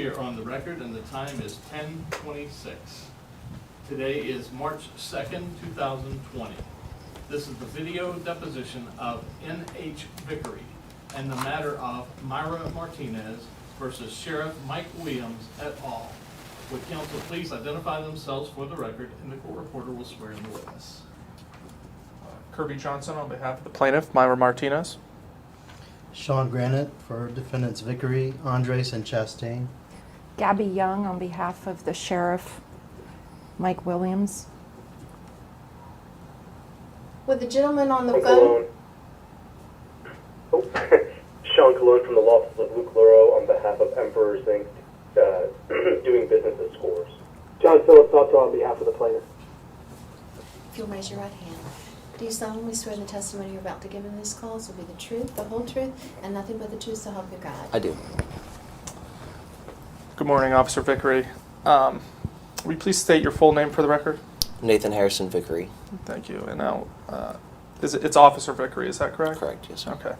here on the record, and the time is 10:26. Today is March 2nd, 2020. This is the video deposition of N.H. Vickery and the matter of Mayra Martinez versus Sheriff Mike Williams et al. Would counsel please identify themselves for the record, and the court reporter will swear in the witness. Kirby Johnson on behalf of the plaintiff, Mayra Martinez. Sean Granite for defendants Vickery, Andres, and Chastain. Gabby Young on behalf of the sheriff, Mike Williams. With the gentleman on the Sean phone. Cologne. Oh, Sean Cologne from the law office of Luke Luro on behalf of Emperor's Inc. Doing business at Scores. John Phillips, also on behalf of the plaintiff. If you'll raise your right hand. Do you solemnly swear the testimony you're about to give in this cause will be the truth, the whole truth, and nothing but the truth so help you God? I do. Good morning, Officer Vickery. Will you please state your full name for the record? Nathan Harrison Vickery. Thank you. And now, it's Officer Vickery, is that correct? Correct, yes, sir. Okay.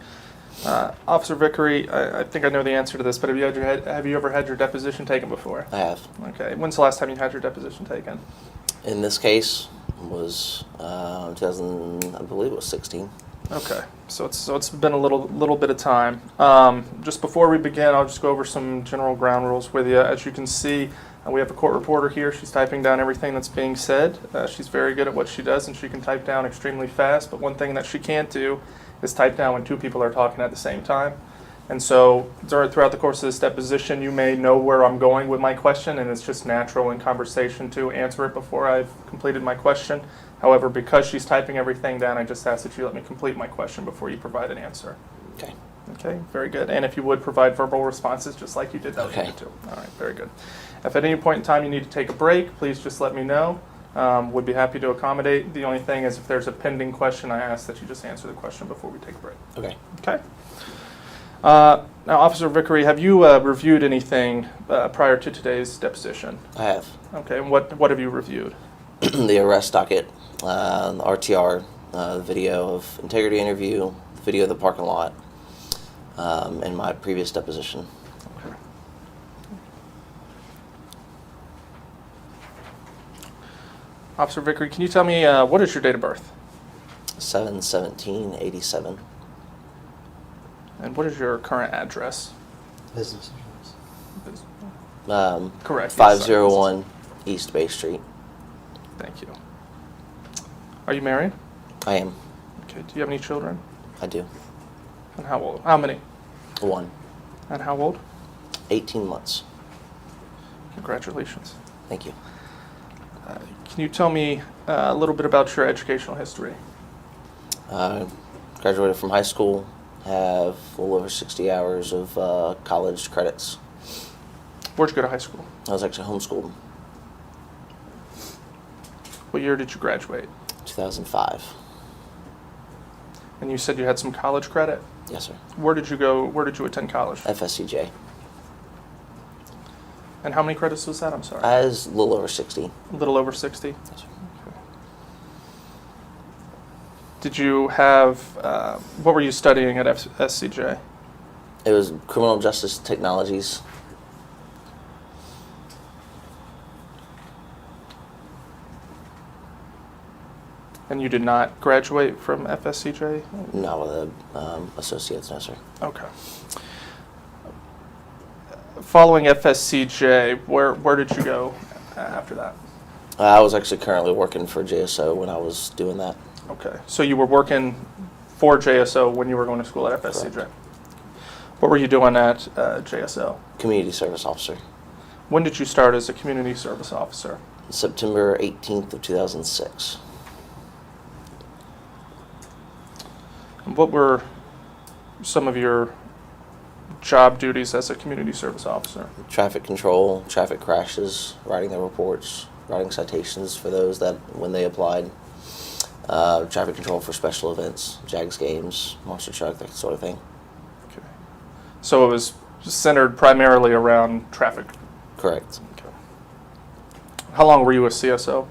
Officer Vickery, I think I know the answer to this, but have you ever had your deposition taken before? I have. Okay. When's the last time you had your deposition taken? In this case was 2000, I believe it was 16. Okay, so it's been a little bit of time. Just before we begin, I'll just go over some general ground rules with you. As you can see, we have a court reporter here. She's typing down everything that's being said. She's very good at what she does, and she can type down extremely fast. But one thing that she can't do is type down when two people are talking at the same time. And so throughout the course of this deposition, you may know where I'm going with my question, and it's just natural in conversation to answer it before I've completed my question. However, because she's typing everything down, I just ask that you let me complete my question before you provide an answer. Okay. Okay, very good. And if you would provide verbal responses just like you did, that would be Okay. good too. All right, very good. If at any point in time you need to take a break, please just let me know. Would be happy to accommodate. The only thing is if there's a pending question, I ask that you just answer the question before we take a break. Okay. Okay. Now, Officer Vickery, have you reviewed anything prior to today's deposition? I have. Okay, and what have you reviewed? The arrest docket, the RTR, the video of integrity interview, the video of the parking lot, and my previous deposition. Okay. Officer Vickery, can you tell me what is your date of birth? 7/17/87. And what is your current address? Business address. Correct. 501 East Bay Street. Thank you. Are you married? I am. Okay. Do you have any children? I do. And how old? How many? 1. And how old? 18 months. Congratulations. Thank you. Can you tell me a little bit about your educational history? Graduated from high school. Have a little over 60 hours of college credits. Where'd you go to high school? I was actually homeschooled. What year did you graduate? 2005. And you said you had some college credit? Yes, sir. Where did you go? Where did you attend college? FSCJ. And how many credits was that? I'm sorry. I was a little over 60. A little over 60? Yes, sir. Did you have, what were you studying at SCJ? It was criminal justice technologies. And you did not graduate from FSCJ? No, with associates, no, sir. Okay. Following FSCJ, where did you go after that? I was actually currently working for JSO when I was doing that. Okay. So you were working for JSO when you were going to school at FSCJ? Correct. What were you doing at JSO? Community service officer. When did you start as a community service officer? September 18th of 2006. And what were some of your job duties as a community service officer? Traffic control, traffic crashes, writing the reports, writing citations for those that when they applied. Traffic control for special events, Jags games, monster truck, that sort of thing. Okay. So it was centered primarily around traffic. Correct. Okay. How long were you a CSO?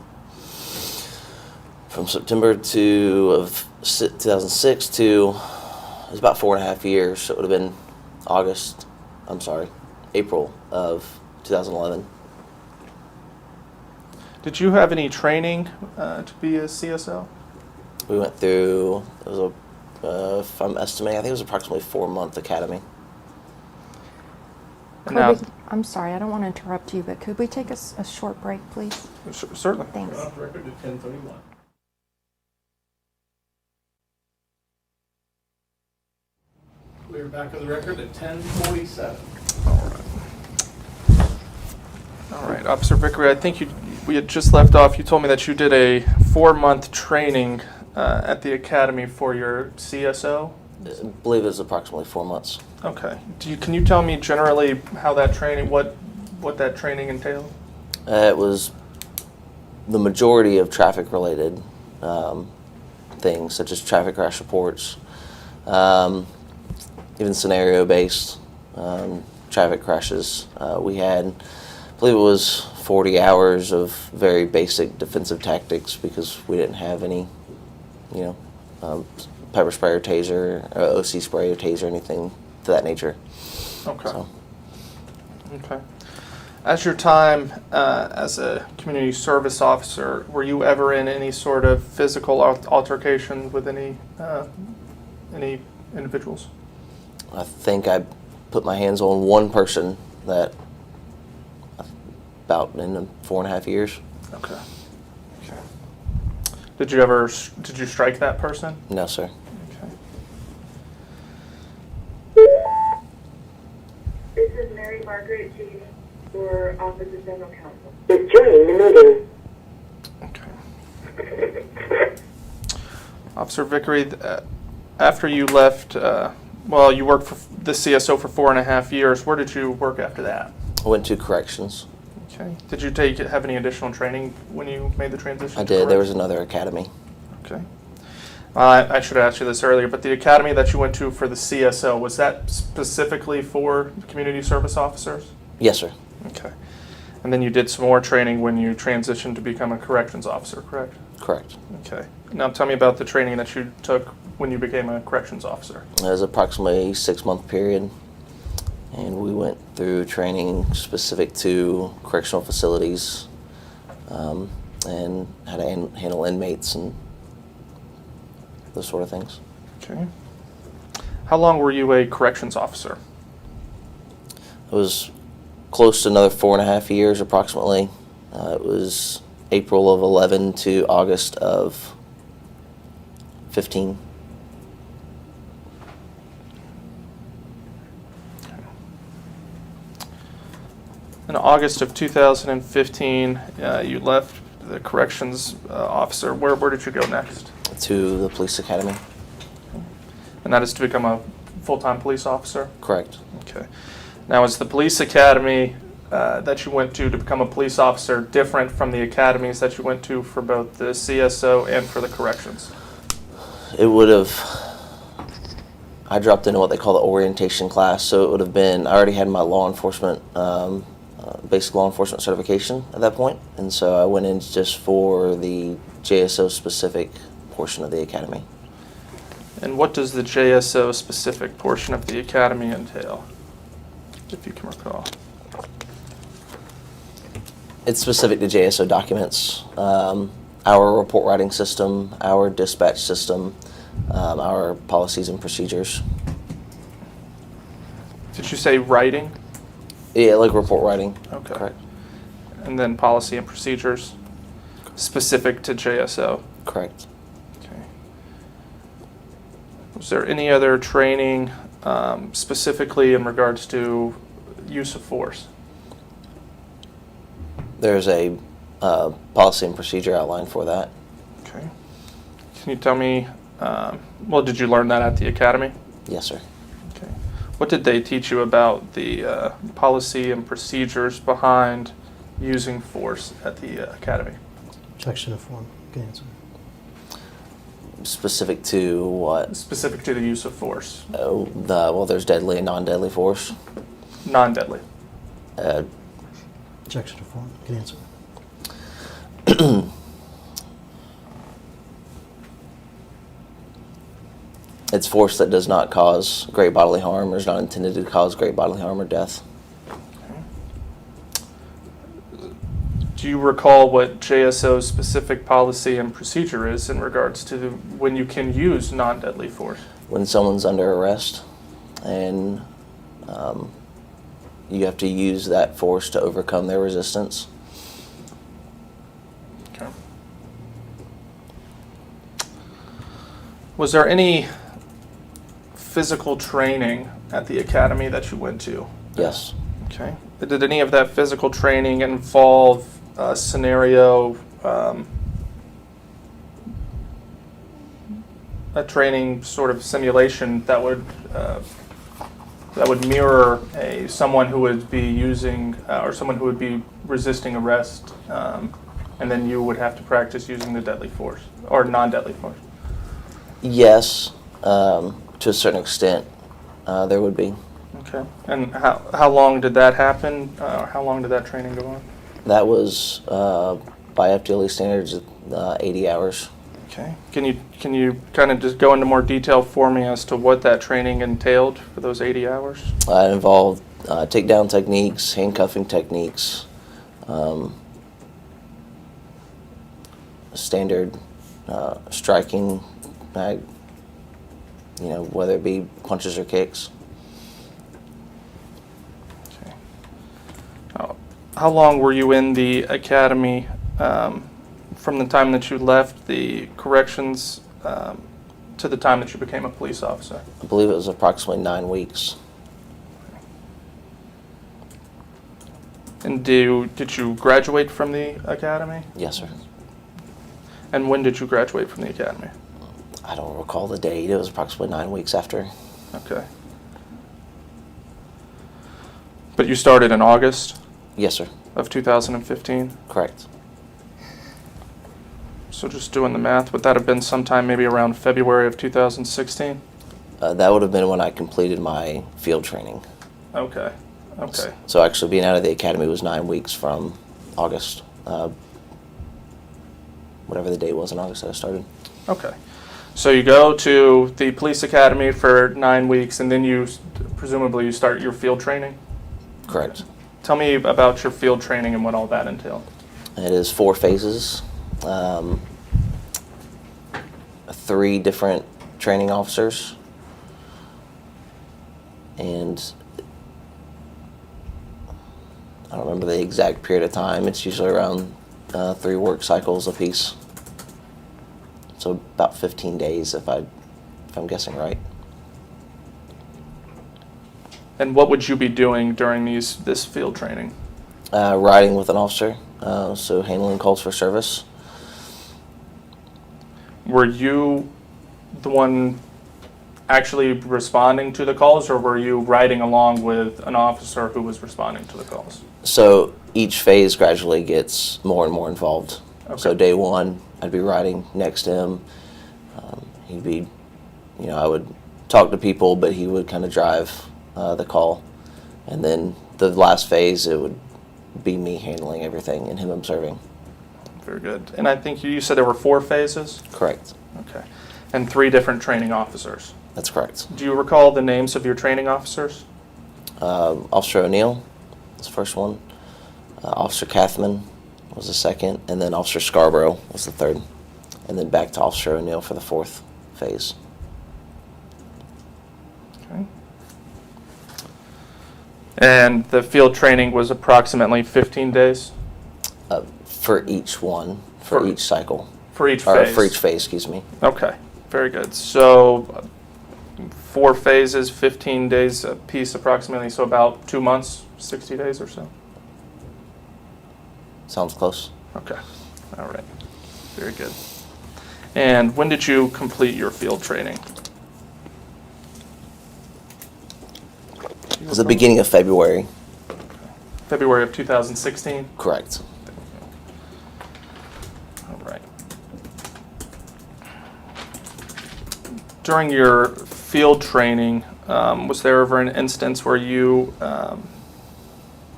From September of 2006 to, it was about 4.5 years, so it would have been April of 2011. Did you have any training to be a CSO? We went through, it was if I'm estimating, I think it was approximately 4-month academy. And now, I'm sorry, I don't want to interrupt you, but could we take a short break, please? certainly. Thanks. We're off record at 10:31. We're back on the record at 10:47. All right, Officer Vickery, I think we had just left off. You told me that you did a 4-month training at the academy for your CSO. I believe it was approximately 4 months. Okay. Can you tell me generally how that training, what that training entailed? It was the majority of traffic-related things, such as traffic crash reports, even scenario-based traffic crashes. We had, I believe it was 40 hours of very basic defensive tactics because we didn't have any, pepper spray or taser, or OC spray or taser, anything to that nature. Okay. So, Okay. As your time as a community service officer, were you ever in any sort of physical altercation with any individuals? I think I put my hands on one person that about in the 4.5 years. Okay. Okay. Did you strike that person? No, sir. Okay. This is Mary Margaret Chief for Office of General Counsel. Enjoying the meeting. Okay. Officer Vickery, after you left, you worked for the CSO for 4.5 years. Where did you work after that? I went to corrections. Okay. Did you have any additional training when you made the transition? I to did. There was corrections? another academy. Okay. I should have asked you this earlier, but the academy that you went to for the CSO, was that specifically for community service officers? Yes, sir. Okay. And then you did some more training when you transitioned to become a corrections officer, correct? Correct. Okay. Now tell me about the training that you took when you became a corrections officer. It was approximately a 6-month period, and we went through training specific to correctional facilities and how to handle inmates and those sort of things. Okay. How long were you a corrections officer? It was close to another 4.5 years approximately. It was April of 11 to August of 15. In August of 2015, you left the corrections officer. Where did you go next? To the police academy. And that is to become a full-time police officer? Correct. Okay. Now, is the police academy that you went to become a police officer different from the academies that you went to for both the CSO and for the corrections? It would have, I dropped into what they call the orientation class, so it would have been, I already had my law enforcement, basic law enforcement certification at that point, and so I went in just for the JSO specific portion of the academy. And what does the JSO specific portion of the academy entail, if you can recall? It's specific to JSO documents, our report writing system, our dispatch system, our policies and procedures. Did you say writing? Yeah, like report writing. Okay. Correct. And then policy and procedures specific to JSO? Correct. Okay. Was there any other training specifically in regards to use of force? There's a policy and procedure outline for that. Okay. Can you tell me, did you learn that at the academy? Yes, sir. Okay. What did they teach you about the policy and procedures behind using force at the academy? Objection to form. Good answer. Specific to what? Specific to the use of force. There's deadly and non-deadly force. Non-deadly. Objection to form. Good answer. It's force that does not cause great bodily harm or is not intended to cause great bodily harm or death. Okay. Do you recall what JSO's specific policy and procedure is in regards to when you can use non-deadly force? When someone's under arrest and you have to use that force to overcome their resistance. Okay. Was there any physical training at the academy that you went to? Yes. Okay. Did any of that physical training involve a scenario, a training sort of simulation that would mirror someone who would be using or someone who would be resisting arrest, and then you would have to practice using the deadly force or non-deadly force? Yes, to a certain extent, there would be. Okay. And how long did that happen? How long did that training go on? That was, by FDLE standards, 80 hours. Okay. Can you kind of just go into more detail for me as to what that training entailed for those 80 hours? It involved takedown techniques, handcuffing techniques, standard striking, whether it be punches or kicks. Okay. How long were you in the academy from the time that you left the corrections to the time that you became a police officer? I believe it was approximately 9 weeks. And did you graduate from the academy? Yes, sir. And when did you graduate from the academy? I don't recall the date. It was approximately 9 weeks after. Okay. But you started in August Yes, sir. of 2015? Correct. So just doing the math, would that have been sometime maybe around February of 2016? That would have been when I completed my field training. Okay. Okay. So actually being out of the academy was 9 weeks from August, whatever the date was in August that I started. Okay. So you go to the police academy for 9 weeks, and then presumably you start your field training? Correct. Tell me about your field training and what all that entailed. It is 4 phases, 3 different training officers, and I don't remember the exact period of time. It's usually around 3 work cycles apiece. So about 15 days, if I'm guessing right. And what would you be doing during this field training? Riding with an officer, so handling calls for service. Were you the one actually responding to the calls, or were you riding along with an officer who was responding to the calls? So each phase gradually gets more and more involved. Okay. So day 1, I'd be riding next to him. He'd be, I would talk to people, but he would kind of drive the call. And then the last phase, it would be me handling everything and him observing. Very good. And I think you said there were 4 phases? Correct. Okay. And 3 different training officers. That's correct. Do you recall the names of your training officers? Officer O'Neill was the first one. Officer Kathman was the second. And then Officer Scarborough was the third. And then back to Officer O'Neill for the 4th phase. Okay. And the field training was approximately 15 days? For each one, for each cycle. For each Or phase? for each phase, excuse me. Okay, very good. So 4 phases, 15 days a piece approximately, so about 2 months, 60 days or so? Sounds close. Okay, all right, very good. And when did you complete your field training? It was the beginning of February. February of 2016? Correct. All right. During your field training, was there ever an instance where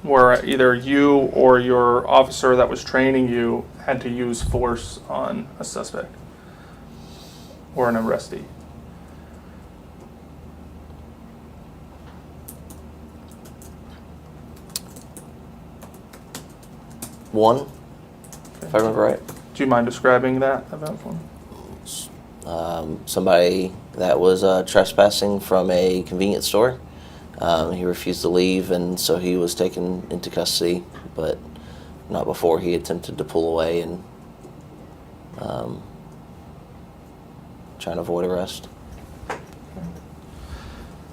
where either you or your officer that was training you had to use force on a suspect or an arrestee? One, if I remember right. Do you mind describing that event for me? Somebody that was trespassing from a convenience store. He refused to leave, and so he was taken into custody, but not before he attempted to pull away and trying to avoid arrest.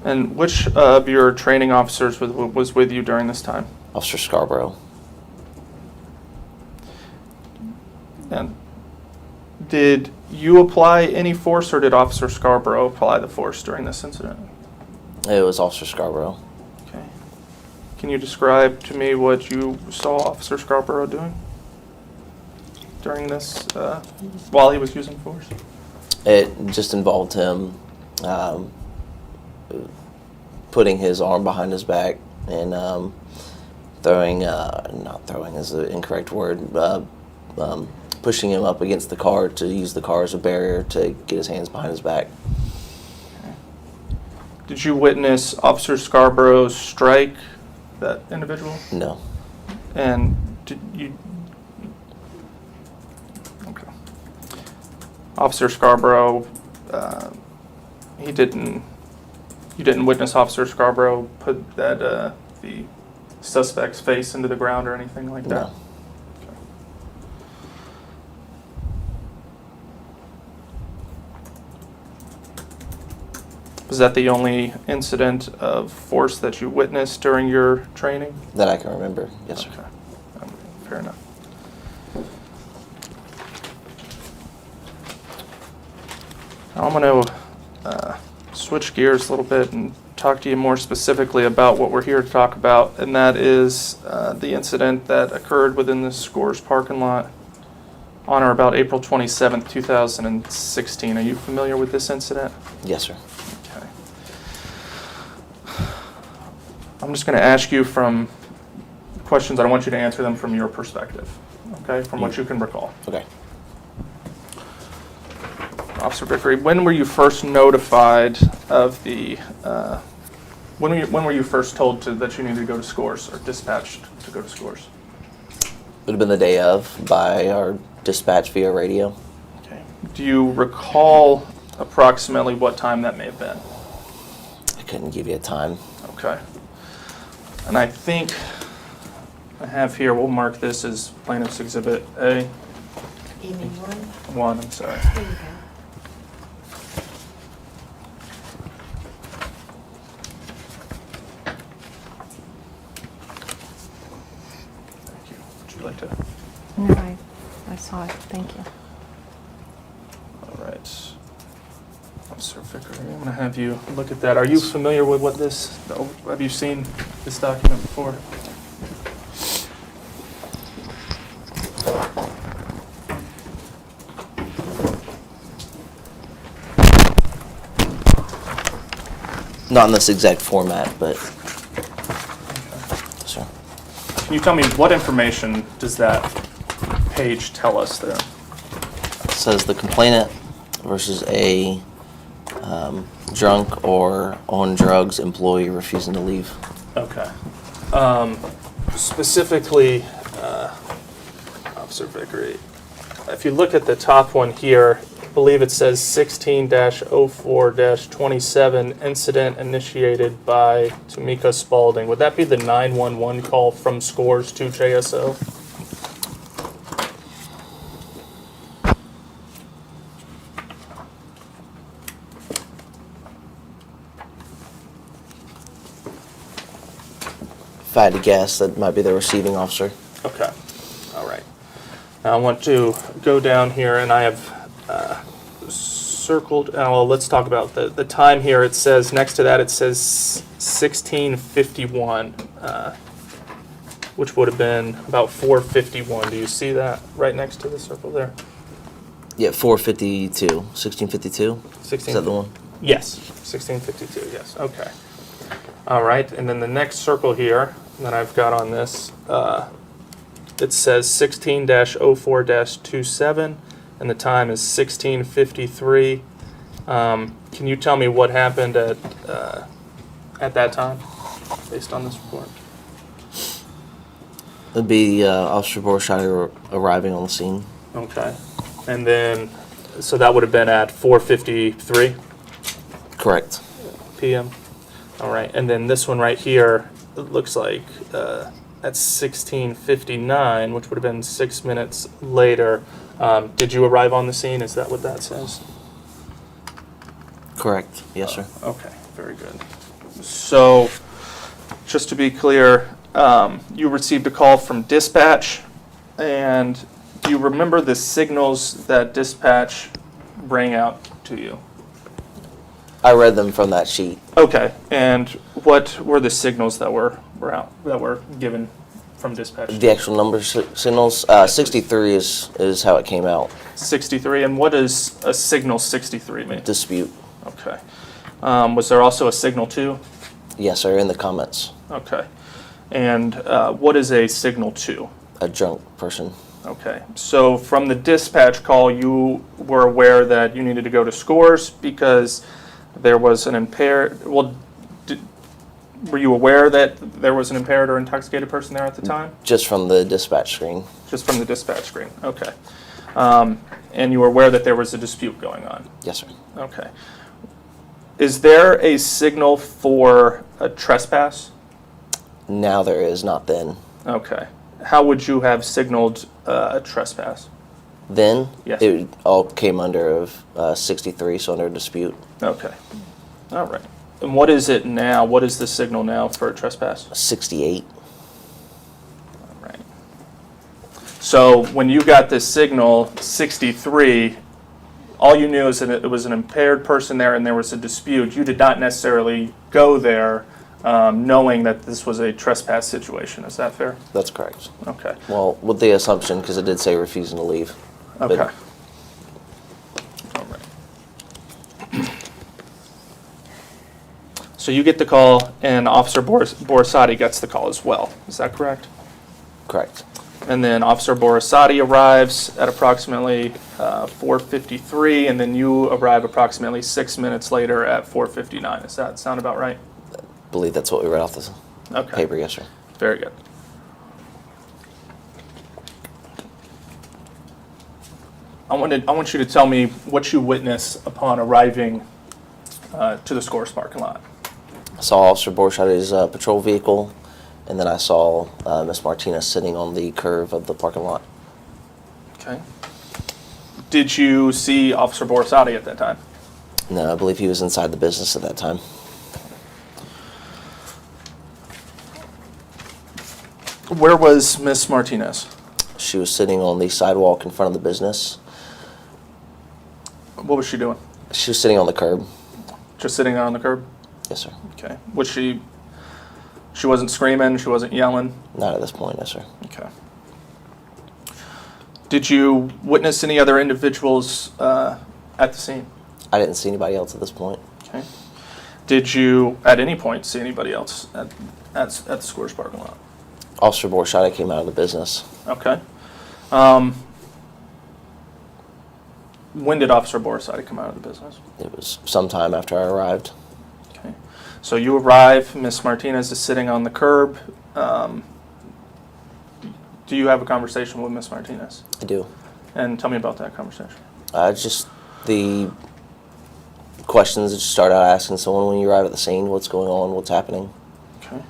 And which of your training officers was with you during this time? Officer Scarborough. And did you apply any force, or did Officer Scarborough apply the force during this incident? It was Officer Scarborough. Okay. Can you describe to me what you saw Officer Scarborough doing during this, while he was using force? It just involved him putting his arm behind his back and throwing, not throwing is the incorrect word, pushing him up against the car to use the car as a barrier to get his hands behind his back. Did you witness Officer Scarborough strike that individual? No. And did you... Okay. Officer Scarborough, you didn't witness Officer Scarborough put that, the suspect's face into the ground or anything like that? No. Was that the only incident of force that you witnessed during your training? That I can remember, yes, sir. Okay. Fair enough. I'm going to switch gears a little bit and talk to you more specifically about what we're here to talk about, and that is the incident that occurred within the Scores parking lot on or about April 27th, 2016. Are you familiar with this incident? Yes, sir. Okay. I'm just going to ask you from questions. I don't want you to answer them from your perspective, okay, from what you can recall. Okay. Officer Vickery, when were you first notified of the, when were you first told that you needed to go to Scores or dispatched to go to Scores? Would have been the day of by our dispatch via radio. Okay. Do you recall approximately what time that may have been? I couldn't give you a time. Okay. And I think I have here, we'll mark this as Plaintiff's Exhibit A. You mean one? One, I'm sorry. Here you go. Thank you. Would you like to? No, I saw it. Thank you. All right. Officer Vickery, I'm going to have you look at that. Are you familiar with what this, have you seen this document before? Not in this exact format, but sure. Can you tell me what information does that page tell us there? It says the complainant versus a drunk or on drugs employee refusing to leave. Okay. Specifically, Officer Vickery, if you look at the top one here, I believe it says 16-04-27, incident initiated by Tamika Spalding. Would that be the 911 call from Scores to JSO? If I had to guess, that might be the receiving officer. Okay. All right. Now I want to go down here, and I have circled. Well, let's talk about the time here. It says next to that, it says 16:51, which would have been about 4:51. Do you see that right next to the circle there? Yeah, 452. 1652? 16. Is that the one? Yes, 16:52. Yes. Okay. All right, and then the next circle here that I've got on this, it says 16-04-27, and the time is 16:53. Can you tell me what happened at that time, based on this report? It'd be Officer Borisade arriving on the scene. Okay. And then, so that would have been at 4:53 Correct. p.m. All right. And then this one right here, it looks like at 16:59, which would have been 6 minutes later. Did you arrive on the scene? Is that what that says? Correct. Yes, sir. Okay, very good. So, just to be clear, you received a call from dispatch, and do you remember the signals that dispatch rang out to you? I read them from that sheet. Okay, and what were the signals that were given from dispatch? The actual number signals, 63 is how it came out. 63, and what does a signal 63 mean? Dispute. Okay. Was there also a signal 2? Yes, sir, in the comments. Okay. And what is a signal 2? A drunk person. Okay. So from the dispatch call, you were aware that you needed to go to scores because there was an impaired, were you aware that there was an impaired or intoxicated person there at the time? Just from the dispatch screen. Just from the dispatch screen. Okay. And you were aware that there was a dispute going on? Yes, sir. Okay. Is there a signal for a trespass? Now there is, not then. Okay. How would you have signaled a trespass? Then, Yes. it all came under 63, so under dispute. Okay. All right. And what is it now? What is the signal now for a trespass? 68. All right. So when you got this signal, 63, all you knew is that it was an impaired person there and there was a dispute. You did not necessarily go there knowing that this was a trespass situation. Is that fair? That's correct. Okay. Well, with the assumption, because it did say refusing to leave. Okay. But All right. So you get the call, and Officer Borisade gets the call as well. Is that correct? correct. And then Officer Borisade arrives at approximately 4:53, and then you arrive approximately 6 minutes later at 4:59. Does that sound about right? I believe that's what we read off the Okay. paper, yes, sir. Very good. I want you to tell me what you witnessed upon arriving to the Scores parking lot. I saw Officer Borisade's patrol vehicle, and then I saw Miss Martinez sitting on the curve of the parking lot. Okay. Did you see Officer Borisade at that time? No, I believe he was inside the business at that time. Where was Miss Martinez? She was sitting on the sidewalk in front of the business. What was she doing? She was sitting on the curb. Just sitting on the curb? Yes, sir. Okay. Was she wasn't screaming, she wasn't yelling? Not at this point, yes, sir. Okay. Did you witness any other individuals at the scene? I didn't see anybody else at this point. Okay. Did you, at any point, see anybody else at the Scores parking lot? Officer Borisade came out of the business. Okay. When did Officer Borisade come out of the business? It was sometime after I arrived. Okay. So you arrive, Miss Martinez is sitting on the curb. Do you have a conversation with Miss Martinez? I do. And tell me about that conversation. Just the questions that you start out asking someone when you arrive at the scene, what's going on, what's happening. Okay.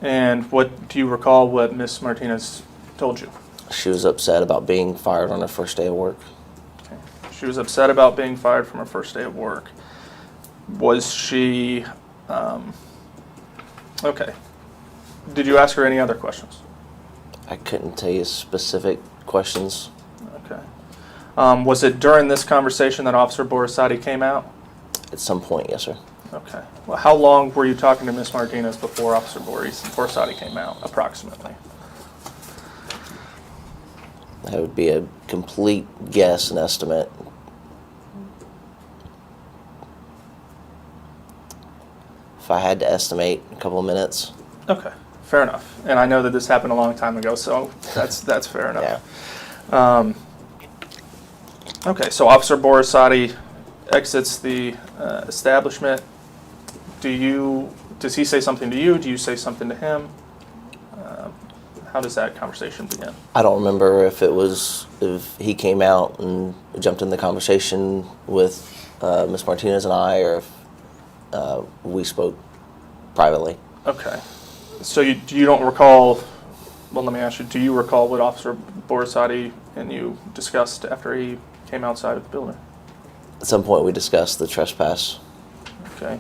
And what do you recall what Miss Martinez told you? She was upset about being fired on her first day of work. Okay. She was upset about being fired from her first day of work. Was she, okay. Did you ask her any other questions? I couldn't tell you specific questions. Okay. Was it during this conversation that Officer Borisade came out? At some point, yes, sir. Okay. Well, how long were you talking to Miss Martinez before Officer Borisade came out, approximately? That would be a complete guess and estimate. If I had to estimate, a couple of minutes. Okay. Fair enough. And I know that this happened a long time ago, so that's fair enough. Yeah. Okay, so Officer Borisade exits the establishment. Does he say something to you? Do you say something to him? how does that conversation begin? I don't remember if he came out and jumped in the conversation with Ms. Martinez and I, or if we spoke privately. Okay. So you don't recall, well, let me ask you, do you recall what Officer Borisade and you discussed after he came outside of the building? At some point, we discussed the trespass. Okay.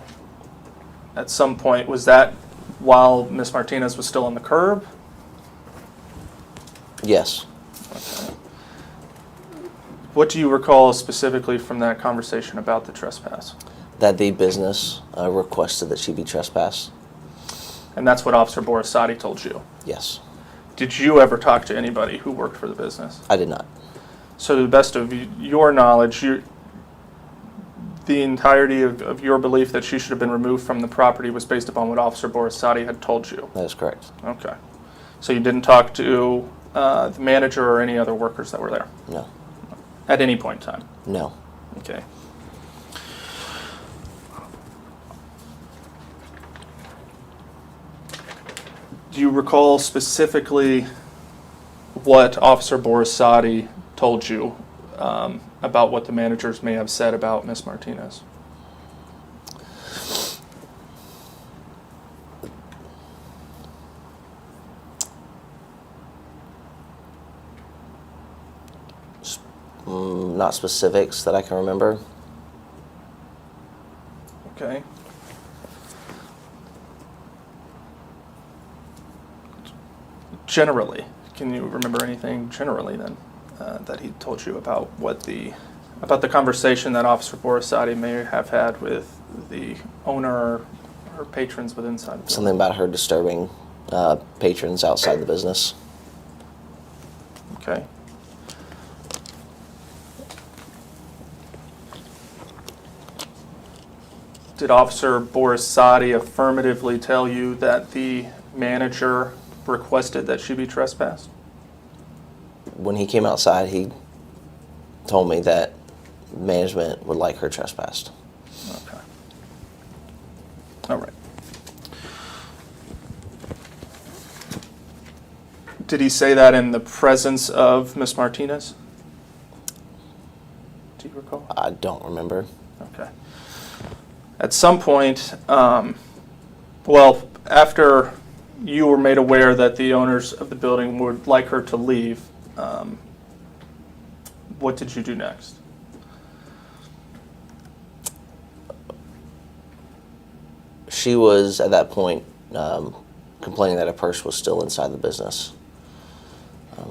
At some point, was that while Ms. Martinez was still on the curb? Yes. Okay. What do you recall specifically from that conversation about the trespass? That the business requested that she be trespassed. And that's what Officer Borisade told you? Yes. Did you ever talk to anybody who worked for the business? I did not. So to the best of your knowledge, the entirety of your belief that she should have been removed from the property was based upon what Officer Borisade had told you? That is correct. Okay. So you didn't talk to the manager or any other workers that were there? No. At any point in time? No. Okay. Do you recall specifically what Officer Borisade told you about what the managers may have said about Ms. Martinez? Not specifics that I can remember. Okay. Generally, can you remember anything generally then that he told you about about the conversation that Officer Borisade may have had with the owner or patrons within inside the building? Something about her disturbing patrons outside the business. Okay. Did Officer Borisade affirmatively tell you that the manager requested that she be trespassed? When he came outside, he told me that management would like her trespassed. Okay. All right. Did he say that in the presence of Ms. Martinez? Do you recall? I don't remember. Okay. At some point, well, after you were made aware that the owners of the building would like her to leave, what did you do next? She was, at that point, complaining that her purse was still inside the business.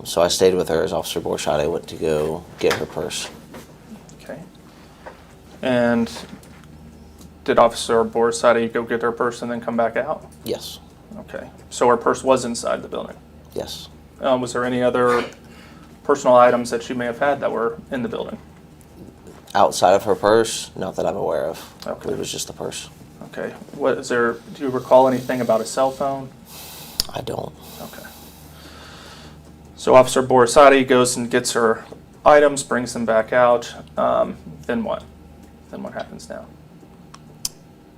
So I stayed with her as Officer Borisade went to go get her purse. Okay. And did Officer Borisade go get her purse and then come back out? Yes. Okay. So her purse was inside the building. Yes. Was there any other personal items that she may have had that were in the building? Outside of her purse, not that I'm aware of. Okay. It was just the purse. Okay. Do you recall anything about a cell phone? I don't. Okay. So Officer Borisade goes and gets her items, brings them back out. Then what? Then what happens now?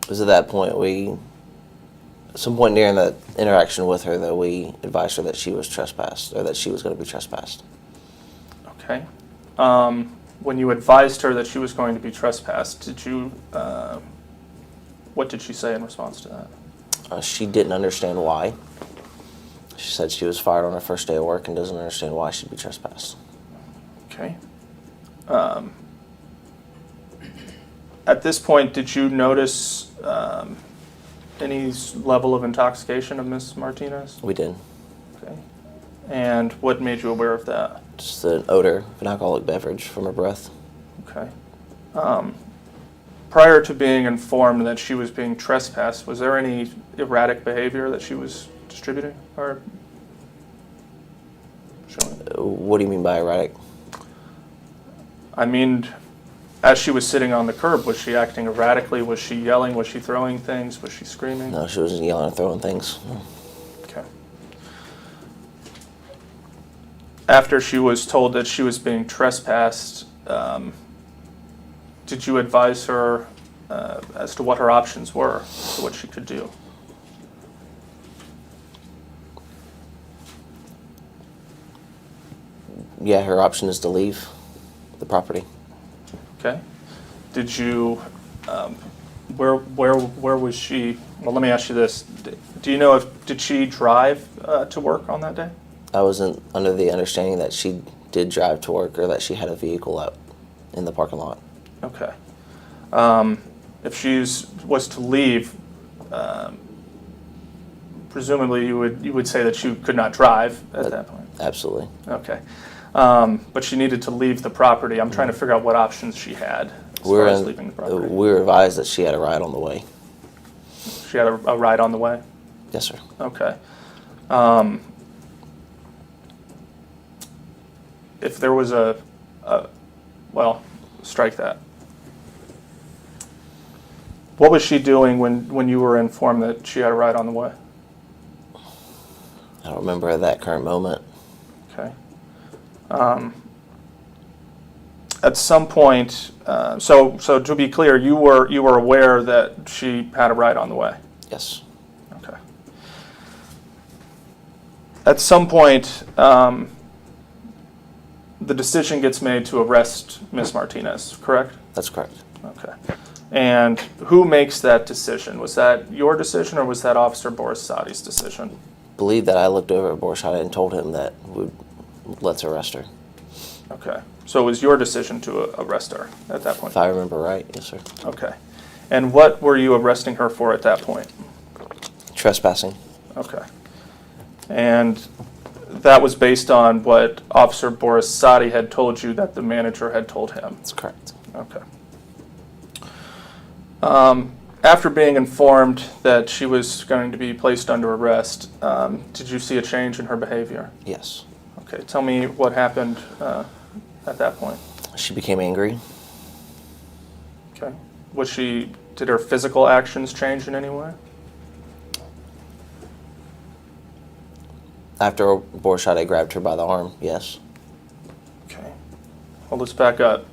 It was at that point some point during that interaction with her that we advised her that she was trespassed, or that she was going to be trespassed. Okay. When you advised her that she was going to be trespassed, what did she say in response to that? She didn't understand why. She said she was fired on her first day of work and doesn't understand why she'd be trespassed. Okay. At this point, did you notice any level of intoxication of Ms. Martinez? We did. Okay. And what made you aware of that? Just an odor of an alcoholic beverage from her breath. Okay. Prior to being informed that she was being trespassed, was there any erratic behavior that she was distributing or showing? What do you mean by erratic? I mean, as she was sitting on the curb, was she acting erratically? Was she yelling? Was she throwing things? Was she screaming? No, she wasn't yelling and throwing things. Okay. After she was told that she was being trespassed, did you advise her as to what her options were, to what she could do? Yeah, her option is to leave the property. Okay. Did you, where was she? Well, let me ask you this. Do you know did she drive to work on that day? I wasn't under the understanding that she did drive to work or that she had a vehicle out in the parking lot. Okay. If she was to leave, presumably you would say that she could not drive at that point. Absolutely. Okay. But she needed to leave the property. I'm trying to figure out what options she had as far as leaving the property. We were advised that she had a ride on the way. She had a ride on the way? Yes, sir. Okay. If there was well, strike that. What was she doing when you were informed that she had a ride on the way? I don't remember at that current moment. Okay. At some point, so to be clear, you were aware that she had a ride on the way? Yes. Okay. At some point, the decision gets made to arrest Ms. Martinez, correct? That's correct. Okay. And who makes that decision? Was that your decision or was that Officer Borisade's decision? Believe that I looked over at Borisade and told him that let's arrest her. Okay. So it was your decision to arrest her at that point? If I remember right, yes, sir. Okay. And what were you arresting her for at that point? Trespassing. Okay. And that was based on what Officer Borisade had told you that the manager had told him? That's correct. Okay. After being informed that she was going to be placed under arrest, did you see a change in her behavior? Yes. Okay. Tell me what happened at that point. She became angry. Okay. Did her physical actions change in any way? After Borisade grabbed her by the arm, yes. Okay. Well, let's back up.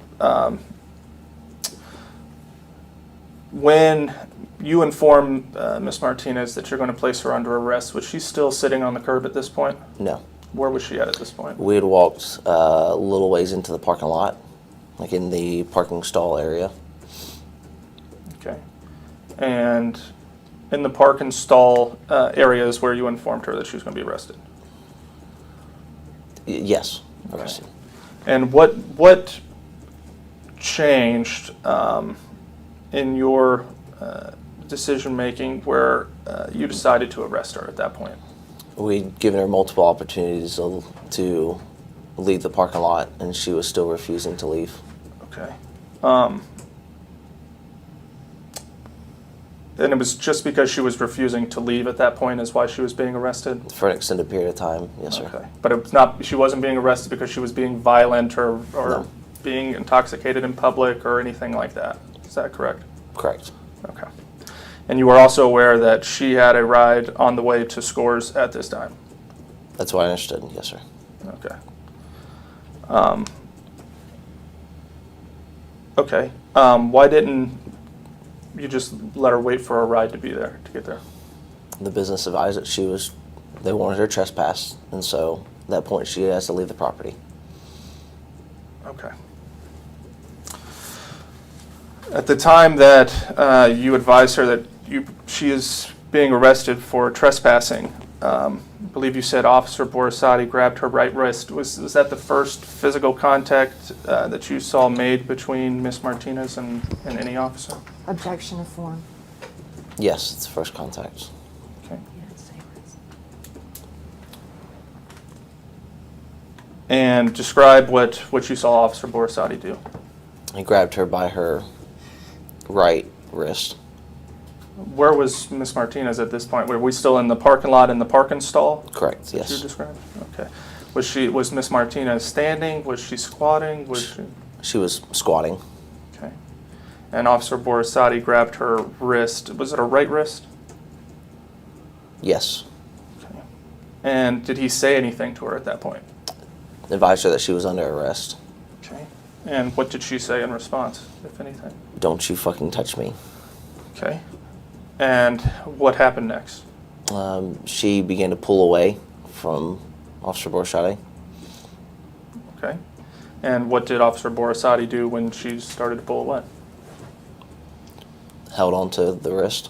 When you inform Ms. Martinez that you're going to place her under arrest, was she still sitting on the curb at this point? No. Where was she at this point? We had walked a little ways into the parking lot, like in the parking stall area. Okay. And in the park and stall areas where you informed her that she was going to be arrested? Yes, arrested. And what changed in your decision-making where you decided to arrest her at that point? We'd given her multiple opportunities to leave the parking lot, and she was still refusing to leave. Okay. And it was just because she was refusing to leave at that point is why she was being arrested? For an extended period of time, yes, sir. Okay. But it was not, she wasn't being arrested because she was being violent or No. being intoxicated in public or anything like that. Is that correct? Correct. Okay. And you were also aware that she had a ride on the way to Scores at this time? That's what I understood, yes, sir. Okay. Okay. Why didn't you just let her wait for a ride to get there? The business advised that they wanted her trespassed, and so at that point she has to leave the property. Okay. At the time that you advised her that she is being arrested for trespassing, I believe you said Officer Borisade grabbed her right wrist. Was that the first physical contact that you saw made between Ms. Martinez and any officer? Objection to form. Yes, it's the first contact. Okay. And describe what you saw Officer Borisade do. He grabbed her by her right wrist. Where was Ms. Martinez at this point? Were we still in the parking lot in the parking stall? Correct, You yes. described? Okay. Was Ms. Martinez standing? Was she squatting? She was squatting. Okay. And Officer Borisade grabbed her wrist. Was it her right wrist? Yes. Okay. And did he say anything to her at that point? Advised her that she was under arrest. Okay. And what did she say in response, if anything? Don't you fucking touch me. Okay. And what happened next? She began to pull away from Officer Borisade. Okay. And what did Officer Borisade do when she started to pull away? Held onto the wrist,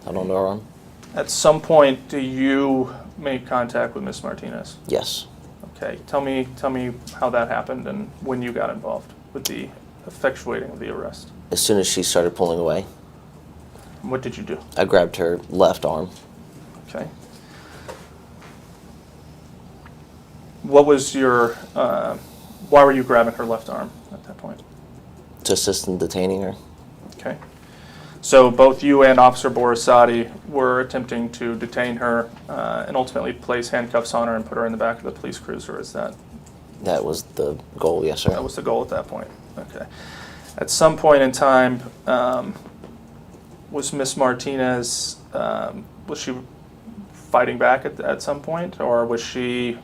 held onto her arm. At some point, do you make contact with Miss Martinez? Yes. Okay. Tell me how that happened and when you got involved with the effectuating of the arrest. As soon as she started pulling away, What did you do? I grabbed her left arm. Okay. What was your, why were you grabbing her left arm at that point? To assist in detaining her. Okay. So both you and Officer Borisade were attempting to detain her and ultimately place handcuffs on her and put her in the back of the police cruiser. Is that? That was the goal, yes, sir. That was the goal at that point. Okay. At some point in time, was Miss Martinez, was she fighting back at some point, or was she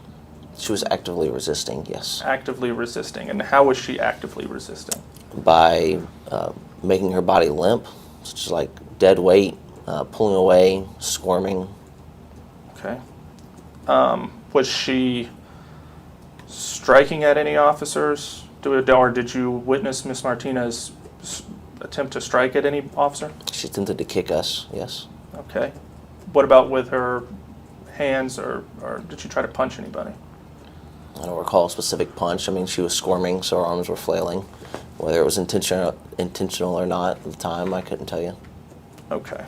She was actively resisting, yes. actively resisting? And how was she actively resisting? By making her body limp, such as like dead weight, pulling away, squirming. Okay. Was she striking at any officers? Or did you witness Miss Martinez attempt to strike at any officer? She attempted to kick us, yes. Okay. What about with her hands, or did she try to punch anybody? I don't recall a specific punch. I mean, she was squirming, so her arms were flailing. Whether it was intentional or not at the time, I couldn't tell you. Okay.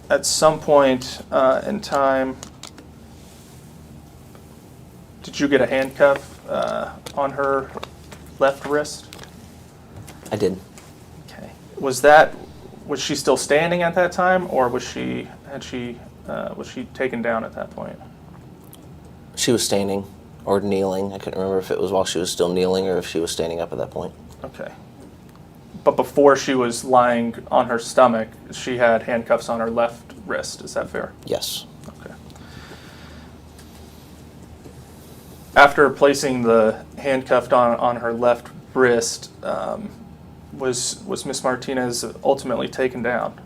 At some point in time, did you get a handcuff on her left wrist? I did. Okay. Was she still standing at that time, or was she taken down at that point? She was standing or kneeling. I couldn't remember if it was while she was still kneeling or if she was standing up at that point. Okay. But before she was lying on her stomach, she had handcuffs on her left wrist. Is that fair? Yes. Okay. After placing the handcuff on her left wrist, was Miss Martinez ultimately taken down?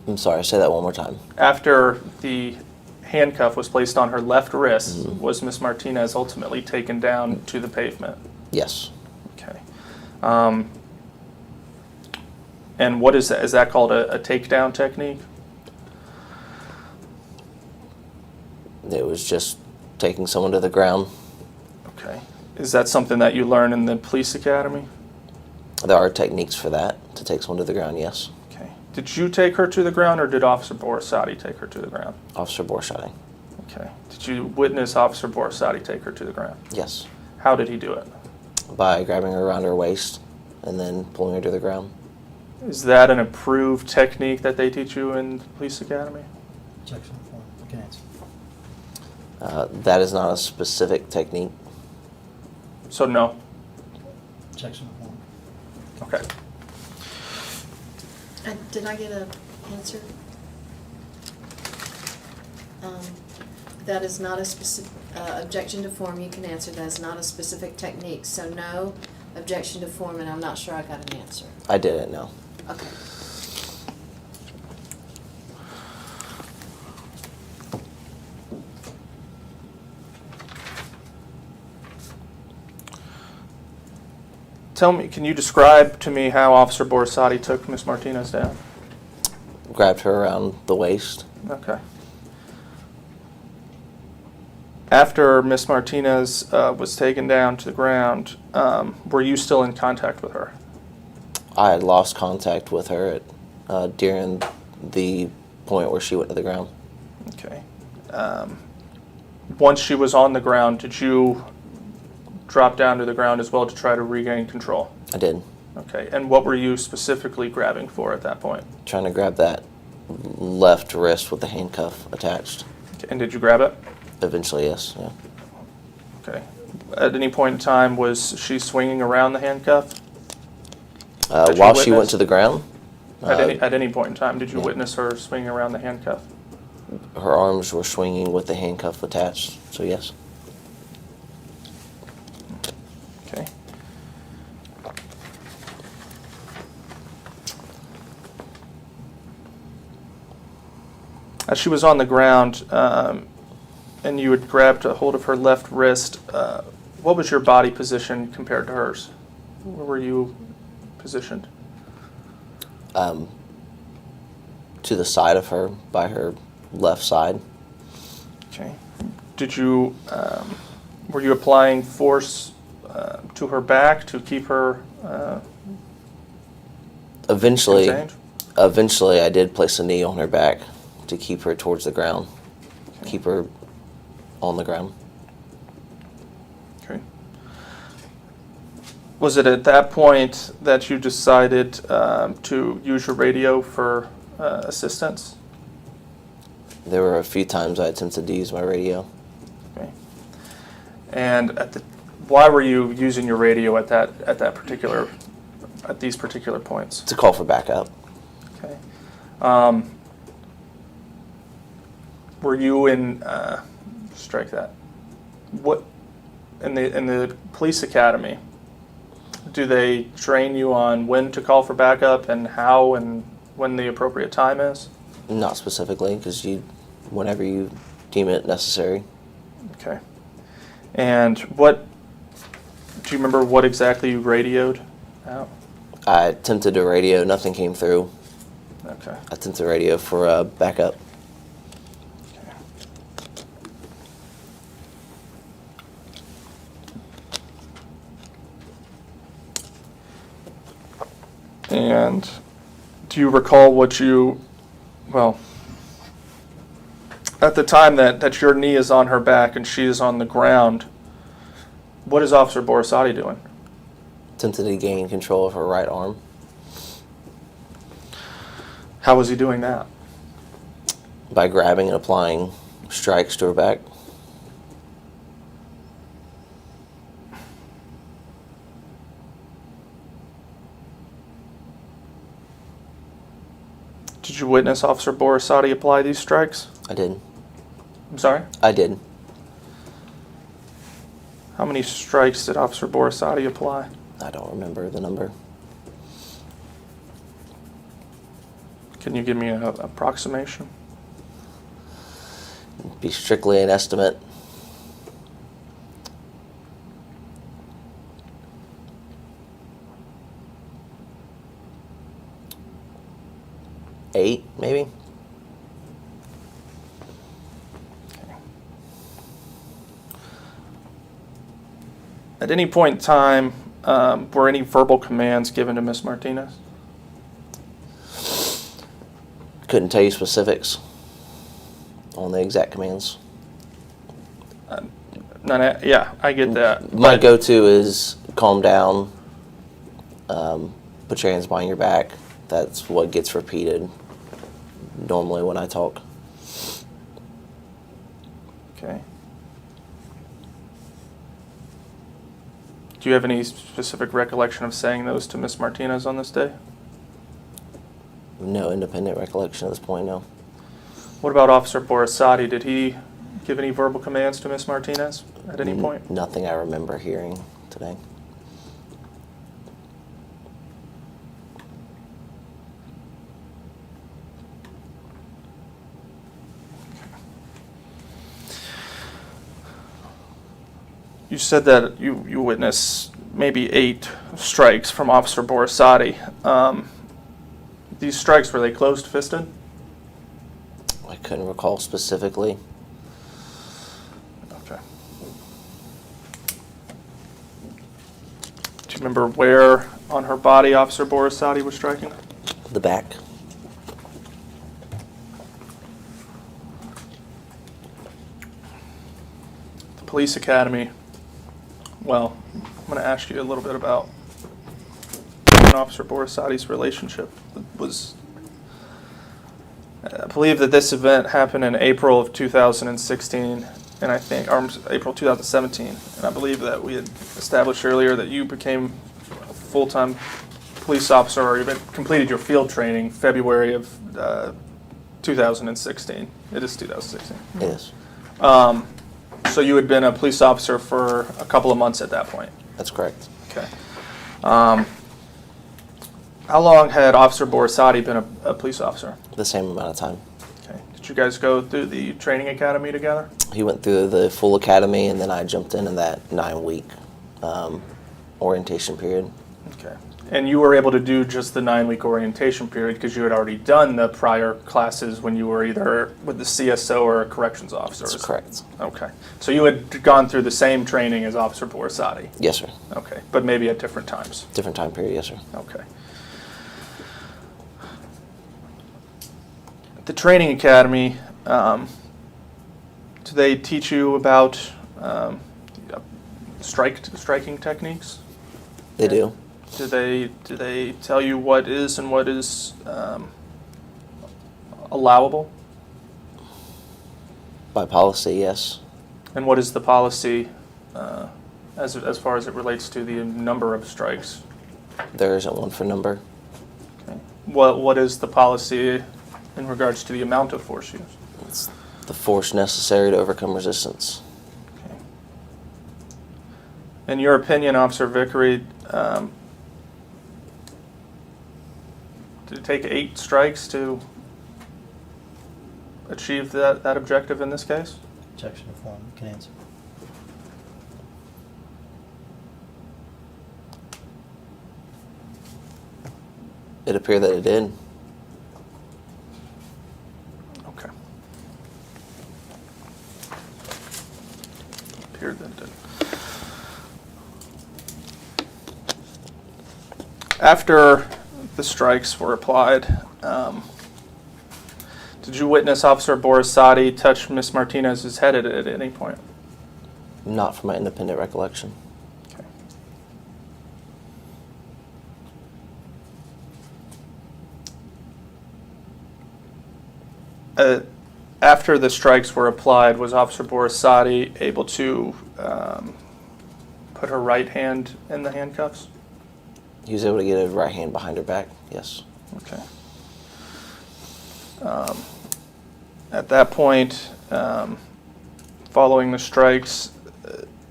I'm sorry, say that one more time. After the handcuff was placed on her left wrist, was Miss Martinez ultimately taken down to the pavement? Yes. Okay. And what is that? Is that called a takedown technique? It was just taking someone to the ground. Okay. Is that something that you learn in the police academy? There are techniques for that, to take someone to the ground, yes. Okay. Did you take her to the ground, or did Officer Borisade take her to the ground? Officer Borisade. Okay. Did you witness Officer Borisade take her to the ground? Yes. How did he do it? By grabbing her around her waist and then pulling her to the ground. Is that an approved technique that they teach you in the police academy? Objection form. You can answer. That is not a specific technique. So no. Objection form. Okay. Did I get an answer? That is not a specific, objection to form, you can answer, that is not a specific technique. So no, objection to form, and I'm not sure I got an answer. I didn't know. Okay. Tell me, can you describe to me how Officer Borisade took Miss Martinez down? Grabbed her around the waist. Okay. After Miss Martinez was taken down to the ground, were you still in contact with her? I had lost contact with her during the point where she went to the ground. Okay. Once she was on the ground, did you drop down to the ground as well to try to regain control? I did. Okay. And what were you specifically grabbing for at that point? Trying to grab that left wrist with the handcuff attached. Okay. And did you grab it? Eventually, yes. Yeah. Okay. At any point in time, was she swinging around the handcuff? Did you While she witness? went to the ground, At any point in time, did you yeah. witness her swinging around the handcuff? her arms were swinging with the handcuff attached. So yes. Okay. As she was on the ground, and you had grabbed a hold of her left wrist, what was your body position compared to hers? Where were you positioned? To the side of her, by her left side. Okay. Did you, were you applying force to her back to keep her Eventually, contained? I did place a knee on her back to keep her towards the ground, keep her on the ground. Okay. Was it at that point that you decided to use your radio for assistance? There were a few times I attempted to use my radio. Okay. And why were you using your radio at these particular points? To call for backup. Okay. Were you in strike that? What in the police academy? Do they train you on when to call for backup and how and when the appropriate time is? Not specifically, because whenever you deem it necessary. Okay. And do you remember what exactly you radioed out? I attempted to radio, nothing came through. Okay. I attempted to radio for backup. And do you recall at the time that your knee is on her back and she is on the ground, what is Officer Borisade doing? Attempted to gain control of her right arm. How was he doing that? By grabbing and applying strikes to her back. Did you witness Officer Borisade apply these strikes? I did. I'm sorry? I did. How many strikes did Officer Borisade apply? I don't remember the number. Can you give me an approximation? Be strictly an estimate. Eight, maybe? At any point in time, were any verbal commands given to Ms. Martinez? Couldn't tell you specifics on the exact commands. Yeah, I get that. My but- go-to is calm down, put your hands behind your back. That's what gets repeated normally when I talk. Okay. Do you have any specific recollection of saying those to Ms. Martinez on this day? No independent recollection at this point, no. What about Officer Borisade? Did he give any verbal commands to Ms. Martinez at any point? Nothing I remember hearing today. You said that you witnessed maybe 8 strikes from Officer Borisade. These strikes, were they closed-fisted? I couldn't recall specifically. Okay. Do you remember where on her body Officer Borisade was striking? The back. The police academy. Well, I'm going to ask you a little bit about Officer Borisade's relationship. I believe that this event happened in April of 2016, and I think, or April 2017, and I believe that we had established earlier that you became a full-time police officer, or you completed your field training February of 2016. It is 2016. It is. So you had been a police officer for a couple of months at that point. That's correct. Okay. How long had Officer Borisade been a police officer? The same amount of time. Okay. Did you guys go through the training academy together? He went through the full academy, and then I jumped in that 9-week orientation period. Okay. And you were able to do just the 9-week orientation period because you had already done the prior classes when you were either with the CSO or a corrections officer? That's correct. Okay. So you had gone through the same training as Officer Borisade? Yes, sir. Okay. But maybe at different times? Different time period, yes, sir. Okay. The training academy, do they teach you about striking techniques? They do. Do they tell you what is and what is allowable? By policy, yes. And what is the policy as far as it relates to the number of strikes? There isn't one for number. Okay. What is the policy in regards to the amount of force used? It's the force necessary to overcome resistance. Okay. In your opinion, Officer Vickery, did it take 8 strikes to achieve that objective in this case? Objection to form. You can answer. It appeared that it did. Okay. Appeared that it did. After the strikes were applied, did you witness Officer Borisade touch Miss Martinez's head at any point? Not from my independent recollection. Okay. After the strikes were applied, was Officer Borisade able to put her right hand in the handcuffs? He was able to get his right hand behind her back, yes. Okay. At that point, following the strikes,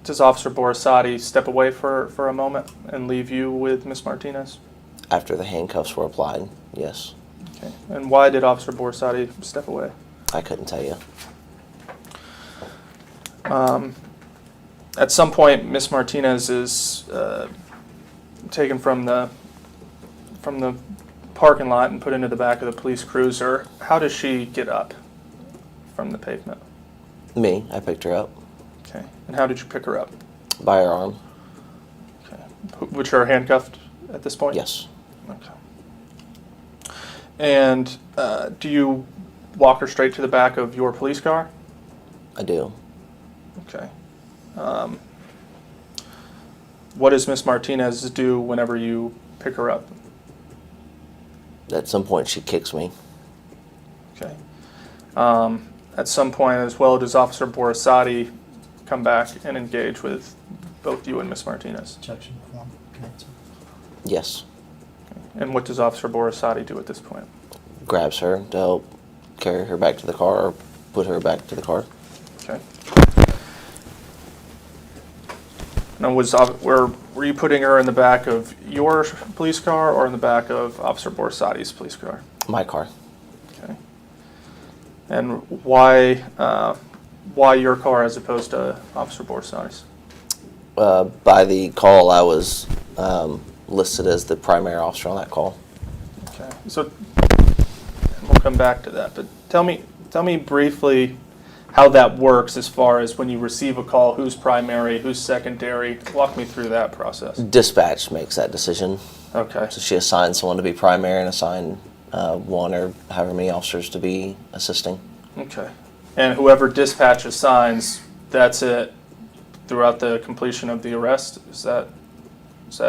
does Officer Borisade step away for a moment and leave you with Miss Martinez? After the handcuffs were applied, yes. Okay. And why did Officer Borisade step away? I couldn't tell you. At some point, Miss Martinez is taken from the parking lot and put into the back of the police cruiser. How does she get up from the pavement? Me, I picked her up. Okay. And how did you pick her up? By her arm, Okay. Which are handcuffed at this point? yes. Okay. And do you walk her straight to the back of your police car? I do. Okay. What does Miss Martinez do whenever you pick her up? At some point, she kicks me. Okay. At some point as well, does Officer Borisade come back and engage with both you and Miss Martinez? Objection to form. You can answer. Yes. And what does Officer Borisade do at this point? Grabs her to help carry her back to the car or put her back to the car. Okay. Now, were you putting her in the back of your police car or in the back of Officer Borisade's police car? My car. Okay. And why your car as opposed to Officer Borisade's? By the call, I was listed as the primary officer on that call. Okay. So we'll come back to that, but tell me briefly how that works as far as when you receive a call, who's primary, who's secondary. Walk me through that process. Dispatch makes that decision. Okay. So she assigns someone to be primary and assign one or however many officers to be assisting. Okay. And whoever dispatch assigns, that's it throughout the completion of the arrest? Is that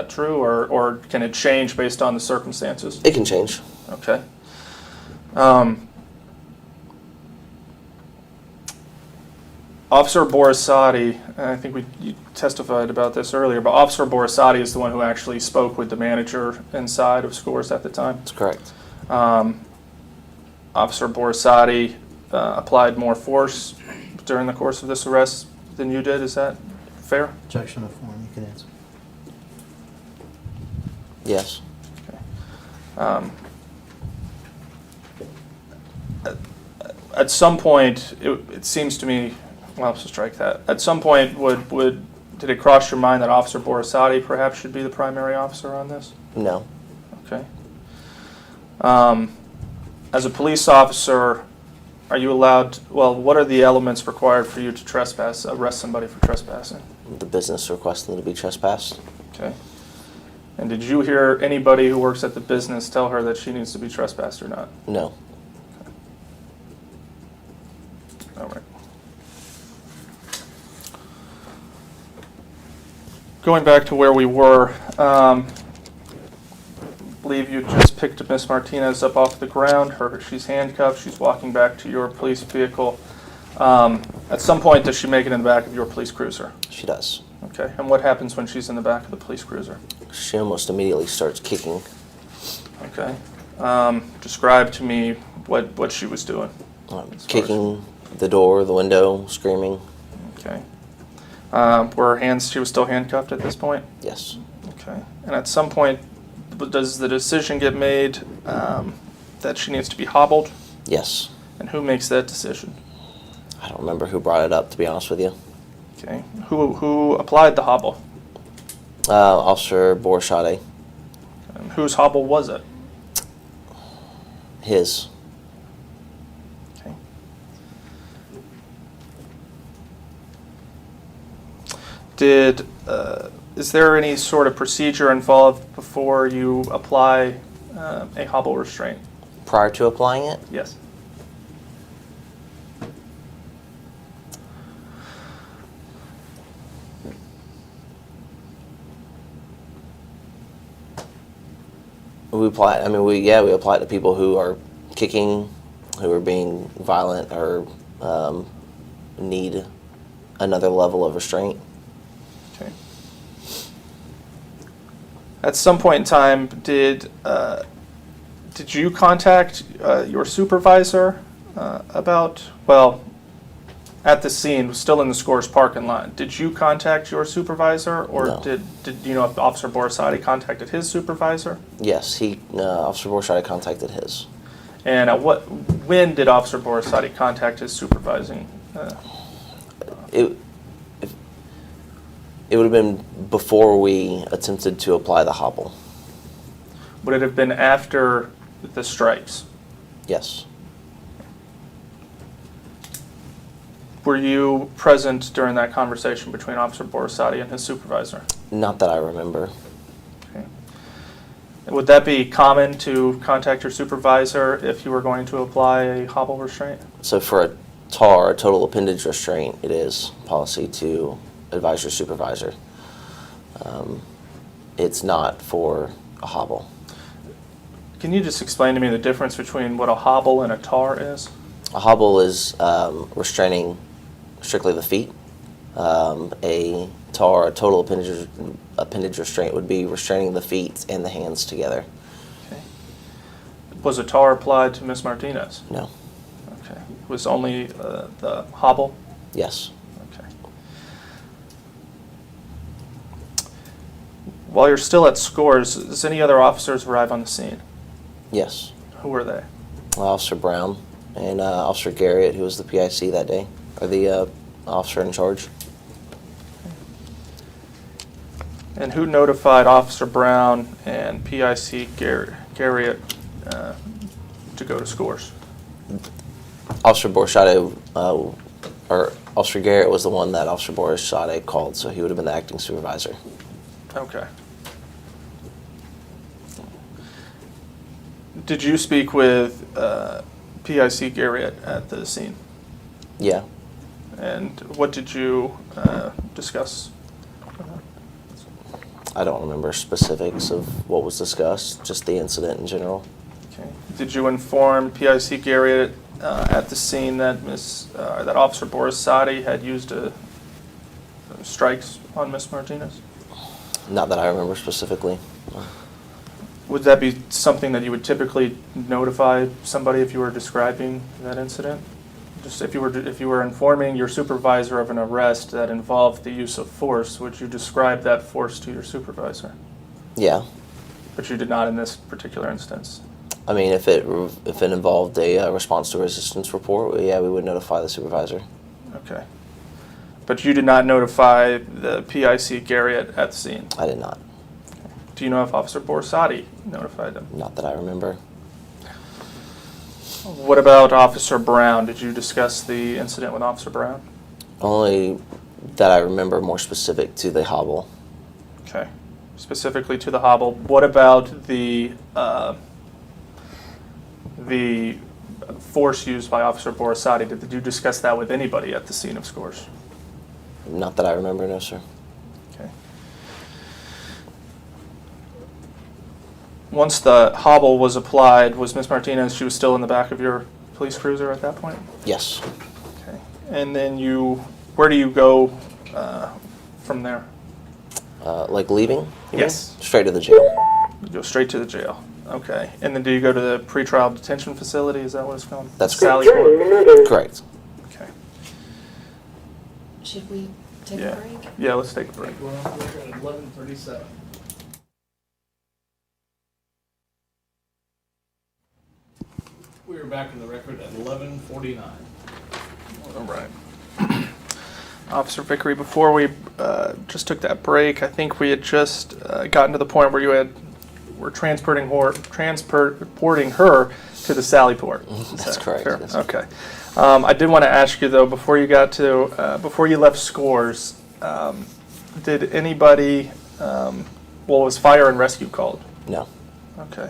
true, or can it change based on the circumstances? It can change. Okay. Officer Borisade, and I think you testified about this earlier, but Officer Borisade is the one who actually spoke with the manager inside of Scores at the time. That's correct. Officer Borisade applied more force during the course of this arrest than you did. Is that fair? Objection to form. You can answer. Yes. Okay. at some point, it seems to me, well, I'll strike that. At some point, did it cross your mind that Officer Borisade perhaps should be the primary officer on this? No. Okay. As a police officer, are you allowed, what are the elements required for you to arrest somebody for trespassing? The business requesting to be trespassed. Okay. And did you hear anybody who works at the business tell her that she needs to be trespassed or not? No. All right. Going back to where we were, I believe you just picked Miss Martinez up off the ground. She's handcuffed. She's walking back to your police vehicle. At some point, does she make it in the back of your police cruiser? She does. Okay. And what happens when she's in the back of the police cruiser? She almost immediately starts kicking. Okay. Describe to me what she was doing. Kicking the door, the window, screaming. Okay. Were her hands, she was still handcuffed at this point? Yes. Okay. And at some point, does the decision get made that she needs to be hobbled? Yes. And who makes that decision? I don't remember who brought it up, to be honest with you. Okay. Who applied the hobble? Officer Borisade. And whose hobble was it? His. Okay. Is there any sort of procedure involved before you apply a hobble restraint? Prior to applying it? Yes. We apply it to people who are kicking, who are being violent, or need another level of restraint. Okay. At some point in time, did you contact your supervisor about, at the scene, still in the Scores parking lot, did you contact your supervisor, or No. did you know if Officer Borisade contacted his supervisor? Yes, Officer Borisade contacted his. And when did Officer Borisade contact his supervising? It would have been before we attempted to apply the hobble. Would it have been after the strikes? Yes. Were you present during that conversation between Officer Borisade and his supervisor? Not that I remember. Okay. Would that be common to contact your supervisor if you were going to apply a hobble restraint? So for a TAR, a total appendage restraint, it is policy to advise your supervisor. It's not for a hobble. Can you just explain to me the difference between what a hobble and a TAR is? A hobble is restraining strictly the feet. A TAR, a total appendage restraint, would be restraining the feet and the hands together. Okay. Was a TAR applied to Ms. Martinez? No. Okay. Was only the hobble? Yes. Okay. While you're still at Scores, does any other officers arrive on the scene? Yes. Who were they? Officer Brown and Officer Garrett, who was the PIC that day, or the officer in charge. And who notified Officer Brown and PIC Garrett to go to Scores? Officer Borisade, or Officer Garrett was the one that Officer Borisade called, so he would have been the acting supervisor. Okay. Did you speak with PIC Garrett at the scene? Yeah. And what did you discuss? I don't remember specifics of what was discussed, just the incident in general. Okay. Did you inform PIC Garrett at the scene that that Officer Borisade had used strikes on Miss Martinez? Not that I remember specifically. Would that be something that you would typically notify somebody if you were describing that incident? Just if you were informing your supervisor of an arrest that involved the use of force, would you describe that force to your supervisor? Yeah. But you did not in this particular instance. I mean, if it involved a response to a resistance report, yeah, we would notify the supervisor. Okay. But you did not notify the PIC Gary at the scene? I did not. Do you know if Officer Borisade notified them? Not that I remember. What about Officer Brown? Did you discuss the incident with Officer Brown? Only that I remember more specific to the hobble. Okay. Specifically to the hobble. What about the force used by Officer Borisade? Did you discuss that with anybody at the scene of scores? Not that I remember, no, sir. Okay. Once the hobble was applied, was Ms. Martinez, she was still in the back of your police cruiser at that point? Yes. Okay. And then where do you go from there? Like leaving? You Yes. mean? Straight to the jail. You go straight to the jail. Okay. And then do you go to the pretrial detention facility? Is that what it's called? That's Sally correct. Port? Correct. Okay. Should we take a Yeah. break? Yeah, let's take a break. We're on the record at 11:37. We are back in the record at 11:49. All right. Officer Vickery, before we just took that break, I think we had just gotten to the point where you were transporting her to the Sally Port. Is That's that correct, fair? yes. Okay. I did want to ask you though, before you left scores, did anybody, was fire and rescue called? No. Okay.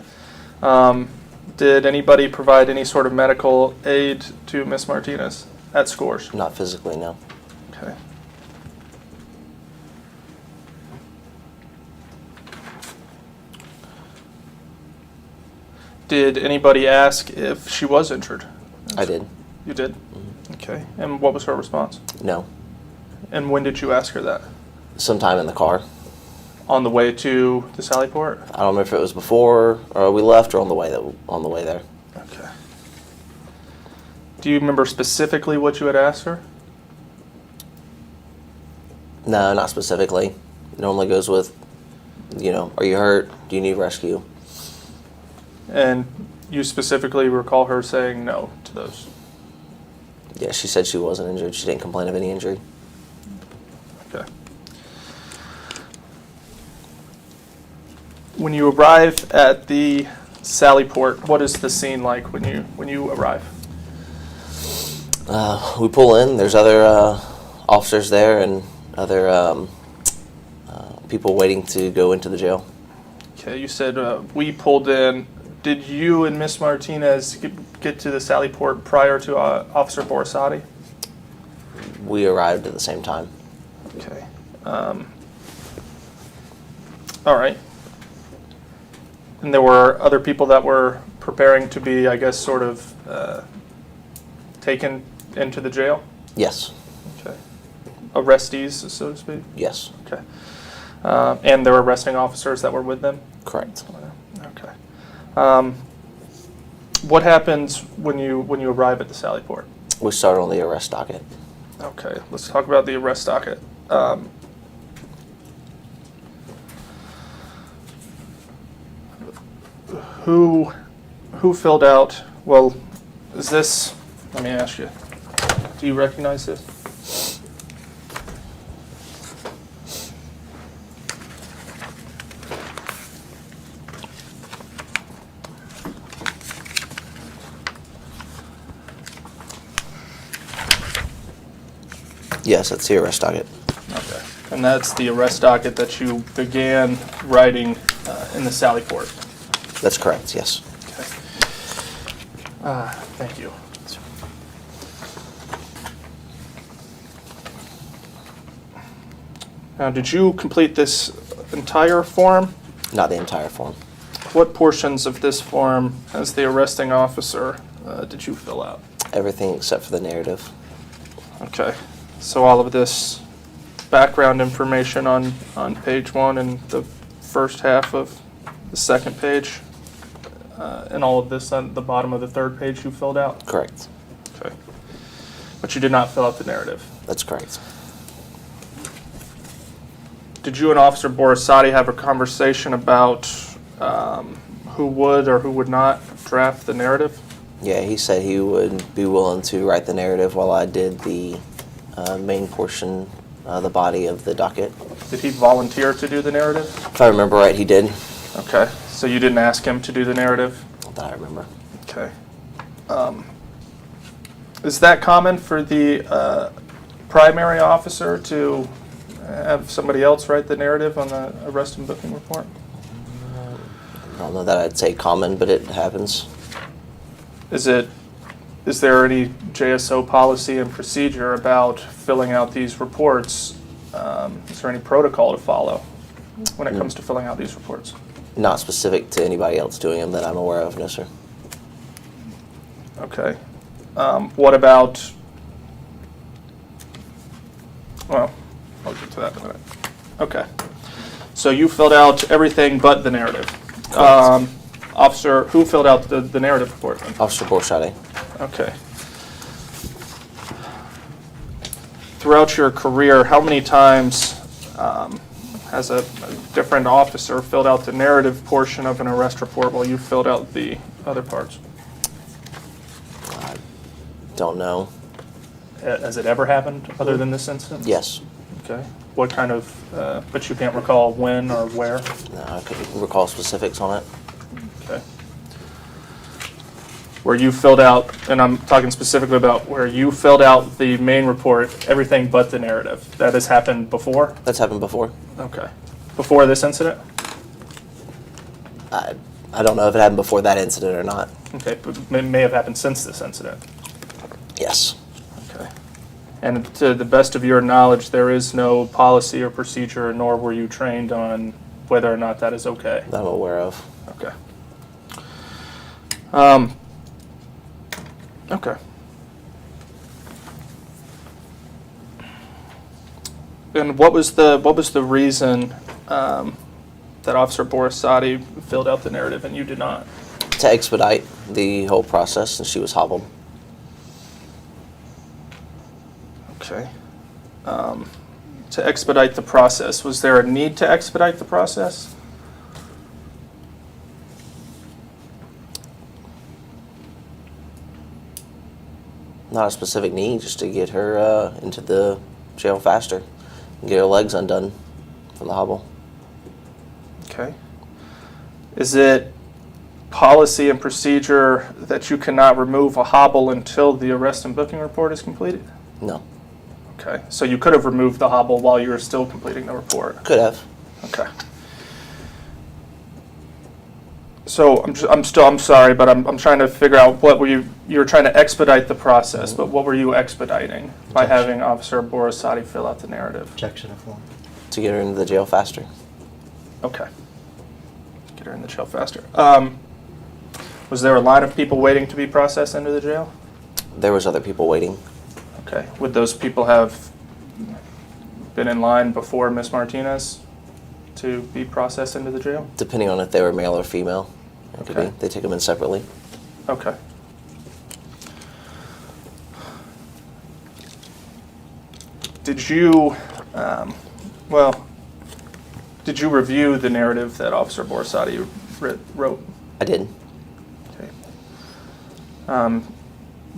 Did anybody provide any sort of medical aid to Miss Martinez at scores? Not physically, no. Okay. Did anybody ask if she was injured? I did. You did? Okay. And what was her response? No. And when did you ask her that? Sometime in the car. On the way to the Sally Port? I don't remember if it was before we left or on the way there. Okay. Do you remember specifically what you had asked her? No, not specifically. It normally goes with, are you hurt? Do you need rescue? And you specifically recall her saying no to those? Yeah, she said she wasn't injured. She didn't complain of any injury. Okay. When you arrive at the Sally Port, what is the scene like when you arrive? We pull in. There's other officers there and other people waiting to go into the jail. Okay, you said we pulled in. Did you and Miss Martinez get to the Sally Port prior to Officer Borisade? We arrived at the same time. Okay. All right. And there were other people that were preparing to be, I guess, sort of taken into the jail? Yes. Okay. Arrestees, so to speak? Yes. Okay. And there were arresting officers that were with them? Correct. Okay. What happens when you arrive at the Sally Port? We start on the arrest docket. Okay, let's talk about the arrest docket. Who filled out, is this, let me ask you, do you recognize this? Yes, that's the arrest docket. Okay. And that's the arrest docket that you began writing in the Sally Port? That's correct, yes. Okay. Thank you. Now, did you complete this entire form? Not the entire form. What portions of this form, as the arresting officer, did you fill out? Everything except for the narrative. Okay. So all of this background information on page 1 and the first half of the second page, and all of this on the bottom of the third page you filled out? Correct. Okay. But you did not fill out the narrative? That's correct. Did you and Officer Borisade have a conversation about who would or who would not draft the narrative? Yeah, he said he would be willing to write the narrative while I did the main portion, the body of the docket. Did he volunteer to do the narrative? If I remember right, he did. Okay, so you didn't ask him to do the narrative? Not that I remember. Okay. Is that common for the primary officer to have somebody else write the narrative on the arrest and booking report? I don't know that I'd say common, but it happens. Is there any JSO policy and procedure about filling out these reports? Is there any protocol to follow when it comes to filling out these reports? Not specific to anybody else doing them that I'm aware of, no, sir. Okay. What about, well, I'll get to that in a minute. Okay. So you filled out everything but the narrative. Officer, who filled out the narrative report? Officer Borisade. Okay. Throughout your career, how many times has a different officer filled out the narrative portion of an arrest report while you filled out the other parts? I don't know. Has it ever happened other than this instance? Yes. Okay. What kind of, but you can't recall when or where? No, I couldn't recall specifics on it. Okay. Where you filled out, and I'm talking specifically about where you filled out the main report, everything but the narrative. That has happened before? That's happened before. Okay. Before this incident? I don't know if it happened before that incident or not. Okay, but it may have happened since this incident. Yes. Okay. And to the best of your knowledge, there is no policy or procedure, nor were you trained on whether or not that is okay? That I'm aware of. Okay. Okay. And what was the reason that Officer Borisade filled out the narrative and you did not? To expedite the whole process, and she was hobbled. Okay. To expedite the process, was there a need to expedite the process? Not a specific need, just to get her into the jail faster and get her legs undone from the hobble. Okay. Is it policy and procedure that you cannot remove a hobble until the arrest and booking report is completed? No. Okay. So you could have removed the hobble while you were still completing the report? Could have. Okay. So I'm sorry, but I'm trying to figure out what you were trying to expedite the process, but what were you expediting by having Officer Borisade fill out the narrative? Objection of form. To get her into the jail faster. Okay. Get her in the jail faster. Was there a line of people waiting to be processed into the jail? There was other people waiting. Okay. Would those people have been in line before Ms. Martinez to be processed into the jail? Depending on if they were male or female. It could Okay. be. They take them in separately. Okay. Did you, did you review the narrative that Officer Borisade wrote? I did. Okay.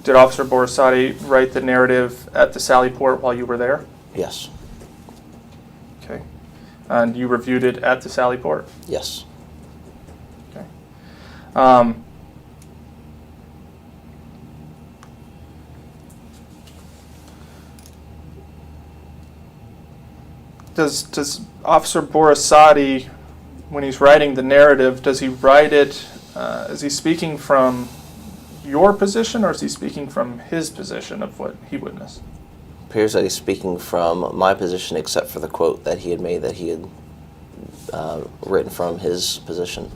Did Officer Borisade write the narrative at the Sally Port while you were there? Yes. Okay. And you reviewed it at the Sally Port? Yes. Okay. Does Officer Borisade, when he's writing the narrative, does he write it, is he speaking from your position or is he speaking from his position of what he witnessed? Appears that he's speaking from my position, except for the quote that he had made that he had written from his position.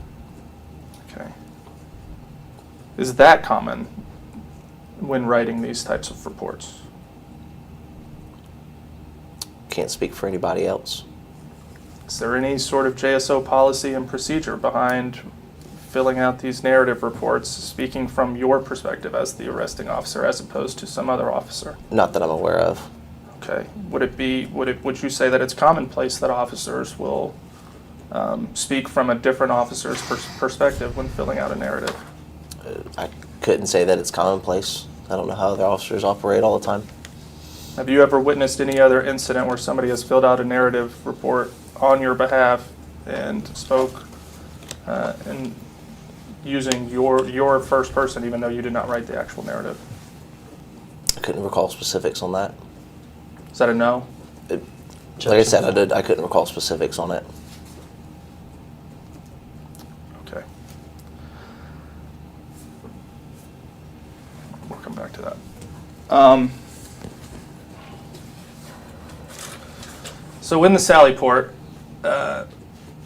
Okay. Is that common when writing these types of reports? Can't speak for anybody else. Is there any sort of JSO policy and procedure behind filling out these narrative reports, speaking from your perspective as the arresting officer as opposed to some other officer? Not that I'm aware of. Okay. Would you say that it's commonplace that officers will speak from a different officer's perspective when filling out a narrative? I couldn't say that it's commonplace. I don't know how other officers operate all the time. Have you ever witnessed any other incident where somebody has filled out a narrative report on your behalf and spoke and using your first person, even though you did not write the actual narrative? I couldn't recall specifics on that. Is that a no? Like I said, I couldn't recall specifics on it. Okay. We'll come back to that. So in the Sally Port,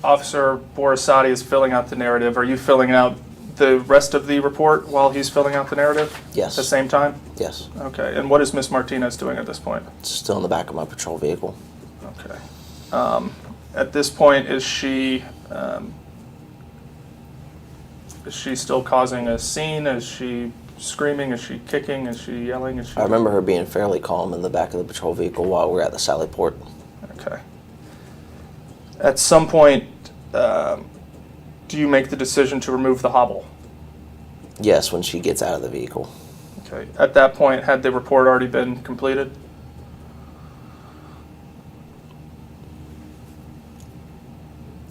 Officer Borisade is filling out the narrative. Are you filling out the rest of the report while he's filling out the narrative? Yes. At the same time? Yes. Okay. And what is Miss Martinez doing at this point? It's still in the back of my patrol vehicle. Okay. At this point, is she still causing a scene? Is she screaming? Is she kicking? Is she yelling? Is she? I remember her being fairly calm in the back of the patrol vehicle while we were at the Sally Port. Okay. At some point, do you make the decision to remove the hobble? Yes, when she gets out of the vehicle. Okay. At that point, had the report already been completed?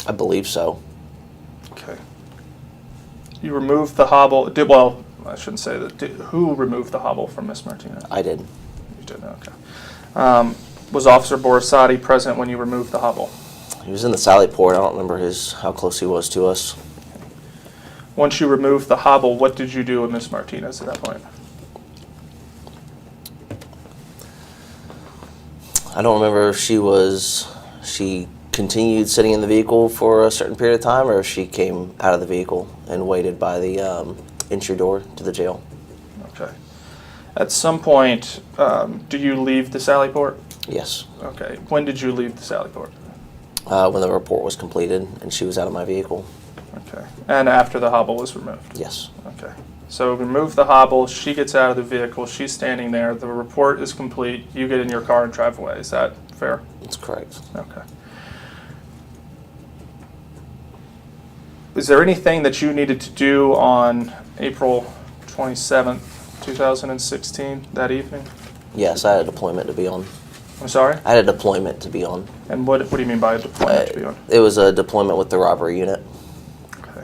I believe so. Okay. You removed the hobble. Well, I shouldn't say that. Who removed the hobble from Miss Martinez? I did. You did. Okay. Was Officer Borisade present when you removed the hobble? He was in the Sally Port. I don't remember how close he was to us. Once you removed the hobble, what did you do with Miss Martinez at that point? I don't remember if she continued sitting in the vehicle for a certain period of time, or if she came out of the vehicle and waited by the entry door to the jail. Okay. At some point, do you leave the Sally Port? Yes. Okay. When did you leave the Sally Port? When the report was completed and she was out of my vehicle. Okay. And after the hobble was removed? Yes. Okay. So remove the hobble, she gets out of the vehicle, she's standing there, the report is complete, you get in your car and drive away. Is that fair? That's correct. Okay. Is there anything that you needed to do on April 27th, 2016, that evening? Yes, I had a deployment to be on. I'm sorry? I had a deployment to be on. And what do you mean by a deployment to be on? It was a deployment with the robbery unit. Okay.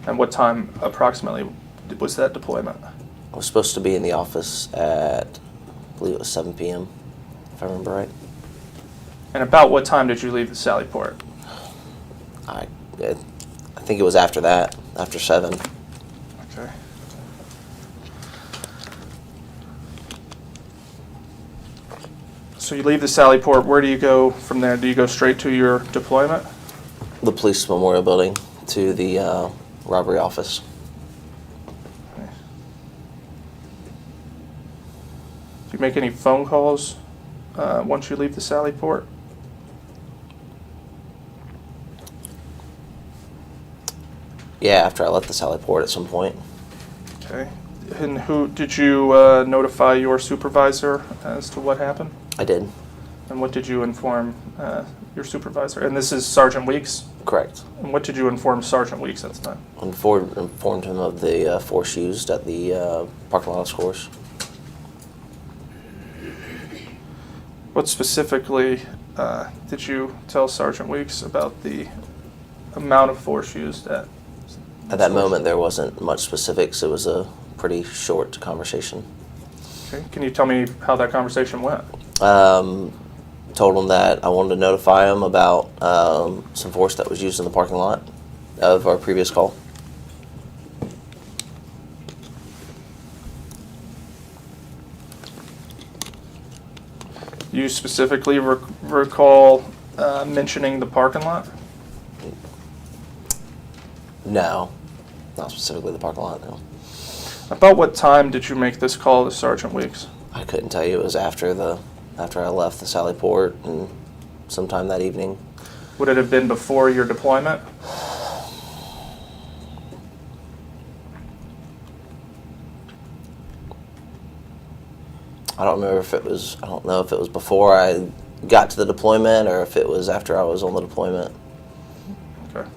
And what time approximately was that deployment? I was supposed to be in the office at, I believe it was 7 p.m., if I remember right. And about what time did you leave the Sally Port? I think it was after that, after 7. Okay. So you leave the Sally Port. Where do you go from there? Do you go straight to your deployment? The police memorial building to the robbery office. Okay. Do you make any phone calls once you leave the Sally Port? Yeah, after I left the Sally Port at some point. Okay. And who did you notify your supervisor as to what happened? I did. And what did you inform your supervisor? And this is Sergeant Weeks? Correct. And what did you inform Sergeant Weeks at the time? Informed him of the force used at the parking lot of Scores. What specifically did you tell Sergeant Weeks about the amount of force used at? At that moment, there wasn't much specifics. It was a pretty short conversation. Okay. Can you tell me how that conversation went? Told him that I wanted to notify him about some force that was used in the parking lot of our previous call. You specifically recall mentioning the parking lot? No, not specifically the parking lot, no. About what time did you make this call to Sergeant Weeks? I couldn't tell you. It was after I left the Sally Port and sometime that evening. Would it have been before your deployment? I don't remember if it was, I don't know if it was before I got to the deployment or if it was after I was on the deployment. Okay.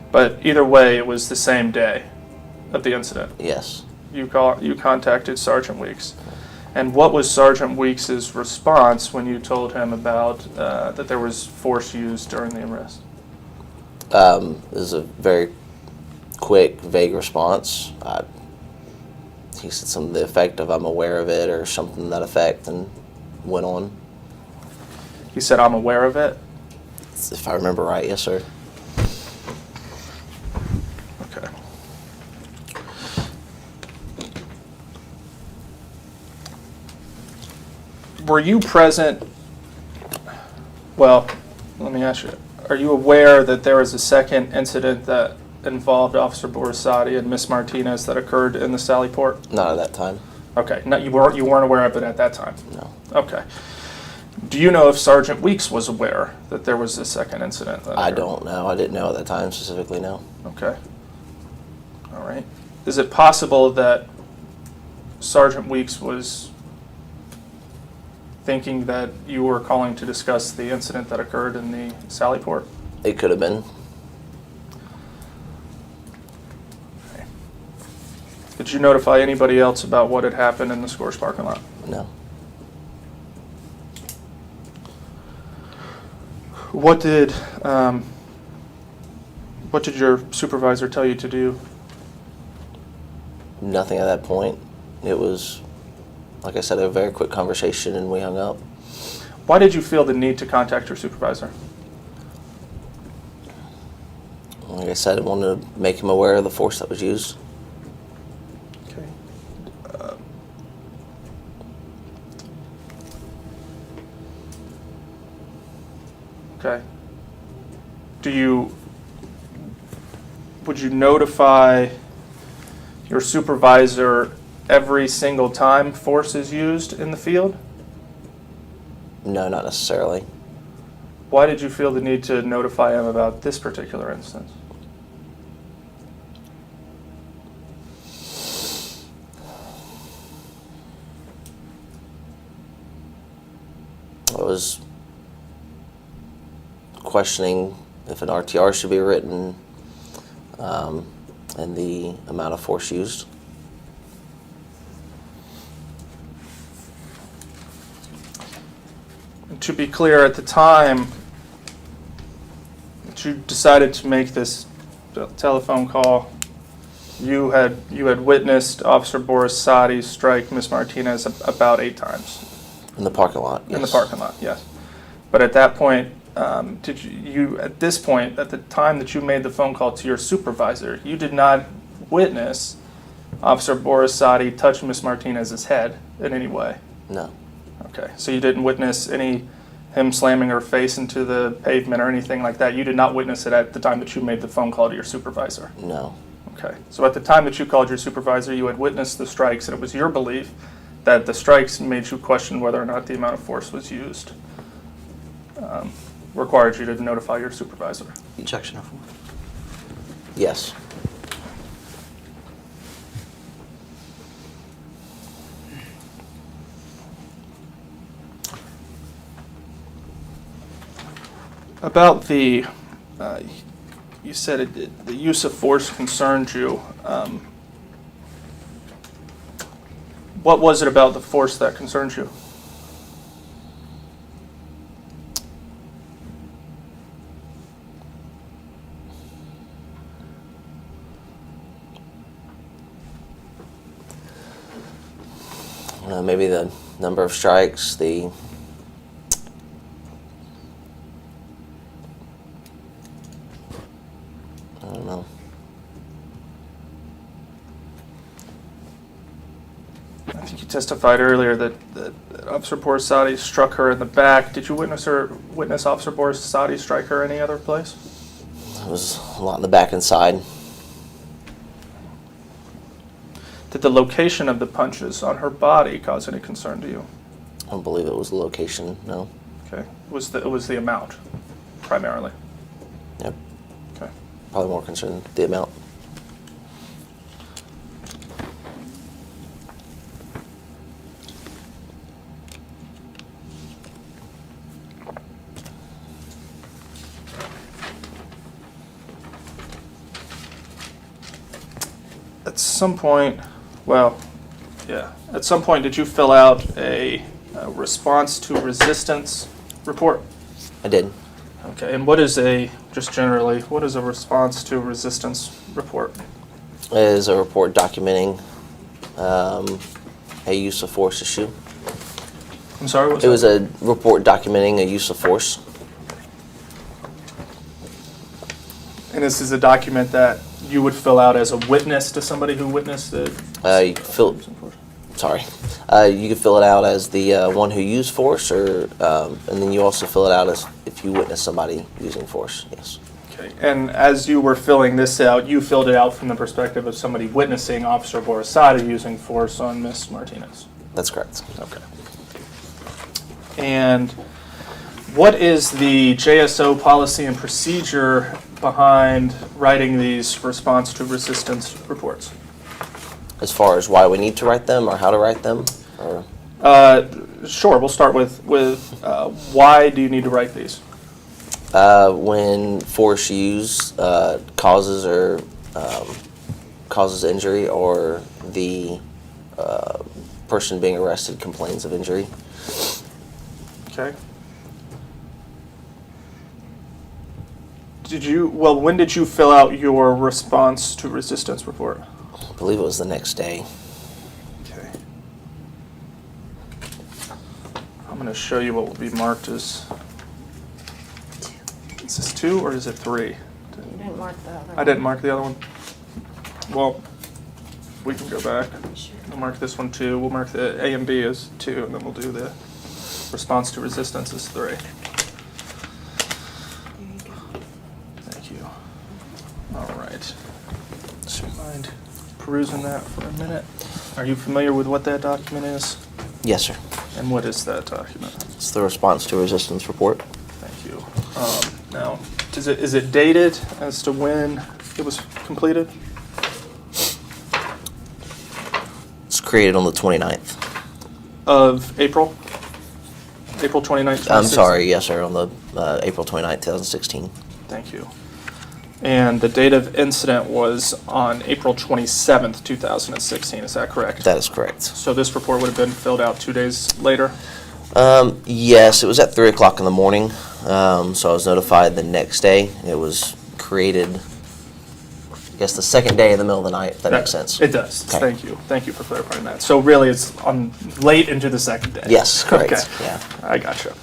But either way, it was the same day of the incident. Yes. You contacted Sergeant Weeks. And what was Sergeant Weeks' response when you told him about that there was force used during the arrest? It was a very quick, vague response. He said something to the effect of, I'm aware of it, or something to that effect, and went on. He said, I'm aware of it? If I remember right, yes, sir. Okay. Were you present? Well, let me ask you, are you aware that there was a second incident that involved Officer Borisade and Miss Martinez that occurred in the Sally Port? Not at that time. Okay, no, you weren't aware of it at that time? No. Okay. Do you know if Sergeant Weeks was aware that there was a second incident? That I occurred? don't know. I didn't know at that time specifically, no. Okay. All right. Is it possible that Sergeant Weeks was thinking that you were calling to discuss the incident that occurred in the Sally Port? It could have been. Okay. Did you notify anybody else about what had happened in the Scores parking lot? No. What did your supervisor tell you to do? Nothing at that point. It was, like I said, a very quick conversation and we hung up. Why did you feel the need to contact your supervisor? Like I said, I wanted to make him aware of the force that was used. Okay. Okay. Would you notify your supervisor every single time force is used in the field? No, not necessarily. Why did you feel the need to notify him about this particular instance? I was questioning if an RTR should be written and the amount of force used. To be clear, at the time that you decided to make this telephone call, you had witnessed Officer Borisade strike Miss Martinez about 8 times. In the parking lot, yes. In the parking lot, yes. But at that point, did you, at this point, at the time that you made the phone call to your supervisor, you did not witness Officer Borisade touch Miss Martinez's head in any way? No. Okay, so you didn't witness him slamming her face into the pavement or anything like that? You did not witness it at the time that you made the phone call to your supervisor? No. Okay, so at the time that you called your supervisor, you had witnessed the strikes, and it was your belief that the strikes made you question whether or not the amount of force was used required you to notify your supervisor? Objection. Yes. About the, you said the use of force concerned you. What was it about the force that concerned you? Maybe the number of strikes, I don't know. I think you testified earlier that Officer Borisade struck her in the back. Did you witness Officer Borisade strike her any other place? It was a lot in the back and side. Did the location of the punches on her body cause any concern to you? I don't believe it was the location, no. Okay. It was the amount, primarily. Yep. Okay. Probably more concerned with the amount. at some point, well, yeah, at some point did you fill out a response to resistance report? I did. Okay, and what is just generally, what is a response to resistance report? It is a report documenting a use of force issue. I'm sorry, what was It was that? a report documenting a use of force. And this is a document that you would fill out as a witness to somebody who witnessed it? You could fill it out as the one who used force, or and then you also fill it out as if you witness somebody using force. Yes. Okay, and as you were filling this out, you filled it out from the perspective of somebody witnessing Officer Borisade using force on Miss Martinez? That's correct. Okay. And what is the JSO policy and procedure behind writing these response to resistance reports? As far as why we need to write them or how to write them, or Sure, we'll start with why do you need to write these? when force used causes injury, or the person being arrested complains of injury. Okay. When did you fill out your response to resistance report? I believe it was the next day. Okay. I'm going to show you what will be marked as. Is this 2 or is it 3? You didn't mark the other one. I didn't mark the other one. Well, we can go back. Sure. We'll mark this one 2. We'll mark the A and B as 2, and then we'll do the response to resistance as 3. There you go. Thank you. All right. Do you mind perusing that for a minute? Are you familiar with what that document is? Yes, sir. And what is that document? It's the response to resistance report. Thank you. Now, is it dated as to when it was completed? It's created on the 29th. Of April? April 29th? I'm sorry, yes, sir, on the April 29th, 2016. Thank you. And the date of incident was on April 27th, 2016, is that correct? That is correct. So this report would have been filled out 2 days later? Yes, it was at 3 o'clock in the morning, so I was notified the next day. It was created, I guess, the second day in the middle of the night, if that makes sense. It does. Okay. Thank you. Thank you for clarifying that. So really it's on late into the second day? Yes, correct. Okay. Yeah. I gotcha.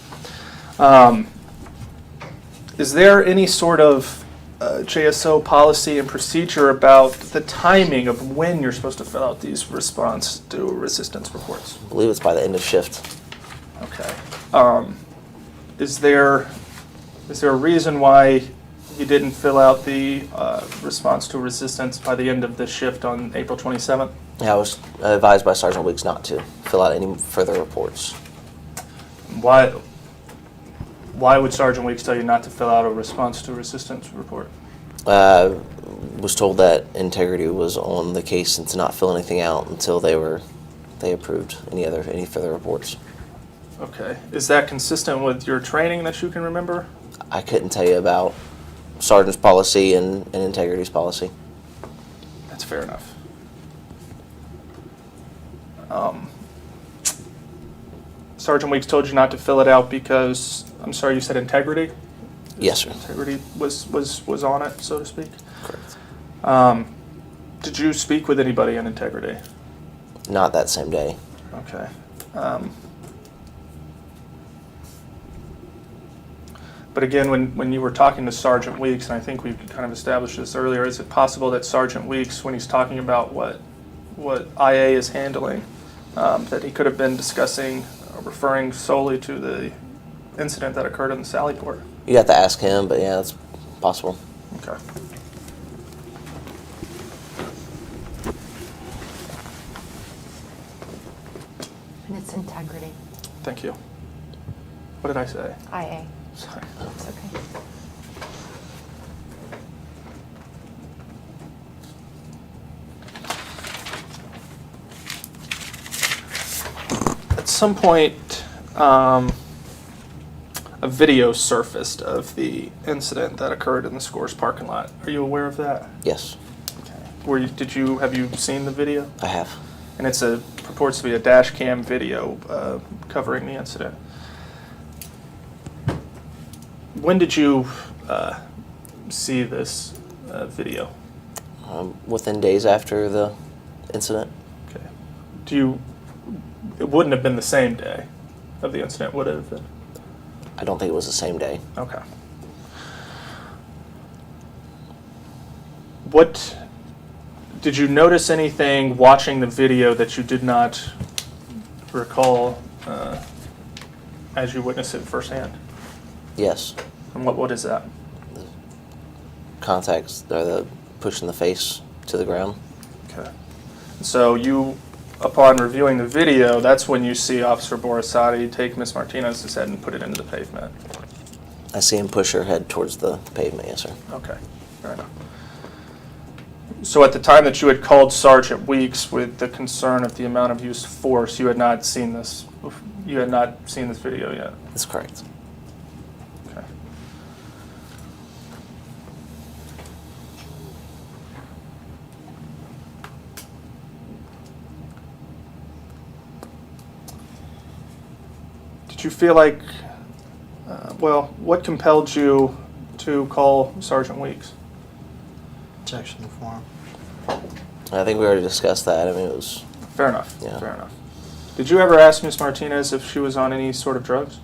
Is there any sort of JSO policy and procedure about the timing of when you're supposed to fill out these response to resistance reports? I believe it's by the end of shift. Okay. Is there a reason why you didn't fill out the response to resistance by the end of the shift on April 27th? Yeah, I was advised by Sergeant Weeks not to fill out any further reports. Why would Sergeant Weeks tell you not to fill out a response to resistance report? Was told that integrity was on the case and to not fill anything out until they approved any further reports. Okay. Is that consistent with your training that you can remember? I couldn't tell you about Sergeant's policy and integrity's policy. That's fair enough. Sergeant Weeks told you not to fill it out because, I'm sorry, you said integrity? Yes, sir. Integrity was on it, so to speak? Correct. Did you speak with anybody on integrity? Not that same day. Okay. But again, when you were talking to Sergeant Weeks, and I think we kind of established this earlier, is it possible that Sergeant Weeks, when he's talking about what IA is handling, that he could have been discussing, referring solely to the incident that occurred in the Sally Port? You have to ask him, but yeah, that's possible. Okay. And it's integrity. Thank you. What did I say? IA. Sorry. It's okay. At some point, a video surfaced of the incident that occurred in the Scores parking lot. Are you aware of that? Yes. Okay. Have you seen the video? I have. And purports to be a dash cam video covering the incident. When did you see this video? Within days after the incident. Okay. It wouldn't have been the same day of the incident, would it have been? I don't think it was the same day. Okay. Did you notice anything watching the video that you did not recall as you witnessed it firsthand? Yes. And what is that? The contacts, or the pushing the face to the ground. Okay. So you, upon reviewing the video, that's when you see Officer Borisade take Ms. Martinez's head and put it into the pavement. I see him push her head towards the pavement, yes, sir. Okay, fair enough. So at the time that you had called Sergeant Weeks with the concern of the amount of used force, you had not seen this. You had not seen this video yet. That's correct. Okay. Did you feel like, what compelled you to call Sergeant Weeks? Objection to form. I think we already discussed that. I mean, it was... Fair enough. Yeah. Fair enough. Did you ever ask Ms. Martinez if she was on any sort of drugs?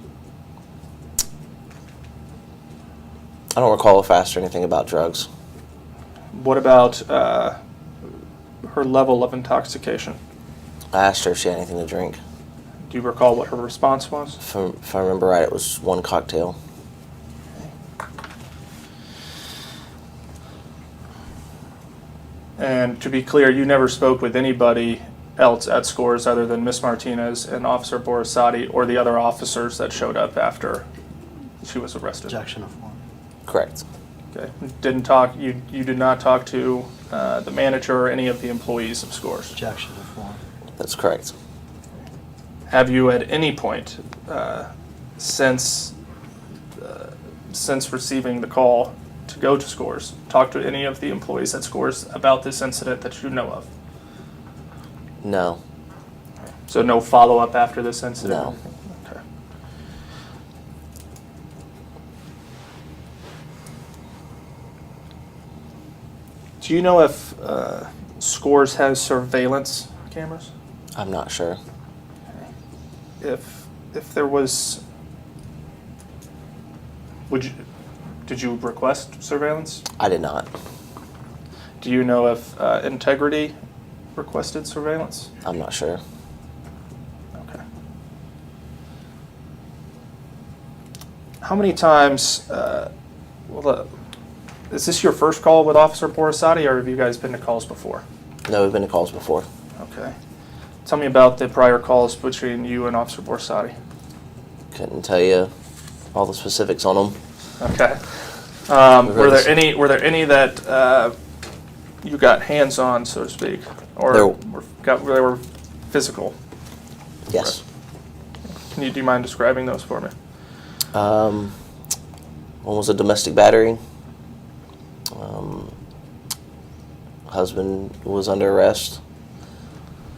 I don't recall if I asked her anything about drugs. What about her level of intoxication? I asked her if she had anything to drink. Do you recall what her response was? If I remember right, it was one cocktail. And to be clear, you never spoke with anybody else at Scores other than Ms. Martinez and Officer Borisade or the other officers that showed up after she was arrested? Objection to form. Correct. Okay. You did not talk to the manager or any of the employees of Scores? Objection to form. That's correct. Have you at any point since receiving the call to go to Scores talked to any of the employees at Scores about this incident that you know of? No. So no follow-up after this incident? No. Okay. Do you know if Scores has surveillance cameras? I'm not sure. If there was, did you request surveillance? I did not. Do you know if Integrity requested surveillance? I'm not sure. Okay. How many times, is this your first call with Officer Borisade, or have you guys been to calls before? No, we've been to calls before. Okay. Tell me about the prior calls between you and Officer Borisade. Couldn't tell you all the specifics on them. Okay. Were there any that you got hands on, so to speak, or they were physical? Yes. Do you mind describing those for me? One was a domestic battery. Husband was under arrest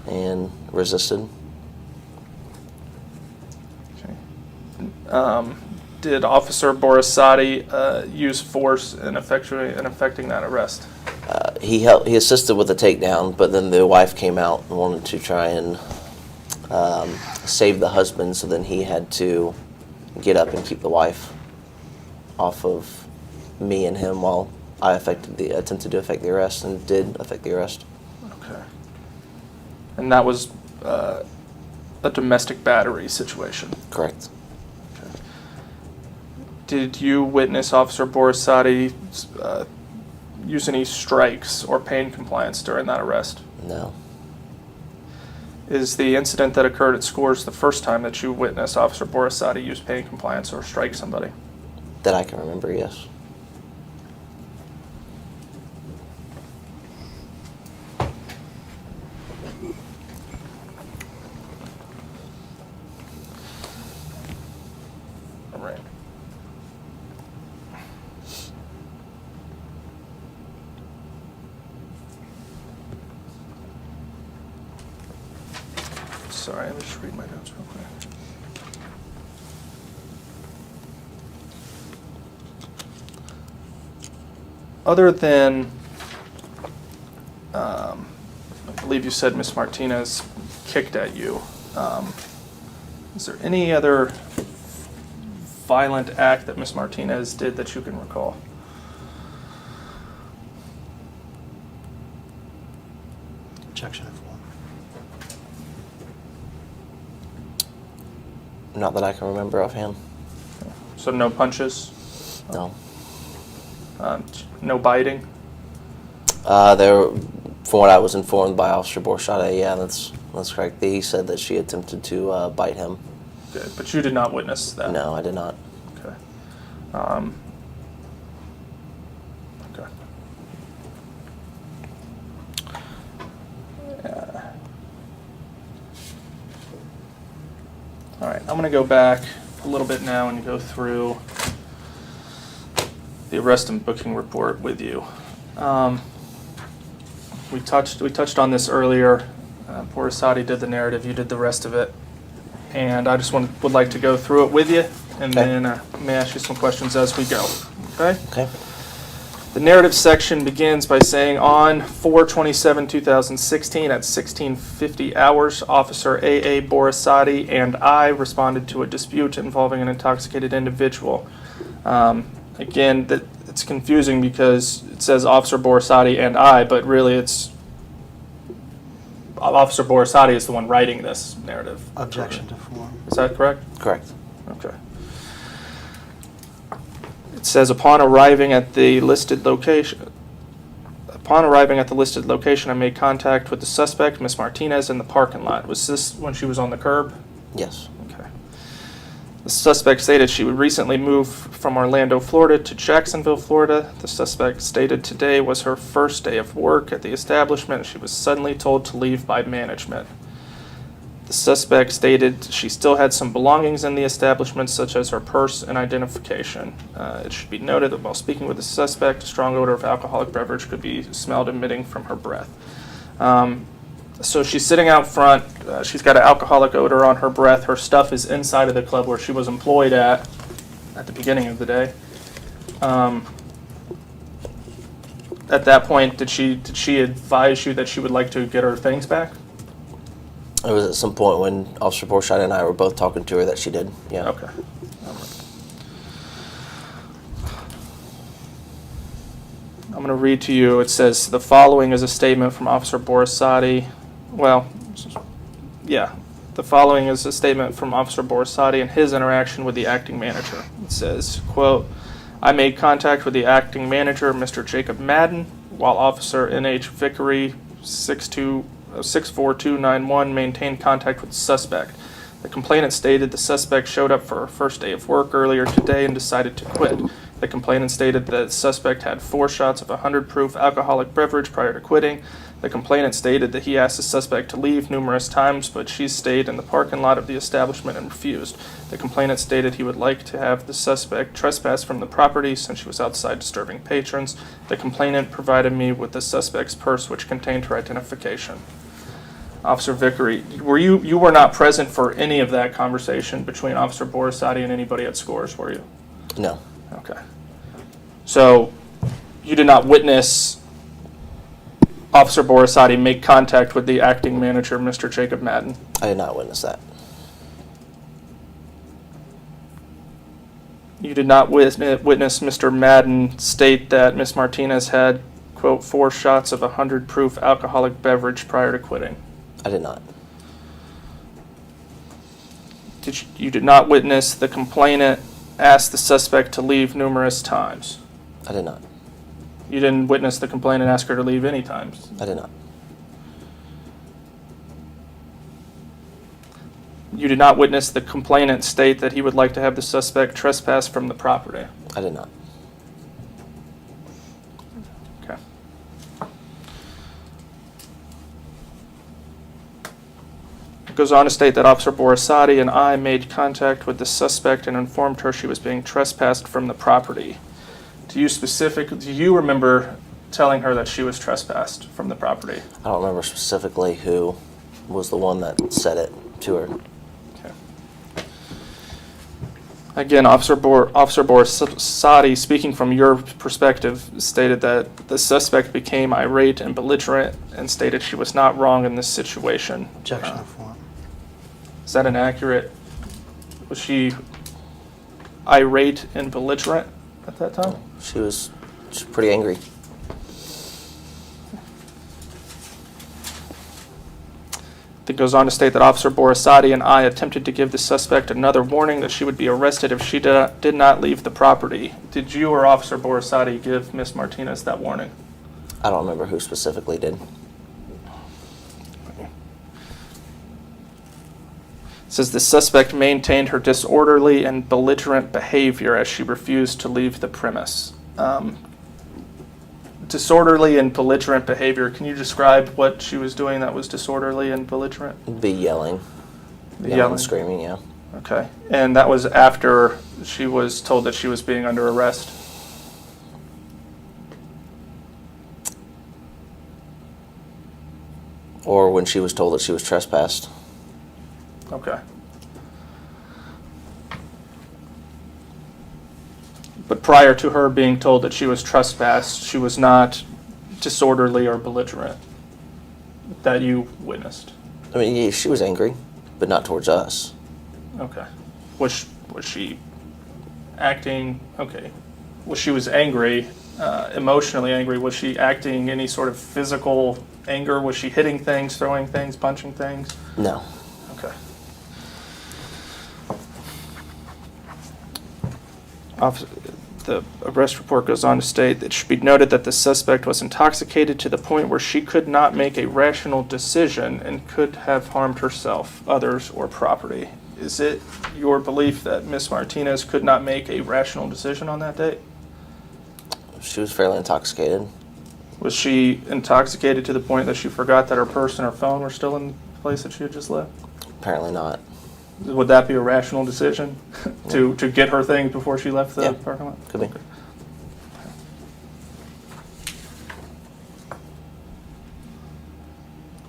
and resisted. Okay. Did Officer Borisade use force in effecting that arrest? He assisted with the takedown, but then the wife came out and wanted to try and save the husband, so then he had to get up and keep the wife off of me and him while I attempted to effect the arrest and did effect the arrest. Okay. And that was a domestic battery situation? Correct. Okay. Did you witness Officer Borisade use any strikes or pain compliance during that arrest? No. Is the incident that occurred at Scores the first time that you witnessed Officer Borisade use pain compliance or strike somebody? That I can remember, yes. All right. sorry, let me just read my notes real quick. Other than, I believe you said Miss Martinez kicked at you, is there any other violent act that Miss Martinez did that you can recall? Objection to form. Not that I can remember offhand. So no punches, No. no biting? From what I was informed by Officer Borisade, yeah, that's correct. He said that she attempted to bite him. Okay, but you did not witness that? No, I did not. Okay. Okay. All right, I'm going to go back a little bit now and go through the arrest and booking report with you. We touched on this earlier. Borisade did the narrative, you did the rest of it, and I just would like to go through it with you, and Okay. then may ask you some questions as we go. Okay? Okay. The narrative section begins by saying, on 4/27/2016 at 16:50 hours, Officer A.A. Borisade and I responded to a dispute involving an intoxicated individual. Again, it's confusing because it says Officer Borisade and I, but really it's Officer Borisade is the one writing this narrative. Objection to form. Is that correct? Correct. Okay. It says, upon arriving at the listed location, I made contact with the suspect, Miss Martinez, in the parking lot. Was this when she was on the curb? Yes. Okay. The suspect stated she would recently move from Orlando, Florida to Jacksonville, Florida. The suspect stated today was her first day of work at the establishment. She was suddenly told to leave by management. The suspect stated she still had some belongings in the establishment, such as her purse and identification. It should be noted that while speaking with the suspect, a strong odor of alcoholic beverage could be smelled emitting from her breath. So she's sitting out front. She's got an alcoholic odor on her breath. Her stuff is inside of the club where she was employed at the beginning of the day. At that point, did she advise you that she would like to get her things back? It was at some point when Officer Borisade and I were both talking to her that she did. Yeah. Okay. I'm going to read to you. It says, the following is a statement from Officer Borisade. Well, yeah. The following is a statement from Officer Borisade and his interaction with the acting manager. It says, quote, I made contact with the acting manager, Mr. Jacob Madden, while Officer N.H. Vickery 64291 maintained contact with the suspect. The complainant stated the suspect showed up for her first day of work earlier today and decided to quit. The complainant stated that the suspect had 4 shots of 100 proof alcoholic beverage prior to quitting. The complainant stated that he asked the suspect to leave numerous times, but she stayed in the parking lot of the establishment and refused. The complainant stated he would like to have the suspect trespass from the property since she was outside disturbing patrons. The complainant provided me with the suspect's purse, which contained her identification. Officer Vickery, you were not present for any of that conversation between Officer Borisade and anybody at Scores, were you? No. Okay. So you did not witness Officer Borisade make contact with the acting manager, Mr. Jacob Madden? I did not witness that. You did not witness Mr. Madden state that Miss Martinez had, quote, 4 shots of 100 proof alcoholic beverage prior to quitting? I did not. You did not witness the complainant ask the suspect to leave numerous times? I did not. You didn't witness the complainant ask her to leave any times? I did not. You did not witness the complainant state that he would like to have the suspect trespass from the property? I did not. Okay. It goes on to state that Officer Borisade and I made contact with the suspect and informed her she was being trespassed from the property. Do you remember telling her that she was trespassed from the property? I don't remember specifically who was the one that said it. to her. Okay. Again, Officer Borisade, speaking from your perspective, stated that the suspect became irate and belligerent and stated she was not wrong in this situation. Objection to form. Is that inaccurate? Was she irate and belligerent at that time? She was pretty angry. It goes on to state that Officer Borisade and I attempted to give the suspect another warning that she would be arrested if she did not leave the property. Did you or Officer Borisade give Ms. Martinez that warning? I don't remember who specifically did. It says the suspect maintained her disorderly and belligerent behavior as she refused to leave the premise. Disorderly and belligerent behavior, can you describe what she was doing that was disorderly and belligerent? Be yelling. Yelling and screaming, yeah. Okay. And that was after she was told that she was being under arrest? Or when she was told that she was trespassed. Okay. But prior to her being told that she was trespassed, she was not disorderly or belligerent that you witnessed? I mean, yeah, she was angry, but not towards us. Okay. Was she acting, okay, was she was angry, emotionally angry, was she acting any sort of physical anger? Was she hitting things, throwing things, punching things? No. Okay. The arrest report goes on to state that it should be noted that the suspect was intoxicated to the point where she could not make a rational decision and could have harmed herself, others, or property. Is it your belief that Ms. Martinez could not make a rational decision on that date? She was fairly intoxicated. Was she intoxicated to the point that she forgot that her purse and her phone were still in the place that she had just left? Apparently not. Would that be a rational decision to get her things before she left the parking lot? Could be.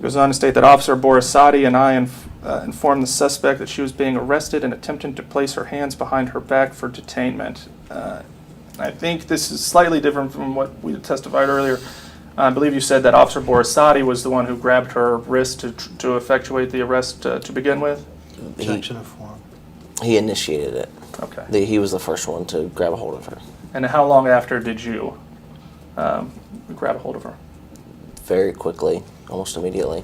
Goes on to state that Officer Borisade and I informed the suspect that she was being arrested and attempted to place her hands behind her back for detainment. I think this is slightly different from what we testified earlier. I believe you said that Officer Borisade was the one who grabbed her wrist to effectuate the arrest to begin with? Objection to form. He initiated it. Okay. He was the first one to grab a hold of her. And how long after did you grab a hold of her? Very quickly, almost immediately.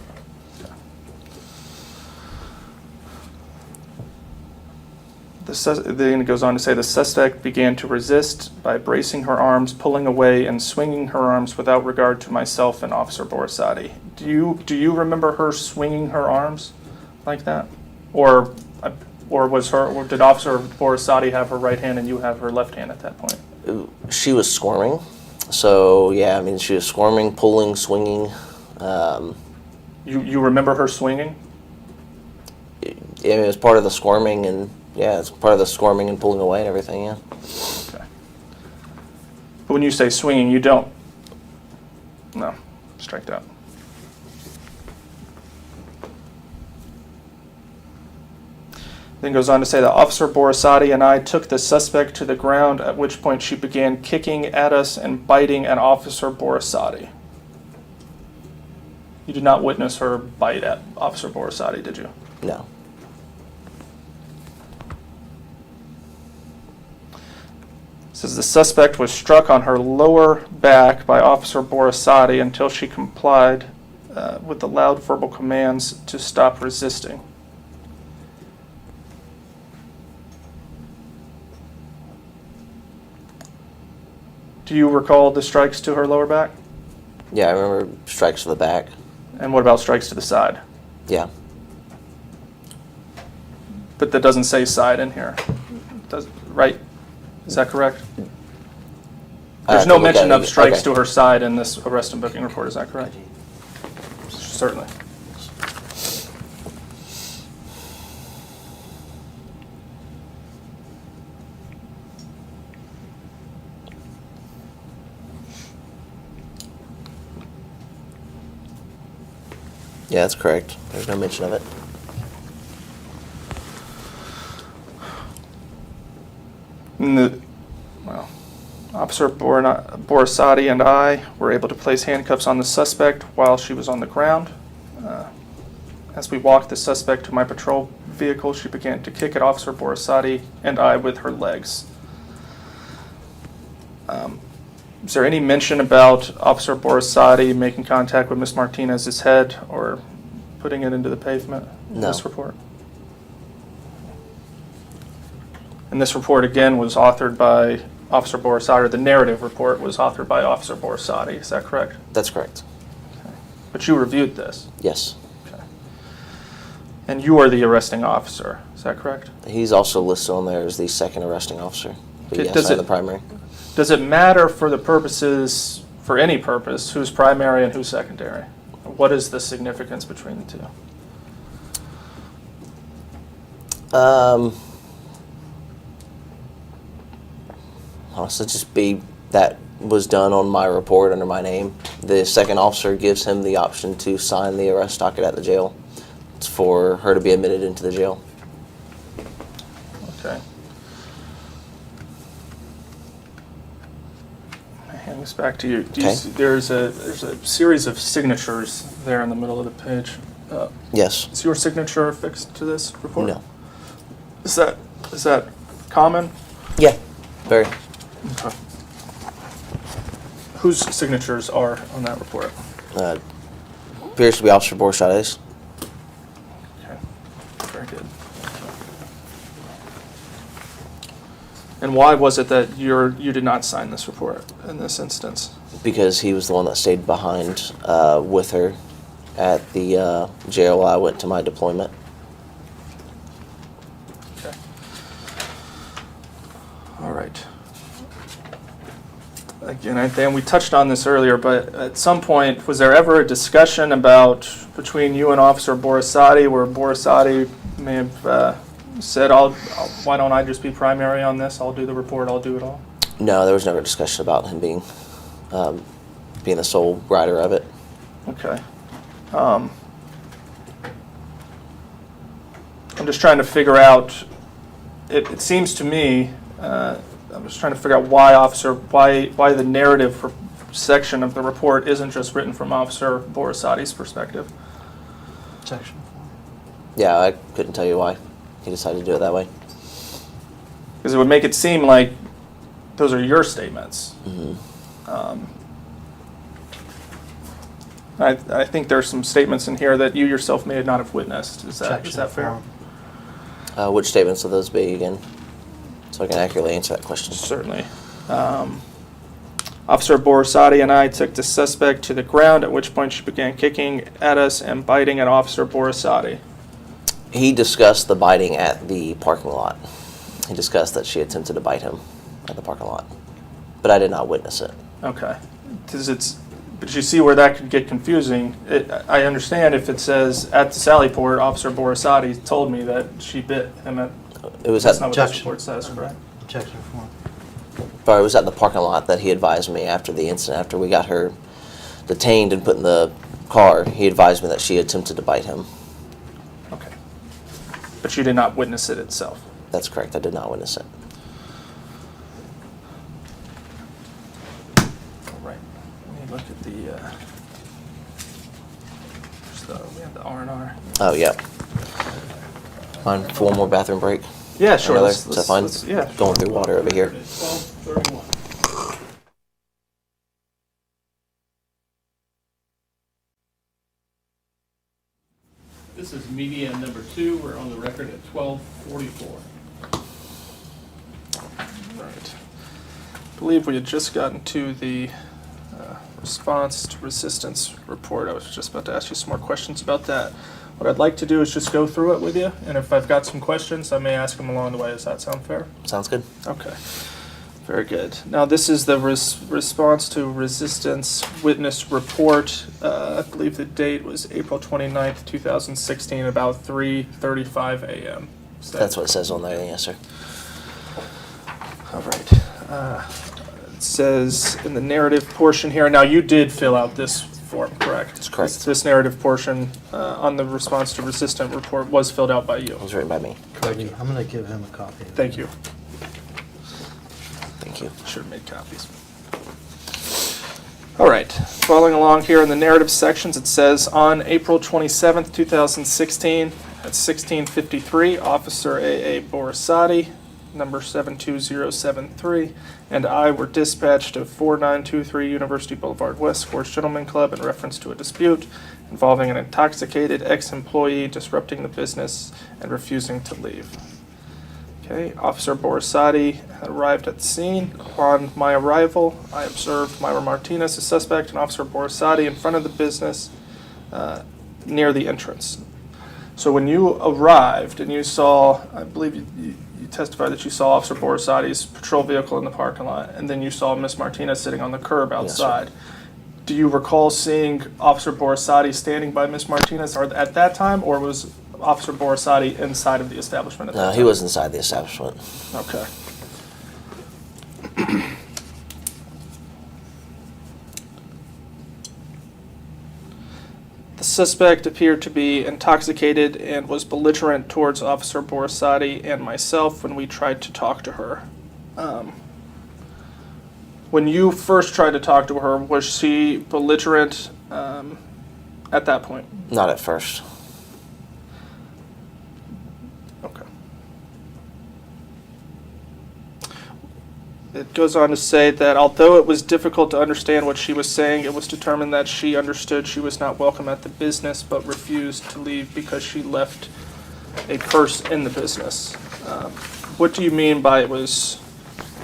Then it goes on to say the suspect began to resist by bracing her arms, pulling away, and swinging her arms without regard to myself and Officer Borisade. Do you remember her swinging her arms like that, or did Officer Borisade have her right hand and you have her left hand at that point? She was squirming, so yeah, I mean she was squirming, pulling, swinging. You remember her swinging? It was part of the squirming and. Yeah, it's part of the squirming and pulling away and everything, yeah. Okay. But when you say swinging, you don't... No, strike that. Then goes on to say that Officer Borisade and I took the suspect to the ground, at which point she began kicking at us and biting at Officer Borisade. You did not witness her bite at Officer Borisade, did you? No. Says the suspect was struck on her lower back by Officer Borisade until she complied with the loud verbal commands to stop resisting. Do you recall the strikes to her lower back? Yeah, I remember strikes to the back. And what about strikes to the side? Yeah. But that doesn't say side in here. Right? Is that correct? There's no mention of strikes to her side in this arrest and booking report, is that correct? Certainly. Yeah, that's correct. There's no mention of it. Officer Borisade and I were able to place handcuffs on the suspect while she was on the ground. As we walked the suspect to my patrol vehicle, she began to kick at Officer Borisade and I with her legs. Is there any mention about Officer Borisade making contact with Ms. Martinez's head or putting it into the pavement in No. this report? And this report, again, was authored by Officer Borisade, or the narrative report was authored by Officer Borisade, is that correct? That's correct. Okay. But you reviewed this? Yes. Okay. And you are the arresting officer, is that correct? He's also listed on there as the second arresting officer. But Okay, yes, does I'm it- the primary. Does it matter for the purposes, for any purpose, who's primary and who's secondary? What is the significance between the two? Honestly, just be that was done on my report under my name. The second officer gives him the option to sign the arrest docket at the jail. It's for her to be admitted into the jail. Okay. I hand this back to you. Do you Okay. see, there's a series of signatures there in the middle of the page. Yes. Is your signature affixed to this report? No. Is that common? Yeah. Very. Okay. Whose signatures are on that report? Appears to be Officer Borisade's. Okay, very good. And why was it that you did not sign this report in this instance? Because he was the one that stayed behind with her at the jail while I went to my deployment. Okay. All right. Again, I think we touched on this earlier, but at some point, was there ever a discussion between you and Officer Borisade where Borisade may have said, why don't I just be primary on this? I'll do the report, I'll do it all? No, there was never a discussion about him being the sole writer of it. Okay. I'm just trying to figure out, it seems to me, I'm just trying to figure out why the narrative section of the report isn't just written from Officer Borisade's perspective. Section 4. Yeah, I couldn't tell you why he decided to do it that way. Because it would make it seem like those are your statements. Mm-hmm. I think there's some statements in here that you yourself may not have witnessed. Is that Section fair? 4. Which statements will those be again? So I can accurately answer that question. Certainly. Officer Borisade and I took the suspect to the ground, at which point she began kicking at us and biting at Officer Borisade. He discussed the biting at the parking lot. He discussed that she attempted to bite him at the parking lot. But I did not witness it. Okay. But you see where that could get confusing. I understand if it says at the Sally Port, Officer Borisade told me that she bit him at. It was That's at not what this report says, correct? Objection 4. But it was at the parking lot that he advised me after the incident, after we got her detained and put in the car. He advised me that she attempted to bite him. Okay. But you did not witness it itself. That's correct. I did not witness it. All right. Let me look at the. We have the R&R. Oh, yeah. Mind for one more bathroom break? Yeah, sure. Another, Let's, to find let's- yeah. going through water over here. 12:31. This is media number 2. We're on the record at 12:44. Right. I believe we had just gotten to the response to resistance report. I was just about to ask you some more questions about that. What I'd like to do is just go through it with you, and if I've got some questions, I may ask them along the way. Does that sound fair? Sounds good. Okay. Very good. Now, this is the response to resistance witness report. I believe the date was April 29th, 2016, about 3:35 a.m. That's what it says on there, yes, sir. All right. It says in the narrative portion here, now you did fill out this form, correct? That's correct. This narrative portion on the response to resistant report was filled out by you. It was written by me. Cody, I'm going to give him a copy. Thank you. Thank you. Should have made copies. All right, following along here in the narrative sections, it says, on April 27th, 2016, at 16:53, Officer A.A. Borisade, number 72073, and I were dispatched to 4923 University Boulevard West, Scores Gentlemen Club, in reference to a dispute involving an intoxicated ex-employee disrupting the business and refusing to leave. Okay, Officer Borisade arrived at the scene. Upon my arrival, I observed Mayra Martinez, a suspect, and Officer Borisade in front of the business near the entrance. So when you arrived and you saw, I believe you testified that you saw Officer Borisade's patrol vehicle in the parking lot, and then you saw Miss Martinez sitting on the curb outside. Yes, do you recall seeing Officer Borisade standing by Miss Martinez at that time, or was Officer Borisade inside of the establishment at that No, time? he was inside the establishment. Okay. The suspect appeared to be intoxicated and was belligerent towards Officer Borisade and myself when we tried to talk to her. When you first tried to talk to her, was she belligerent at that point? Not at first. Okay. It goes on to say that although it was difficult to understand what she was saying, it was determined that she understood she was not welcome at the business but refused to leave because she left a purse in the business. What do you mean by it was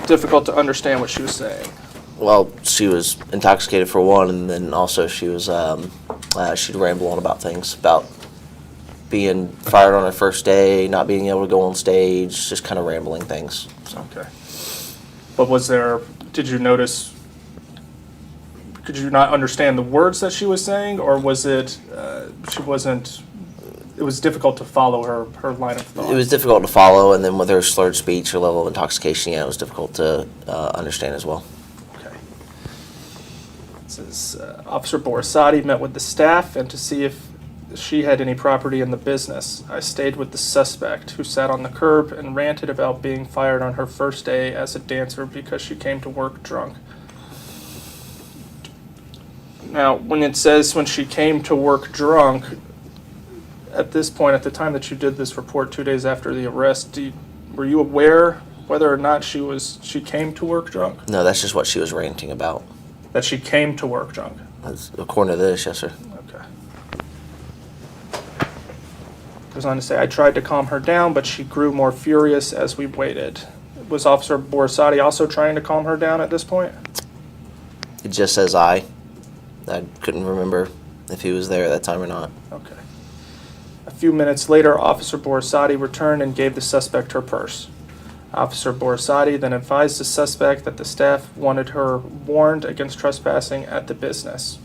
difficult to understand what she was saying? Well, she was intoxicated for one, and then also she was she'd ramble on about things, about being fired on her first day, not being able to go on stage, just kind of rambling things. So. Okay. But did you notice, could you not understand the words that she was saying, or was it, it was difficult to follow her line of thought? It was difficult to follow, and then with her slurred speech, her level of intoxication, yeah, it was difficult to understand as well. Okay. It says, Officer Borisade met with the staff and to see if she had any property in the business. I stayed with the suspect, who sat on the curb and ranted about being fired on her first day as a dancer because she came to work drunk. Now, when it says when she came to work drunk, at this point, at the time that you did this report 2 days after the arrest, were you aware whether or not she came to work drunk? No, that's just what she was ranting about. That she came to work drunk? According to this, yes, sir. Okay. Goes on to say, I tried to calm her down, but she grew more furious as we waited. Was Officer Borisade also trying to calm her down at this point? It just says I couldn't remember if he was there at that time or not. Okay. A few minutes later, Officer Borisade returned and gave the suspect her purse. Officer Borisade then advised the suspect that the staff wanted her warned against trespassing at the business.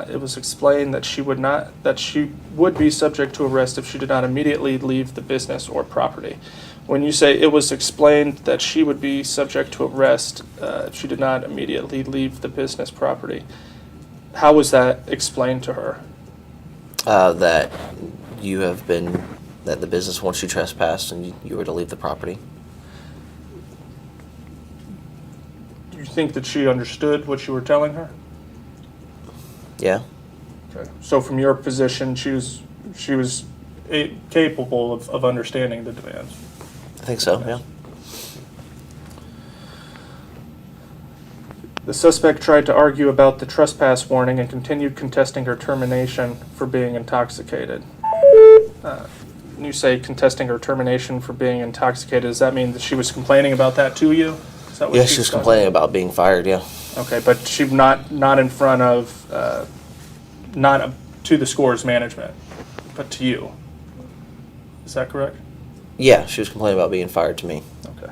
It was explained that she would be subject to arrest if she did not immediately leave the business or property. When you say it was explained that she would be subject to arrest if she did not immediately leave the business property, how was that explained to her? That the business wants you trespassed and you were to leave the property. Do you think that she understood what you were telling her? Yeah. Okay. So from your position, she was capable of understanding the demands. I think so, yeah. The suspect tried to argue about the trespass warning and continued contesting her termination for being intoxicated. When you say contesting her termination for being intoxicated, does that mean that she was complaining about that to you? Is that what Yeah, she was complaining about being fired, yeah. Okay, but she not in front of, not to the Scores management, but to you. Is that correct? Yeah, she was complaining about being fired to me. Okay.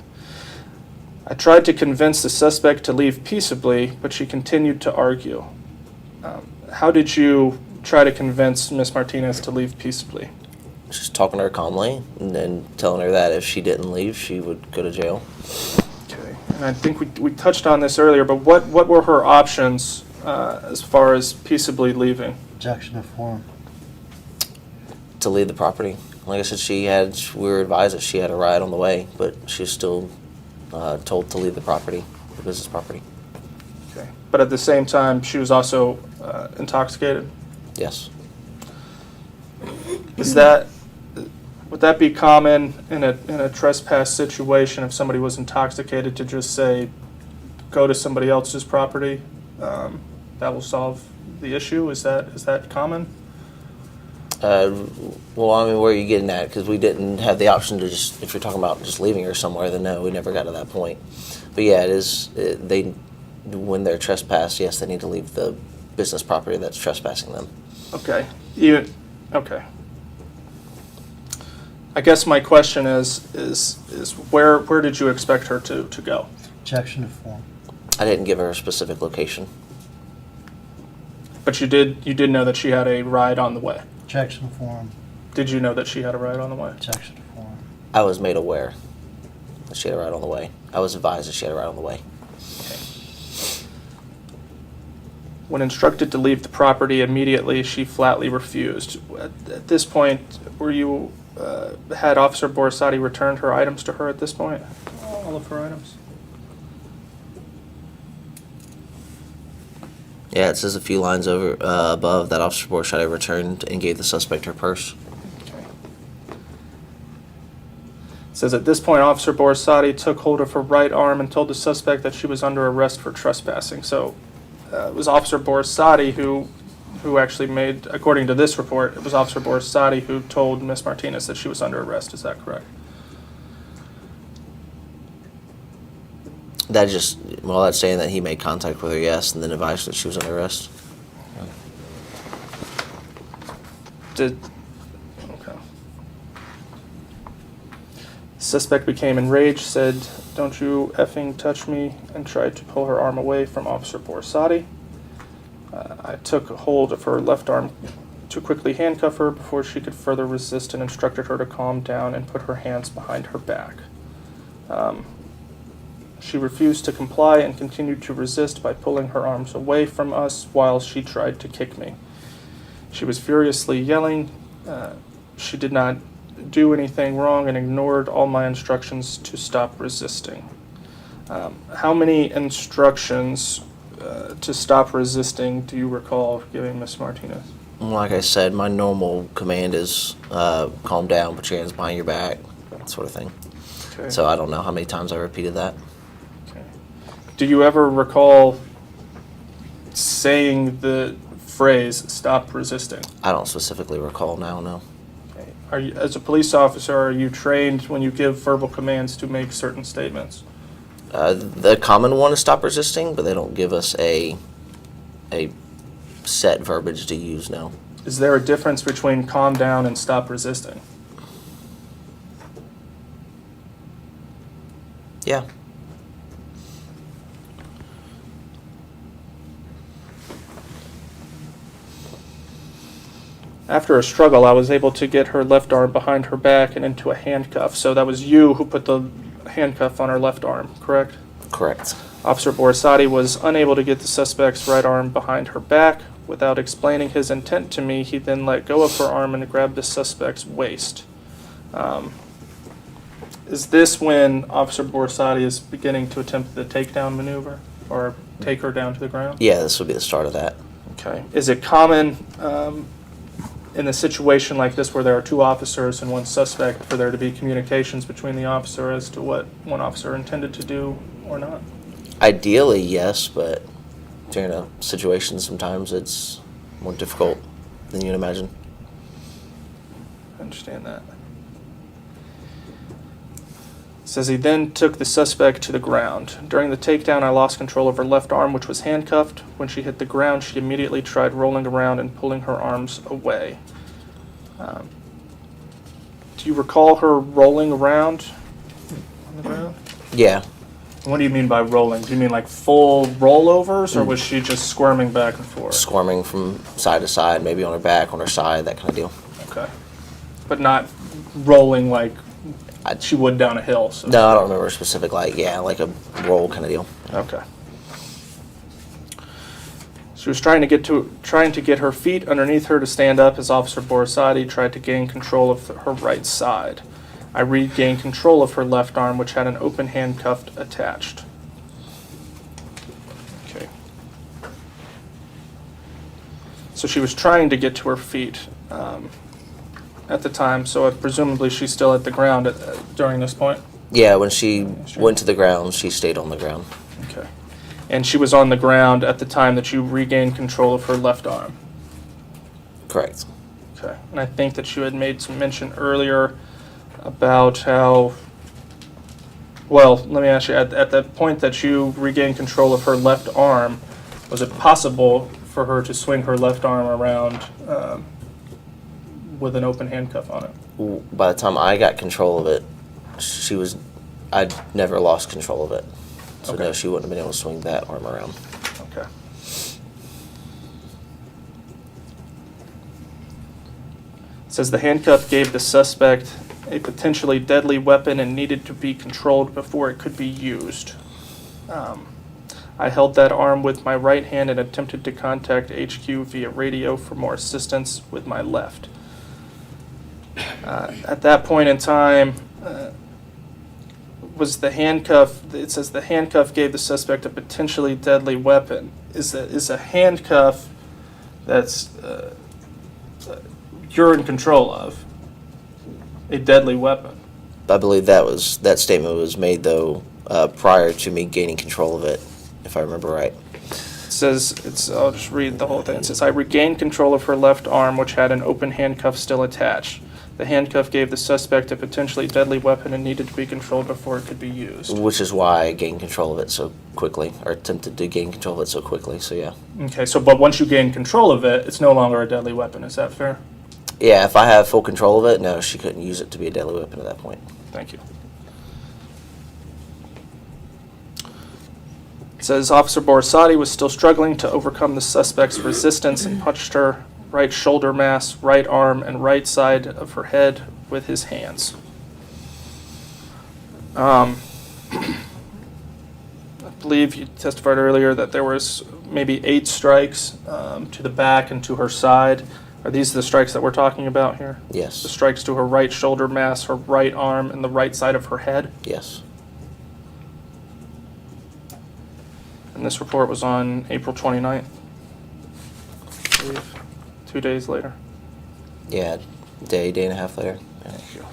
I tried to convince the suspect to leave peaceably, but she continued to argue. How did you try to convince Ms. Martinez to leave peaceably? Just talking to her calmly and then telling her that if she didn't leave, she would go to jail. Okay. And I think we touched on this earlier, but what were her options as far as peaceably leaving? Objection to form. To leave the property. Like I said, we were advised that she had a ride on the way, but she was still told to leave the property, the business property. Okay. But at the same time, she was also intoxicated? Yes. Would that be common in a trespass situation if somebody was intoxicated to just say, go to somebody else's property? That will solve the issue? Is that common? Well, I mean, where are you getting at? Because we didn't have the option to just, if you're talking about just leaving her somewhere, then no, we never got to that point. But yeah, it is, when they're trespassed, yes, they need to leave the business property that's trespassing them. Okay. Okay. I guess my question is where did you expect her to go? Objection to form. I didn't give her a specific location. But you did know that she had a ride on the way. Objection to form. Did you know that she had a ride on the way? Objection to form. I was made aware that she had a ride on the way. I was advised that she had a ride on the way. When instructed to leave the property immediately, she flatly refused. At this point, were you had Officer Borisade returned her items to her at this point? All of her items? Yeah, it says a few lines over above that Officer Borisade returned and gave the suspect her purse. Okay. It says at this point, Officer Borisade took hold of her right arm and told the suspect that she was under arrest for trespassing. So it was Officer Borisade who actually made, according to this report, it was Officer Borisade who told Ms. Martinez that she was under arrest. Is that correct? That's saying that he made contact with her, yes, and then advised that she was under arrest. Okay. Suspect became enraged, said, "Don't you effing touch me," and tried to pull her arm away from Officer Borisade. I took hold of her left arm to quickly handcuff her before she could further resist and instructed her to calm down and put her hands behind her back. She refused to comply and continued to resist by pulling her arms away from us while she tried to kick me. She was furiously yelling. She did not do anything wrong and ignored all my instructions to stop resisting. How many instructions to stop resisting do you recall giving Ms. Martinez? Like I said, my normal command is calm down, put your hands behind your back, that sort of thing. Okay. So I don't know how many times I repeated that. Okay. Do you ever recall saying the phrase, "stop resisting"? I don't specifically recall now, no. Okay. Are you, as a police officer, are you trained when you give verbal commands to make certain statements? The common one is stop resisting, but they don't give us a set verbiage to use, no. Is there a difference between calm down and stop resisting? Yeah. After a struggle, I was able to get her left arm behind her back and into a handcuff. So that was you who put the handcuff on her left arm, correct? Correct. Officer Borisade was unable to get the suspect's right arm behind her back. Without explaining his intent to me, he then let go of her arm and grabbed the suspect's waist. Is this when Officer Borisade is beginning to attempt the takedown maneuver or take her down to the ground? Yeah, this would be the start of that. Okay. Is it common in a situation like this where there are two officers and one suspect for there to be communications between the officer as to what one officer intended to do or not? Ideally, yes, but during a situation, sometimes it's more difficult than you'd imagine. I understand that. It says he then took the suspect to the ground. During the takedown, I lost control of her left arm, which was handcuffed. When she hit the ground, she immediately tried rolling around and pulling her arms away. Do you recall her rolling around on the ground? Yeah. What do you mean by rolling? Do you mean like full rollovers, or was she just squirming back and forth? Squirming from side to side, maybe on her back, on her side, that kind of deal. Okay. But not rolling like she would down a hill. So. No, I don't remember a specific, like a roll kind of deal. Okay. She was trying to get her feet underneath her to stand up as Officer Borisade tried to gain control of her right side. I regained control of her left arm, which had an open handcuff attached. Okay. So she was trying to get to her feet at the time, so presumably she's still at the ground during this point? Yeah, when she went to the ground, she stayed on the ground. Okay. And she was on the ground at the time that you regained control of her left arm? Correct. Okay. And I think that you had made some mention earlier about how, well, let me ask you, at the point that you regained control of her left arm, was it possible for her to swing her left arm around with an open handcuff on it? By the time I got control of it, I'd never lost control of it. So Okay. no, she wouldn't have been able to swing that arm around. Okay. It says the handcuff gave the suspect a potentially deadly weapon and needed to be controlled before it could be used. I held that arm with my right hand and attempted to contact HQ via radio for more assistance with my left. At that point in time, was the handcuff, it says the handcuff gave the suspect a potentially deadly weapon. Is a handcuff that's you're in control of a deadly weapon? I believe that statement was made, though, prior to me gaining control of it, if I remember right. It says, I'll just read the whole thing. It says, I regained control of her left arm, which had an open handcuff still attached. The handcuff gave the suspect a potentially deadly weapon and needed to be controlled before it could be used. Which is why I gained control of it so quickly, or attempted to gain control of it so quickly, so yeah. Okay, so but once you gain control of it, it's no longer a deadly weapon. Is that fair? Yeah, if I have full control of it, no, she couldn't use it to be a deadly weapon at that point. Thank you. It says Officer Borisade was still struggling to overcome the suspect's resistance and punched her right shoulder mass, right arm, and right side of her head with his hands. I believe you testified earlier that there was maybe 8 strikes to the back and to her side. Are these the strikes that we're talking about here? Yes. The strikes to her right shoulder mass, her right arm, and the right side of her head? Yes. And this report was on April 29th, I believe, 2 days later. Yeah, day and a half later. Yeah. Thank you.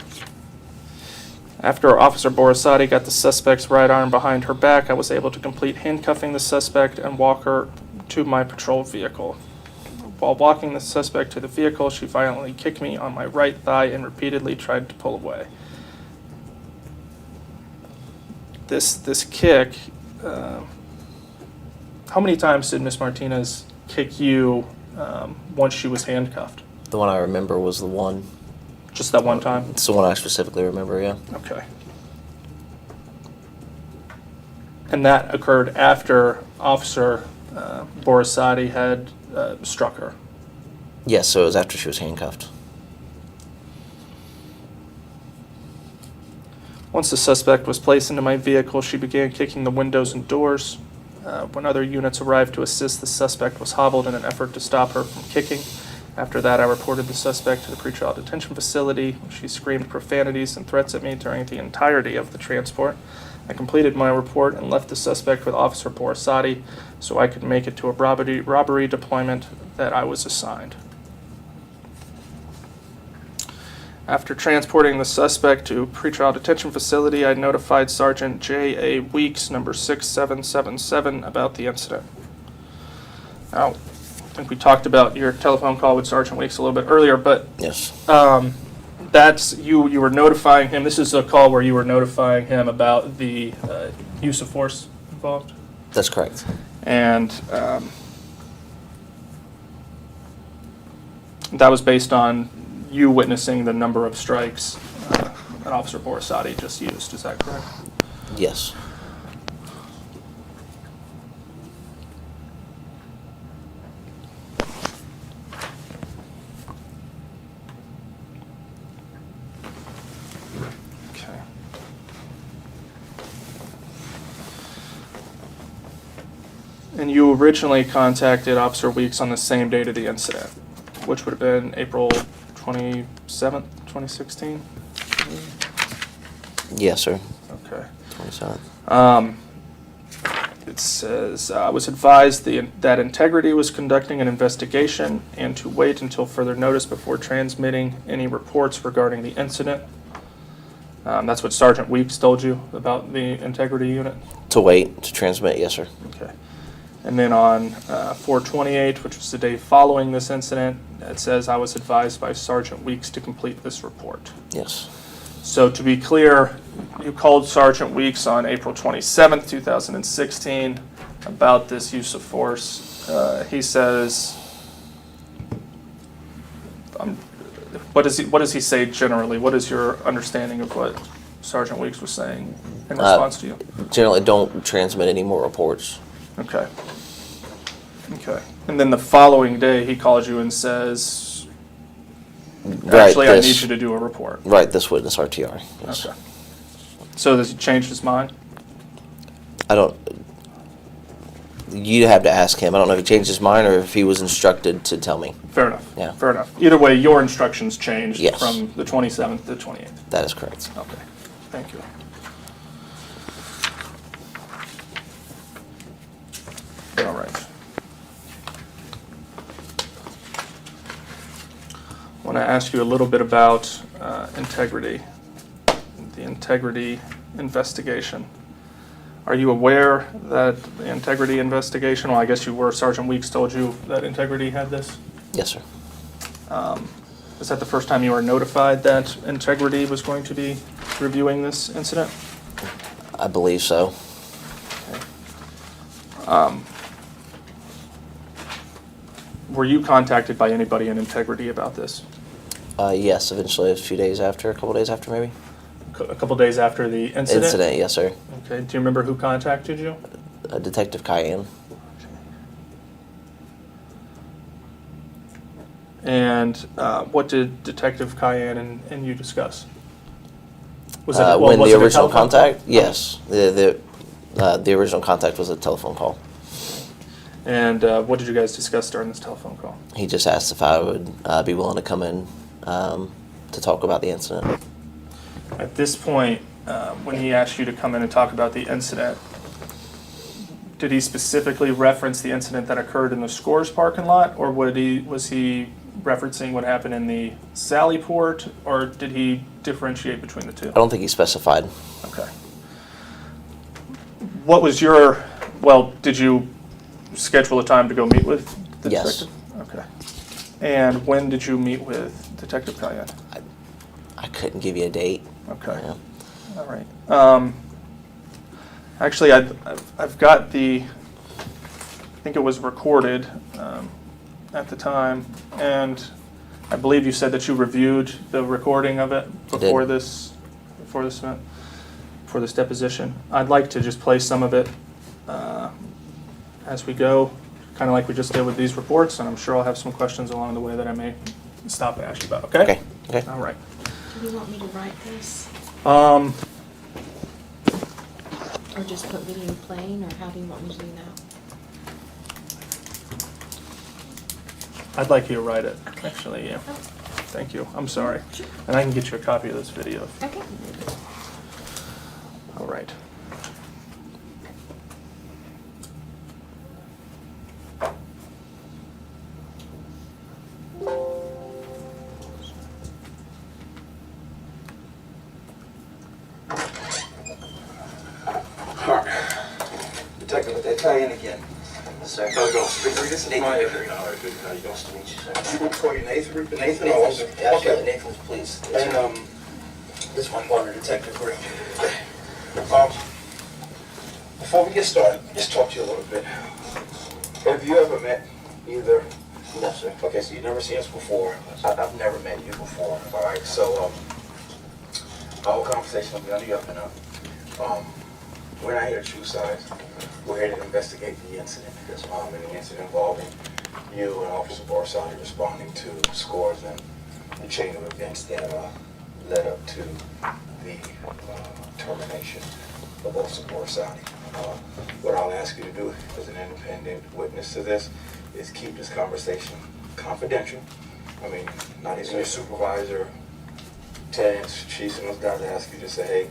After Officer Borisade got the suspect's right arm behind her back, I was able to complete handcuffing the suspect and walk her to my patrol vehicle. While walking the suspect to the vehicle, she violently kicked me on my right thigh and repeatedly tried to pull away. This kick, how many times did Miss Martinez kick you once she was handcuffed? The one I remember was the one. Just that one time? It's the one I specifically remember, yeah. Okay. And that occurred after Officer Borisade had struck her? Yes, so it was after she was handcuffed. Once the suspect was placed into my vehicle, she began kicking the windows and doors. When other units arrived to assist, the suspect was hobbled in an effort to stop her from kicking. After that, I reported the suspect to the pretrial detention facility. She screamed profanities and threats at me during the entirety of the transport. I completed my report and left the suspect with Officer Borisade so I could make it to a robbery deployment that I was assigned. After transporting the suspect to pretrial detention facility, I notified Sergeant J.A. Weeks, number 6777, about the incident. Now, I think we talked about your telephone call with Sergeant Weeks a little bit earlier, but Yes. that's you were notifying him. This is a call where you were notifying him about the use of force involved, That's correct. and that was based on you witnessing the number of strikes that Officer Borisade just used. Is that correct? Yes. Okay. And you originally contacted Officer Weeks on the same date of the incident, which would have been April 27th, 2016? Yes, sir. Okay. 27th. It says, I was advised that Integrity was conducting an investigation and to wait until further notice before transmitting any reports regarding the incident. That's what Sergeant Weeks told you about the Integrity unit? To wait to transmit, yes, sir. Okay. And then on 4/28, which was the day following this incident, it says, I was advised by Sergeant Weeks to complete this report. Yes. So to be clear, you called Sergeant Weeks on April 27th, 2016 about this use of force. He says, what does he say generally? What is your understanding of what Sergeant Weeks was saying in response to you? Generally, don't transmit any more reports. Okay. Okay. And then the following day, he calls you and says, actually, I need you to do a report. Right, this witness RTR. Yes. Okay. So has he changed his mind? I don't. You'd have to ask him. I don't know if he changed his mind or if he was instructed to tell me. Fair enough. Yeah. Fair enough. Either way, your instructions changed Yes. from the 27th to the 28th. That is correct. Okay. Thank you. All right. I want to ask you a little bit about integrity, the integrity investigation. Are you aware that the integrity investigation, well, I guess you were, Sergeant Weeks told you that integrity had this? Yes, sir. Is that the first time you were notified that integrity was going to be reviewing this incident? I believe so. Were you contacted by anybody in integrity about this? Yes, eventually, a couple days after maybe. A couple days after the incident? Incident, yes, sir. Okay. Do you remember who contacted you? Detective Cayenne. And what did Detective Cayenne and you discuss? Was When was the it a original telephone call? contact? Yes. The original contact was a telephone call. And what did you guys discuss during this telephone call? He just asked if I would be willing to come in to talk about the incident. At this point, when he asked you to come in and talk about the incident, did he specifically reference the incident that occurred in the Scores parking lot, or was he referencing what happened in the Sallyport, or did he differentiate between the two? I don't think he specified. Okay. What was did you schedule a time to go meet with the Yes. detective? Okay. And when did you meet with Detective Cayenne? I couldn't give you a date. Okay. Yeah. All right. Actually, I've got I think it was recorded at the time, and I believe you said that you reviewed the recording of it before this event, for this deposition. I'd like to just play some of it as we go, kind of like we just did with these reports, and I'm sure I'll have some questions along the way that I may stop and ask you about. Okay? Okay. All right. Do you want me to write this? Or just put video playing, or how do you want me to do that? I'd like you to write it, Okay. actually, yeah. Oh, Thank you. I'm sorry. sure. And I can get you a copy of this video. Okay. All right. Detective, they tie in again. Sir. How's it going? Vickery, this is Nathan my... Vickery. All right, good. How you doing? Nice to meet you, sir. You want to call you Nathan? Nathan? Nathan, Oh, okay. Nathan's, please. And, This is my partner, Detective Green. before we get started, just talk to you a little bit. Have you ever met either? No, sir. Okay, so you've never seen us before. I've never met you before. All right, so our whole conversation will be on the up and up. We're not here to choose sides. We're here to investigate the incident. And the incident involving you and Officer Borisade responding to Scores and the chain of events that led up to the termination of Officer Borisade. What I'll ask you to do as an independent witness to this is keep this conversation confidential. I mean, not even your supervisor, Ted, chiefs, and those guys ask you to say, hey,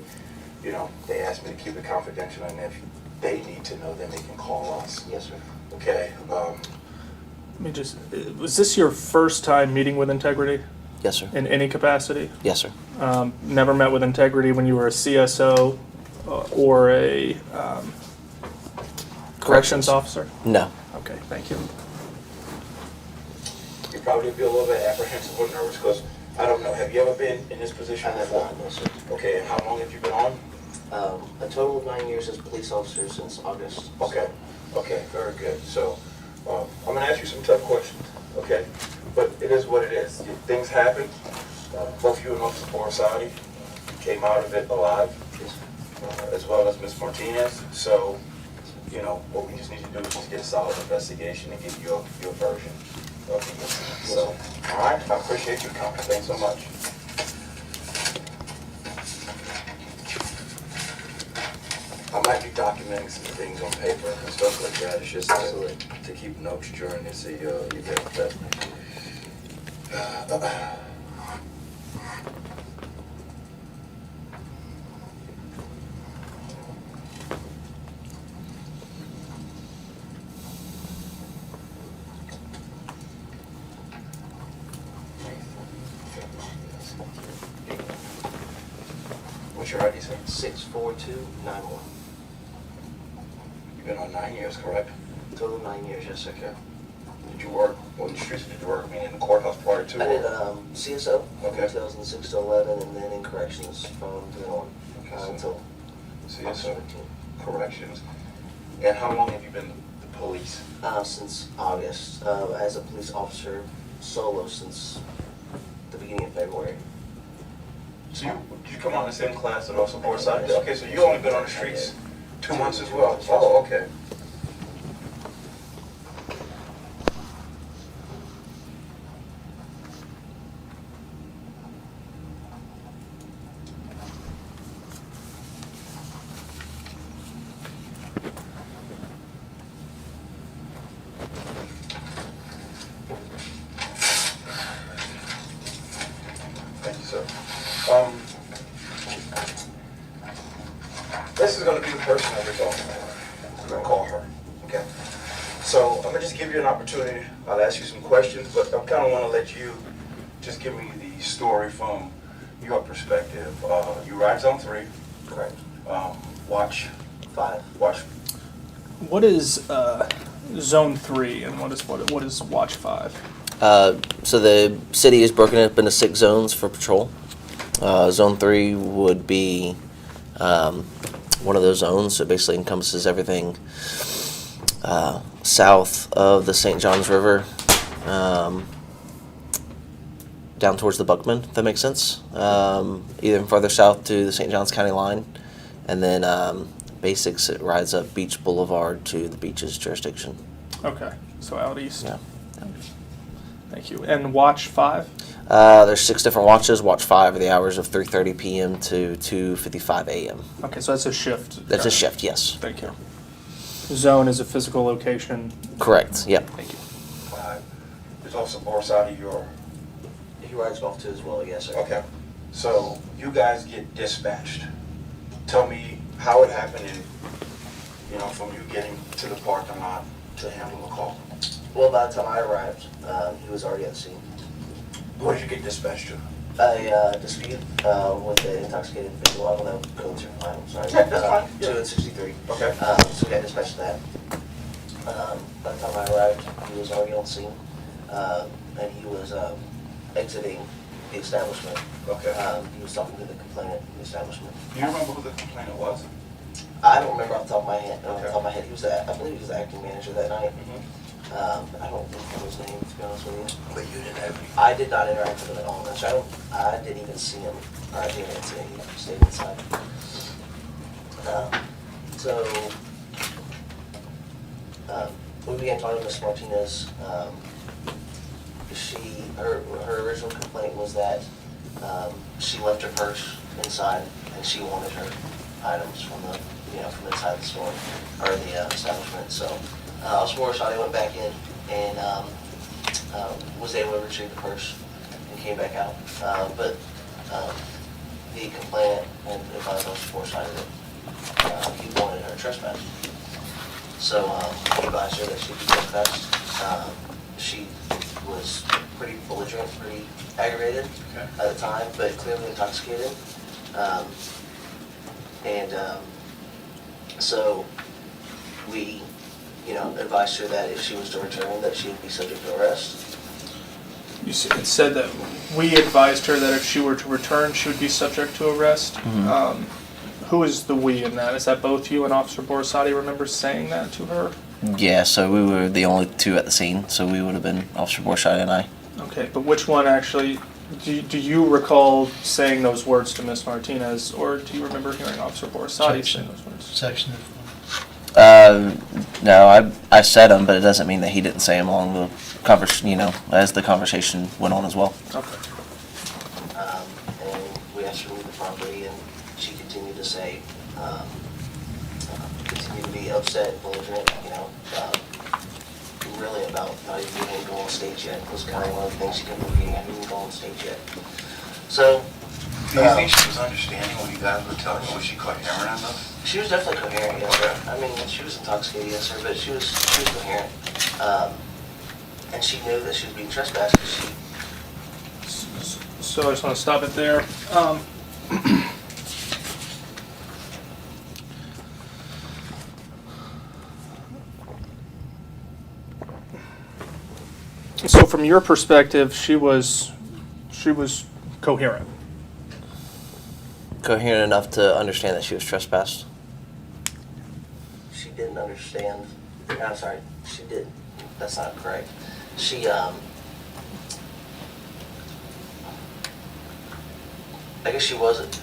you know, they asked me to keep it confidential, and if they need to know, then they can call us. Yes, sir. Okay, Let me just, was this your first time meeting with Integrity Yes, sir. in any capacity? Yes, sir. Never met with Integrity when you were a CSO or a corrections officer? No. Okay, thank you. you probably be a little bit apprehensive or nervous, because I don't know, have you ever been in this position I have before? not, no, sir. Okay, and how long have you been on? A total of 9 years as a police officer since August. Okay, okay, very good. So, I'm gonna ask you some tough questions, okay? But it is what it is. Things happen. Both you and Officer Borisade came out of it alive, as well as Ms. Martinez. So, you know, what we just need to do is just get a solid investigation and get your version of the incident. So, all right, I appreciate your comment. Thanks so much. I might be documenting some things on paper and stuff like that. It's just to keep notes during this event. What's your ID, sir? 64291. You've been on 9 years, correct? Total of 9 years, yes, sir. Okay. Did you work, on the streets did you work, meaning in the courthouse prior to? I did CSO from Okay. 2006 to 11, and then in corrections from then on Okay, so until CSO, 17. corrections. And how long have you been the police? Since August, as a police officer solo since the beginning of February. So did you come on the same class that also Borisade? Okay, so you only been on the streets 2 months as well? Oh, okay. Thank you, sir. This is going to be the person that we're talking about. We're going to call her, okay? So I'm going to just give you an opportunity. I'll ask you some questions, but I kind of want to let you just give me the story from your perspective. You ride Zone 3. Correct. Watch 5. Watch. What is Zone 3 and what is Watch 5? So the city is broken up into 6 zones for patrol. Zone 3 would be one of those zones. So it basically encompasses everything south of the St. Johns River, down towards the Buckman, if that makes sense. Even farther south to the St. Johns County line. And then Basics, it rides up Beach Boulevard to the beach's jurisdiction. Okay, so out east. Yeah. Thank you. And Watch 5? There's 6 different watches. Watch 5 are the hours of 3:30 p.m. to 2:55 a.m. Okay, so that's a shift. That's a shift, yes. Thank you. Zone is a physical location. Correct, yep. Thank you. There's also Borisade, your... He rides golf too as well, yes, sir. Okay. So you guys get dispatched. Tell me how it happened and, you know, from you getting to the parking lot to handle the call. Well, by the time I arrived, he was already at the scene. What did you get dispatched to? A dispute with an intoxicated individual. I don't know codes are fine, I'm sorry. Yeah, that's fine. 2 and 63. Okay. So we got dispatched to that. By the time I arrived, he was already on scene, and he was exiting the establishment. Okay. He was talking to the complainant in the establishment. Do you remember who the complainant was? I don't remember off the top of my head. Off the Okay. top of my head, he was I believe he was the acting manager that night. Mm-hmm. I don't remember his name, to be honest with you. But you didn't have any. I did not interact with him at all. Actually, I didn't even see him. I didn't even see him. He stayed inside. We began talking to Ms. Martinez. Her original complaint was that she left her purse inside and she wanted her items from inside the store or the establishment. So Officer Borisade went back in and was able to retrieve the purse and came back out. But the complainant and advised Officer Borisade that he wanted her trespassed. So he advised her that she'd be trespassed. She was pretty belligerent, pretty aggravated at the time, but clearly intoxicated. So we, advised her that if she was to return, that she would be subject to arrest. It said that we advised her that if she were to return, she would be subject to arrest. Mm-hmm. Who is the we in that? Is that both you and Officer Borisade remember saying that to her? Yeah, so we were the only two at the scene, so we would have been Officer Borisade and I. Okay, but which one actually, do you recall saying those words to Miss Martinez, or do you remember hearing Officer Borisade saying those words? Section of No, I said them, but it doesn't mean that he didn't say them along the conversation, as the conversation went on as well. Okay. And we asked her to leave the property, and she continued to say, continued to be upset, belligerent, really about not even being able to go on stage yet. Was kind of one of the things she kept repeating, I didn't even go on stage yet. So, Do you think she was understanding what you guys were telling her? Was she coherent enough? she was definitely coherent, yes, sir. I mean, she was intoxicated, yes, sir, but she was coherent. And she knew that she was being trespassed because she... So I just want to stop it there. So from your perspective, she was coherent. Coherent enough to understand that she was trespassed. She didn't understand. I'm sorry, she did. That's not correct. She, I guess she wasn't.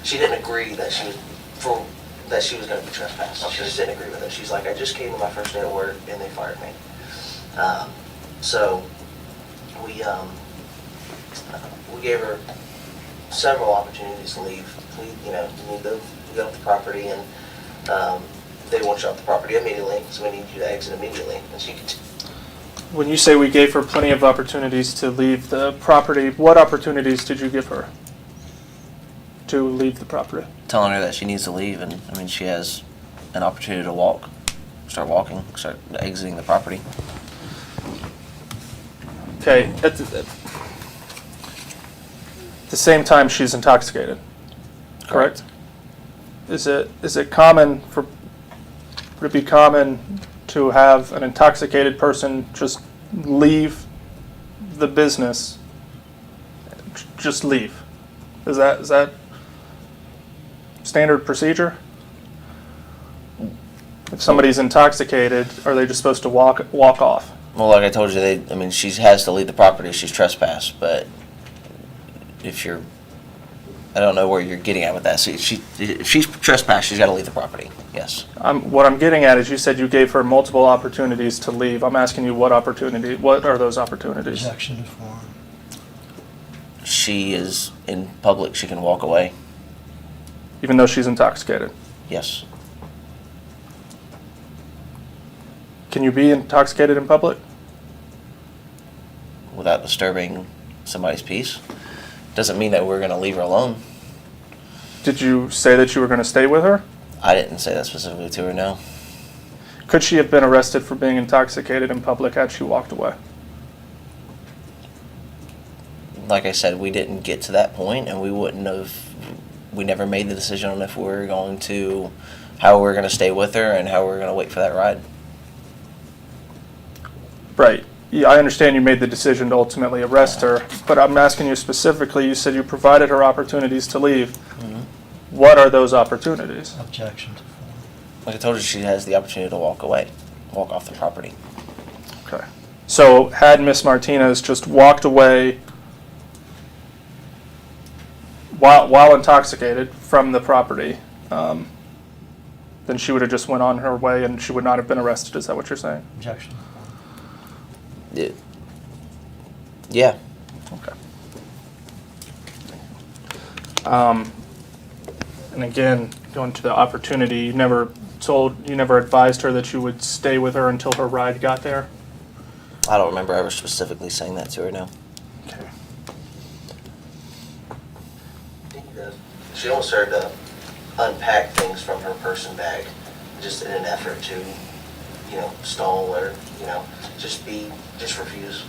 She didn't agree that she was going to be trespassed. She just didn't agree with it. She's like, I just came to my first day at work and they fired me. So we gave her several opportunities to leave. We go off the property, and they want you off the property immediately, so we need you to exit immediately. And she could. When you say we gave her plenty of opportunities to leave the property, what opportunities did you give her to leave the property? Telling her that she needs to leave, and I mean, she has an opportunity to start exiting the property. Okay, at the same time she's intoxicated, correct? Is it common would it be common to have an intoxicated person just leave the business, just leave? Is that standard procedure? If somebody's intoxicated, are they just supposed to walk off? Well, like I told you, she has to leave the property if she's trespassed, but I don't know where you're getting at with that. So if she's trespassed, she's got to leave the property, yes. What I'm getting at is you said you gave her multiple opportunities to leave. I'm asking you what are those opportunities? Objection to form. She is in public, she can walk away, Even though she's intoxicated? yes. Can you be intoxicated in public? Without disturbing somebody's peace. Doesn't mean that we're going to leave her alone. Did you say that you were going to stay with her? I didn't say that specifically to her, no. Could she have been arrested for being intoxicated in public had she walked away? Like I said, we didn't get to that point, and we never made the decision on if we were going to, how we're going to stay with her and how we're going to wait for that ride. Right. Yeah, I understand you made the decision to ultimately arrest her, but I'm asking you specifically, you said you provided her opportunities to leave. Mm-hmm. What are those opportunities? Objection to form. Like I told you, she has the opportunity to walk off the property. Okay. So had Miss Martinez just walked away while intoxicated from the property, then she would have just went on her way and she would not have been arrested. Is that what you're saying? Objection. Yeah. Okay. And again, going to the opportunity, you never advised her that you would stay with her until her ride got there? I don't remember ever specifically saying that to her, no. Okay. she almost started to unpack things from her person bag, just in an effort to, stall or, just refuse.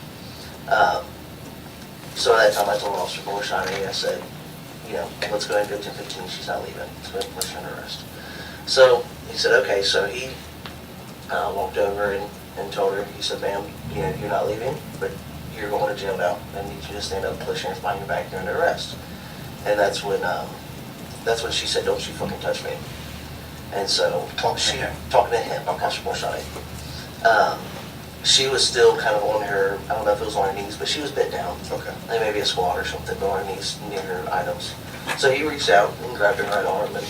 So at that time I told Officer Borisade, I said, let's go ahead and go 10-15, she's not leaving, let's go ahead and push her under arrest. So he said, okay, so he walked over and told her, he said, ma'am, you're not leaving, but you're going to jail now, and you can just stand up, push hands behind your back, you're under arrest. And that's when she said, don't you fucking touch me. And so talking to him, Officer Borisade. She was still kind of on her, I don't know if it was on her knees, but she was bent down. Okay. Like maybe a squat or something, but on her knees near her items. So he reached out and grabbed her right arm and,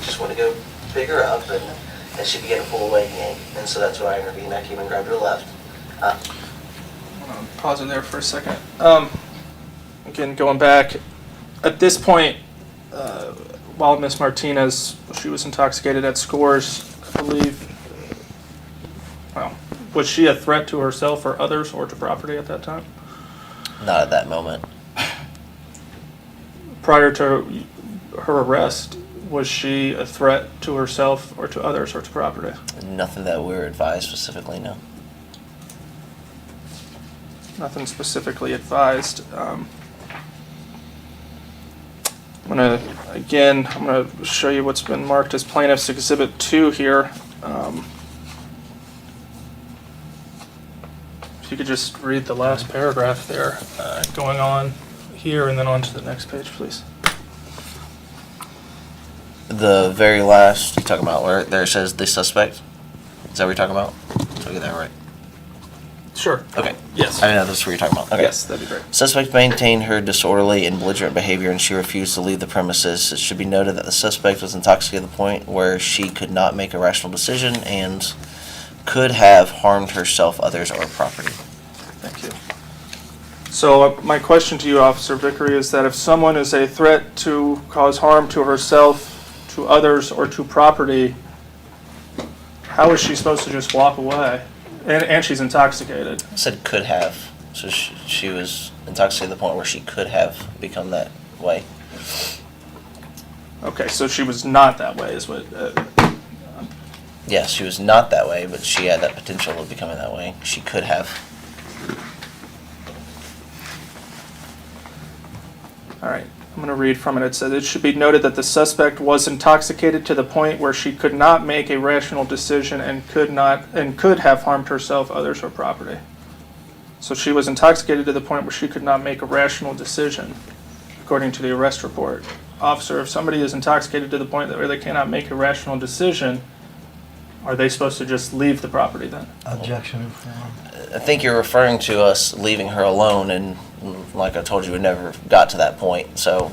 just wanted to go pick her up, and she began to pull away again. And so that's when I intervened. I came and grabbed her left. Pause it there for a second. Again, going back, at this point, while Miss Martinez, she was intoxicated at Scores, I believe. Well, was she a threat to herself or others or to property at that time? Not at that moment. Prior to her arrest, was she a threat to herself or to others or to property? Nothing that we were advised specifically, no. Nothing specifically advised. I'm gonna show you what's been marked as Plaintiff's Exhibit 2 here. If you could just read the last paragraph there, going on here and then on to the next page, please. The very last, you talking about where there it says the suspect? Is that what you're talking about? So I get that right. Sure. Okay. Yes. I know that's what you're talking about. Okay. Yes, that'd be great. Suspect maintained her disorderly and belligerent behavior and she refused to leave the premises. It should be noted that the suspect was intoxicated to the point where she could not make a rational decision and could have harmed herself, others, or property. Thank you. So my question to you, Officer Vickery, is that if someone is a threat to cause harm to herself, to others, or to property, how is she supposed to just walk away? And she's intoxicated. I said could have. So she was intoxicated to the point where she could have become that way. Okay, so she was not that way, is what... Yes, she was not that way, but she had that potential of becoming that way. She could have. All right, I'm going to read from it. It says, it should be noted that the suspect was intoxicated to the point where she could not make a rational decision and could have harmed herself, others, or property. So she was intoxicated to the point where she could not make a rational decision, according to the arrest report. Officer, if somebody is intoxicated to the point where they cannot make a rational decision, are they supposed to just leave the property then? Objection informed. I think you're referring to us leaving her alone, and like I told you, we never got to that point. So,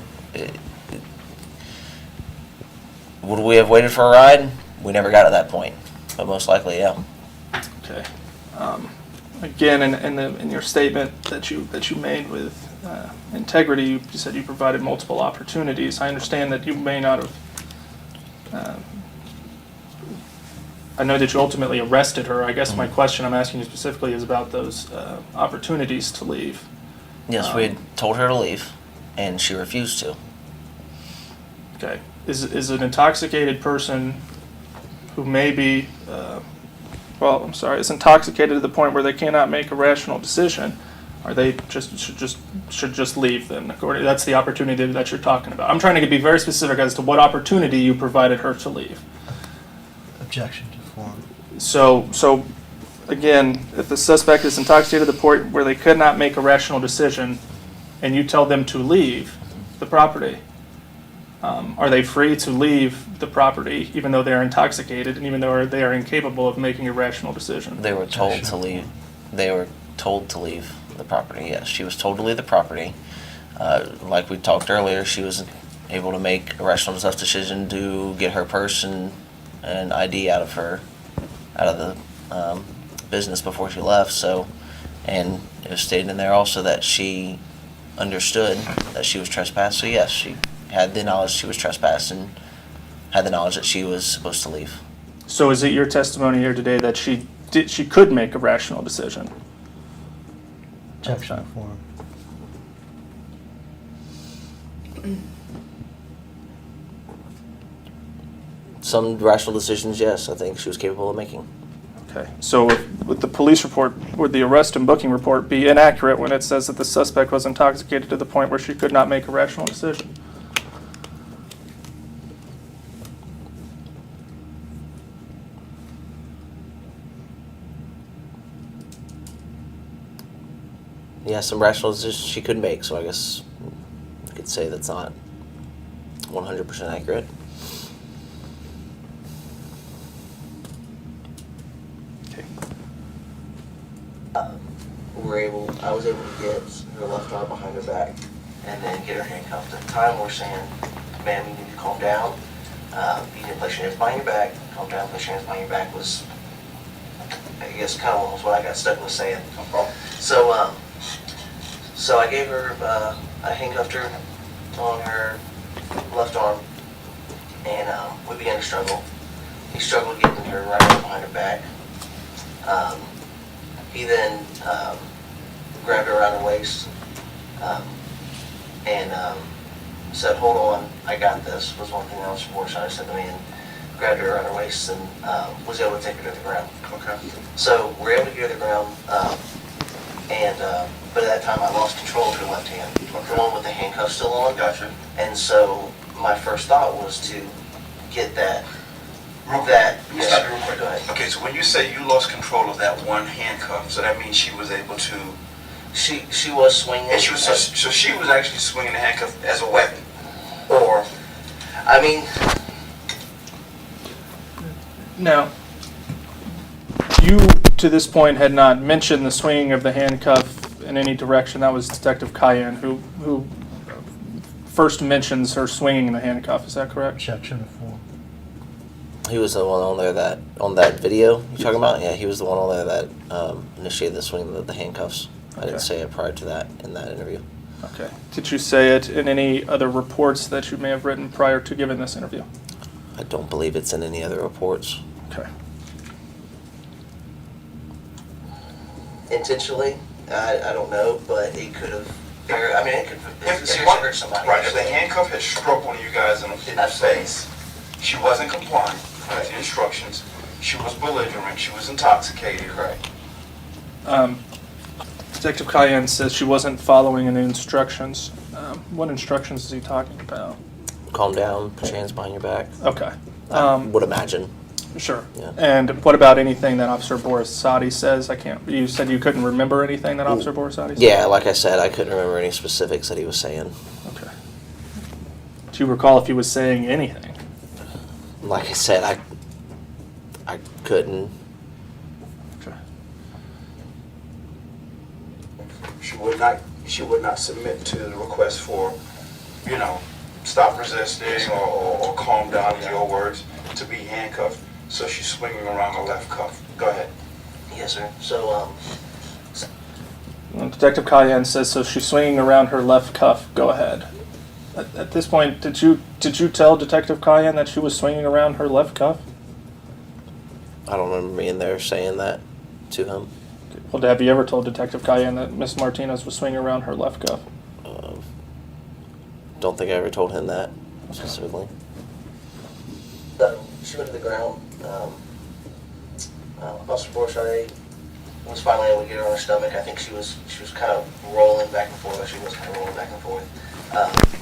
would we have waited for a ride? We never got to that point, but most likely, yeah. Okay. Again, in your statement that you made with integrity, you said you provided multiple opportunities. I understand that you may not have. I know that you ultimately arrested her. I guess my question I'm asking you specifically is about those opportunities to leave. Yes, we had told her to leave, and she refused to. Okay. Is an intoxicated person who may be, is intoxicated to the point where they cannot make a rational decision, are they should just leave then? That's the opportunity that you're talking about. I'm trying to be very specific as to what opportunity you provided her to leave. Objection to form. So again, if the suspect is intoxicated to the point where they could not make a rational decision, and you tell them to leave the property, are they free to leave the property even though they are intoxicated and even though they are incapable of making a rational decision? They were told to leave. They were told to leave the property. Yes, she was told to leave the property. Like we talked earlier, she was able to make a rational enough decision to get her purse and ID out of the business before she left. So, and it was stated in there also that she understood that she was trespassed. So yes, she had the knowledge she was trespassed and had the knowledge that she was supposed to leave. So is it your testimony here today that she could make a rational decision? Objection to form. Some rational decisions, yes, I think she was capable of making. Okay, so would the police report, would the arrest and booking report be inaccurate when it says that the suspect was intoxicated to the point where she could not make a rational decision? Yeah, some rational decisions she could make, so I guess you could say that's not 100% accurate. Okay. I was able to get her left arm behind her back and then get her handcuffed. At the time, we're saying, ma'am, you need to calm down. You need to place your hands behind your back. Calm down, place your hands behind your back was, I guess, kind of almost what I got stuck with saying. So I gave her, I handcuffed her on her left arm, and we began to struggle. He struggled getting her right up behind her back. He then grabbed her around her waist and said, "Hold on, I got this," was one thing Officer Borisade said to me, and grabbed her around her waist and was able to take her to the ground. Okay. So we're able to get her to the ground, but at that time I lost control of her left hand, the one with the handcuffs still on. Gotcha. And so my first thought was to get that. Real quick. That. Let me stop you real quick. Go ahead. Okay, so when you say you lost control of that one handcuff, so that means she was able to. She was swinging. And so she was actually swinging the handcuff as a weapon, or. I mean. Now, you, to this point, had not mentioned the swinging of the handcuff in any direction. That was Detective Cayenne who first mentions her swinging the handcuff. Is that correct? Objection to form. He was the one on there on that video you're talking about? Yeah, he was the one on there that initiated the swing of the handcuffs. I didn't Okay. say it prior to that in that interview. Okay. Did you say it in any other reports that you may have written prior to giving this interview? I don't believe it's in any other reports. Okay. Intentionally, I don't know, but it could have. I mean, it could If seriously hurt somebody. Right, if the handcuff had struck one of you guys in the face, she wasn't complying with the instructions, she was belligerent, she was intoxicated. Correct. Detective Cayenne says she wasn't following any instructions. What instructions is he talking about? Calm down, put your hands behind your back. Okay. I would imagine. Sure. Yeah. And what about anything that Officer Borisade says? You said you couldn't remember anything that Officer Borisade said? Yeah, like I said, I couldn't remember any specifics that he was saying. Okay. Do you recall if he was saying anything? Like I said, I couldn't. Okay. She would not submit to the request for, stop resisting or calm down, in your words, to be handcuffed. So she's swinging around her left cuff. Go ahead. Yes, sir. So, Detective Cayenne says so. She's swinging around her left cuff. Go ahead. At this point, did you tell Detective Cayenne that she was swinging around her left cuff? I don't remember being there saying that to him. Well, have you ever told Detective Cayenne that Miss Martinez was swinging around her left cuff? Don't think I ever told him that specifically. She went to the ground. Officer Borisade was finally able to get her on her stomach. I think she was kind of rolling back and forth. She was kind of rolling back and forth.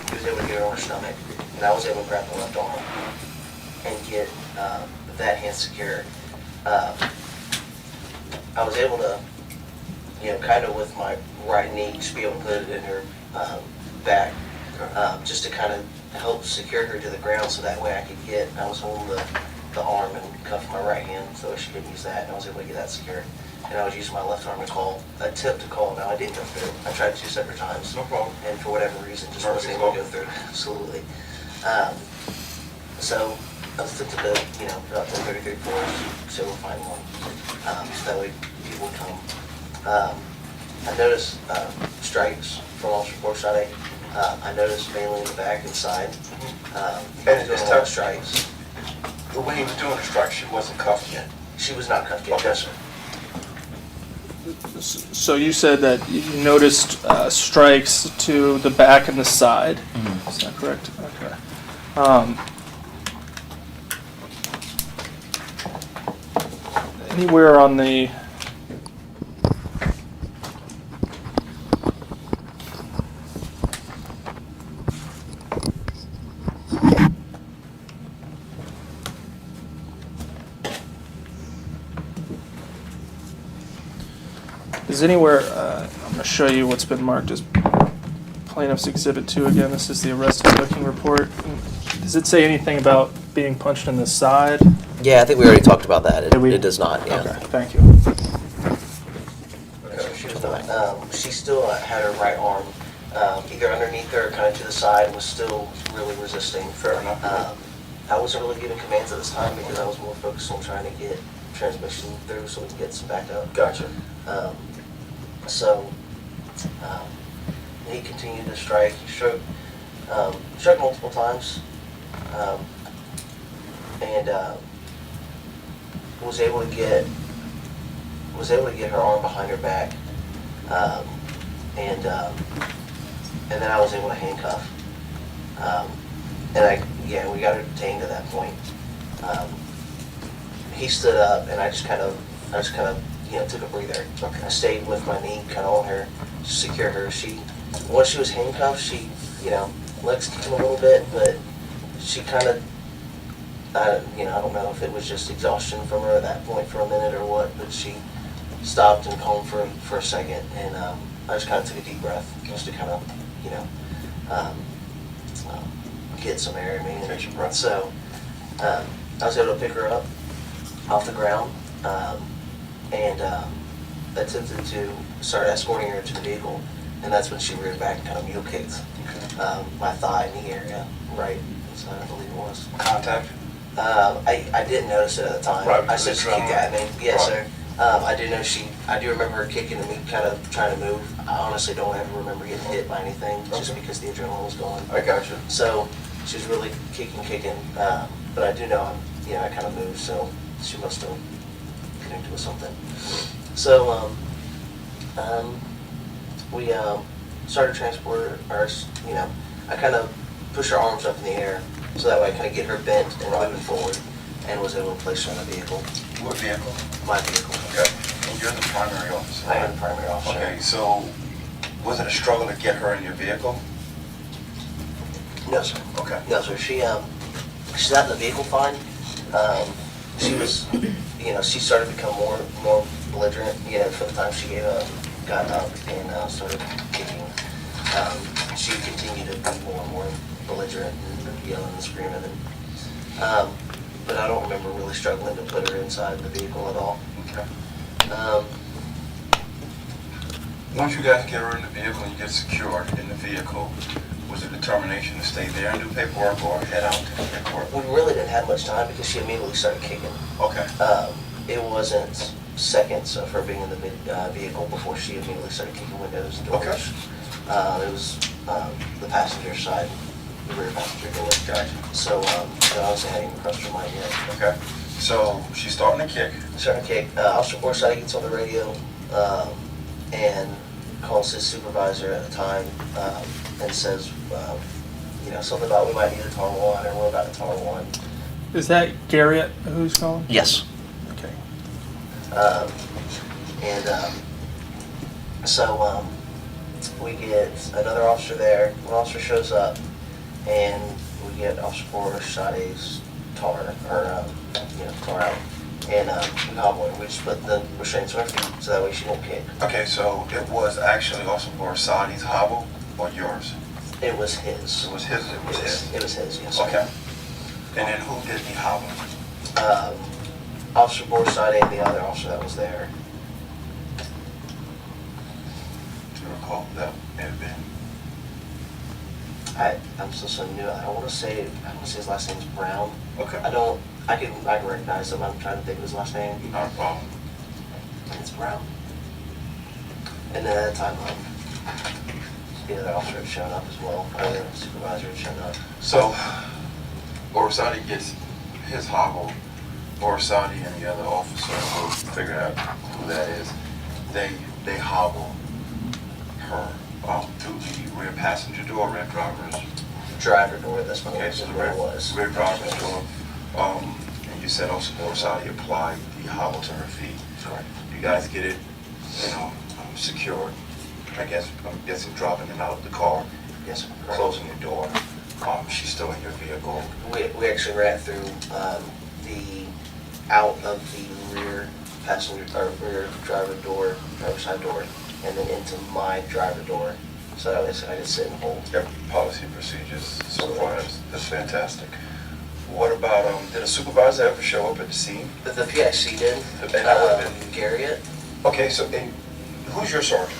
He was able to get her on her stomach, and I was able to grab the left arm and get that hand secure. I was able to, kind of with my right knee, just be able to put it in her back, just to kind of help secure her to the ground, so that way I was holding the arm and cuffed my right hand so she couldn't use that, and I was able to get that secured. And I was using my left arm to attempt to call. Now I didn't go through. I tried 2 separate times. No problem. And for whatever reason, just wasn't able to go through. Absolutely. So I was tempted to, about 10:33 4, so we'll find one. So that way people would come. I noticed strikes from Officer Borisade. I noticed mainly in the back and side. And Doing a lot of strikes. But when he was doing the strike, she wasn't cuffed yet. She was not cuffed yet. Okay. Yes, sir. So you said that you noticed strikes to the back and the side. Is that correct? Okay. Anywhere on the is anywhere, I'm going to show you what's been marked as Plaintiff's Exhibit 2 again. This is the arrest and booking report. Does it say anything about being punched in the side? Yeah, I think we already talked about that. Did we? It does not, yeah. Okay, thank you. She was not. She still had her right arm either underneath her or kind of to the side, was still really resisting. Fair enough. I wasn't really giving commands at this time because I was more focused on trying to get transmission through so we can get some backup. Gotcha. So he continued to strike. He struck multiple times, and was able to get her arm behind her back, and then I was able to handcuff. We got her detained at that point. He stood up, and I just kind of took a breather. I stayed with my knee kind of on her, to secure her. Once she was handcuffed, she, legs kicked him a little bit, but she kind of, I don't know if it was just exhaustion from her at that point for a minute or what, but she stopped and calmed for a second, and I just kind of took a deep breath just to kind of, get some air in me. Catch your breath. So I was able to pick her up off the ground, and attempted to start escorting her to the vehicle, and that's when she reared back and kind of mule kicked my thigh, knee area, right inside, I believe it was. Contact? I didn't notice it at the time. Right, I said she kicked at me. Yes, right. sir. I do remember her kicking and me kind of trying to move. I honestly don't ever remember getting hit by anything, just because the adrenaline was going. I gotcha. So she was really kicking, but I do know, I kind of moved, so she must have connected with something. So we started transporting her. I kind of pushed her arms up in the air, so that way I kind of get her bent and moving forward, and was able to place her in the vehicle. What vehicle? My vehicle. Okay. And you're the primary officer? I am the primary officer. Okay, so was it a struggle to get her in your vehicle? No, sir. Okay. No, sir. She sat in the vehicle fine. She was, she started to become more belligerent, for the time she got up and started kicking. She continued to be more and more belligerent and yelling and screaming. But I don't remember really struggling to put her inside the vehicle at all. Okay. Once you guys get her in the vehicle and you get secured in the vehicle, was the determination to stay there and do paperwork or head out to do paperwork? We really didn't have much time because she immediately started kicking. Okay. It wasn't seconds of her being in the vehicle before she immediately started kicking windows and doors. Okay. It was the passenger side, the rear passenger door. Gotcha. So I honestly hadn't even crossed her mind yet. Okay. So she's starting to kick. Starting to kick. Officer Borisade gets on the radio and calls his supervisor at the time and says, something about we might need a tar one, or we're about to tar one. Is that Garrett who's calling? Yes. Okay. So we get another officer there. One officer shows up, and we get Officer Borisade's tar, or tar out, and we hobble her. We just put the restraints on her feet so that way she won't kick. Okay, so it was actually Officer Borisade's hobble or yours? It was his. It was his. It was his. It was his. Yes. Sir. Okay. And then who did the hobble? Officer Borisade and the other officer that was there. Do you recall who that may have been? I'm so new. I want to say his last name's Brown. Okay. I can recognize him. I'm trying to think of his last name. Not a problem. It's Brown. And then at that time, the other officer had shown up as well. The supervisor had shown up. So, Borisade gets his hobble. Borisade and the other officer, we'll figure out who that is, they hobble her through the rear passenger door, rear driver's. Driver door, that's what Okay, it so the was. rear driver's door. And you said Officer Borisade applied the hobble to her feet. Correct. You guys get it, secured. I guess, I'm guessing dropping it out of the car, Yes, sir. Correct. closing the door. She's still in your vehicle. We actually ran through the out of the rear passenger or rear driver's side door, and then into my driver door. So that way I could sit and hold. Yep, policy procedures, supervisors, that's fantastic. What about, did a supervisor ever show up at the scene? The PIC did. And that would have been... Garriott. Okay, so who's your sergeant?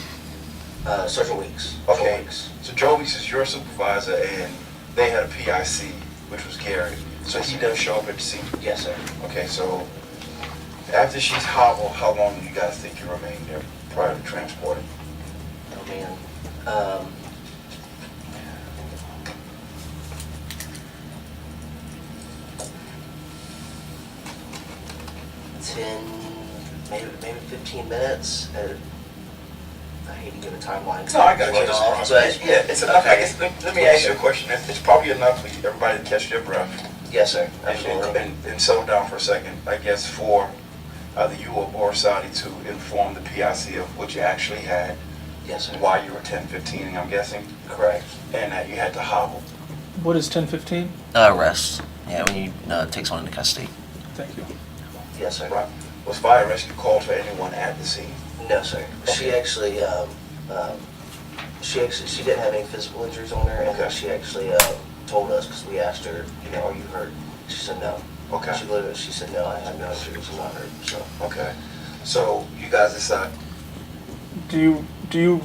Sergeant Weeks. Okay, Weeks. so Joe Weeks is your supervisor, and they had a PIC, which was Gary. So he does show up at the scene? Yes, sir. Okay, so after she's hobbled, how long do you guys think you remain there prior to transporting? Oh man. 10, maybe 15 minutes. I hate to give a timeline. No, I got you. But yeah, it's enough. I guess, let me ask you a question. It's probably enough for everybody to catch their breath yes, sir. Absolutely. and settle down for a second. I guess for either you or Borisade to inform the PIC of what you actually had. Yes, sir. Why you were 10-15, I'm guessing. Correct. And that you had to hobble. What is 1015? Arrest. Yeah, when you take someone into custody. Thank you. Yes, sir. Right. Was fire rescue called for anyone at the scene? No, sir. She Okay. actually, she didn't have any physical injuries on her, and Okay. she actually told us because we asked her, are you hurt? She said no. Okay. She said no, I have no injuries, I'm not hurt. So Okay. So you guys decide. Do you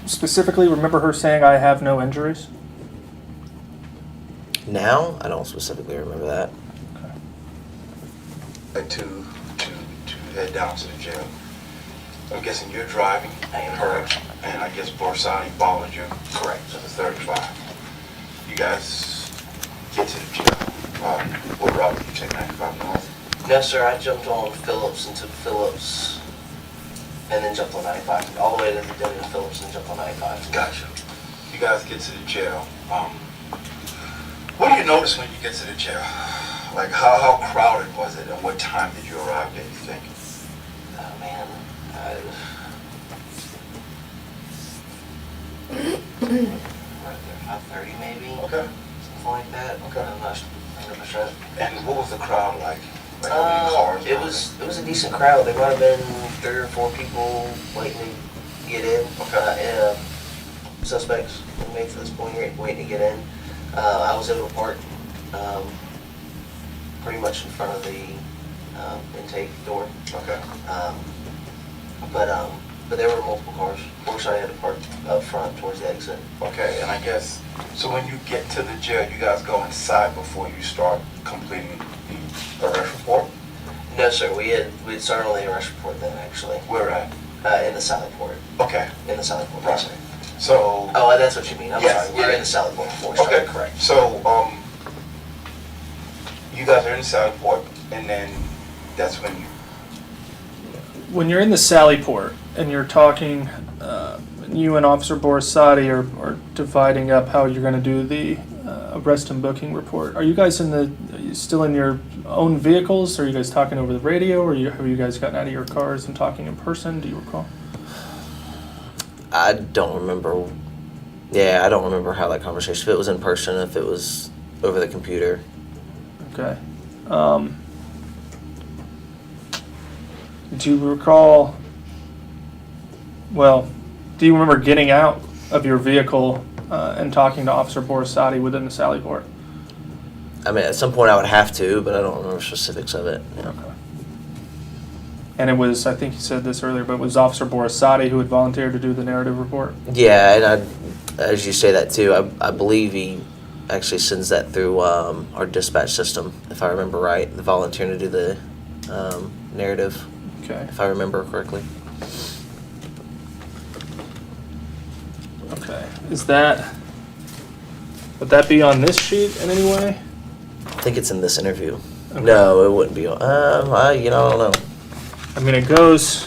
specifically remember her saying, "I have no injuries"? now, I don't specifically remember that. To head down to the jail. I'm guessing you're driving and her, and I guess Borisade followed you. Correct. So the 35. You guys get to the jail. What route did you take? 95 north? No, sir. I jumped on Phillips and took Phillips, and then jumped on 95 all the way to the end of Phillips and jumped on 95. Gotcha. You guys get to the jail. What do you notice when you get to the jail? Like how crowded was it, and what time did you arrive there, you think? Oh man, right there, 5:30 maybe. Okay. Something like that. Okay. I'm not 100%. And what was the crowd like? Like how many cars? It was a decent crowd. There might have been 3 or 4 people waiting to get in. Okay. Suspects made to this point waiting to get in. I was able to park pretty much in front of the intake door. Okay. But there were multiple cars. Fortunately, I had to park up front towards the exit. Okay, and I guess, so when you get to the jail, you guys go inside before you start completing the arrest report? No, sir. We'd started on the arrest report then, actually. Where at? In the salad port. Okay. In the salad port, Right. yes, sir. So. Oh, that's what you mean. I'm Yes, sorry. We're yeah. in the salad port before we started. Okay, Correct. So, you guys are in the salad port, and then that's when you. When you're in the Sally Port and you're talking, you and Officer Borisade are dividing up how you're going to do the arrest and booking report. Are you guys are you still in your own vehicles? Are you guys talking over the radio, or have you guys gotten out of your cars and talking in person? Do you recall? I don't remember. Yeah, I don't remember how that conversation. If it was in person, if it was over the computer. Okay. Do you recall? Well, do you remember getting out of your vehicle and talking to Officer Borisade within the Sally Port? I mean, at some point I would have to, but I don't remember specifics of it. Yeah. Okay. And it was, I think you said this earlier, but it was Officer Borisade who had volunteered to do the narrative report? Yeah, and as you say that too, I believe he actually sends that through our dispatch system, if I remember right, the volunteering to do the narrative, Okay. if I remember correctly. Okay. Would that be on this sheet in any way? I think it's in this interview. Okay. No, it wouldn't be on. I don't know. I mean, it goes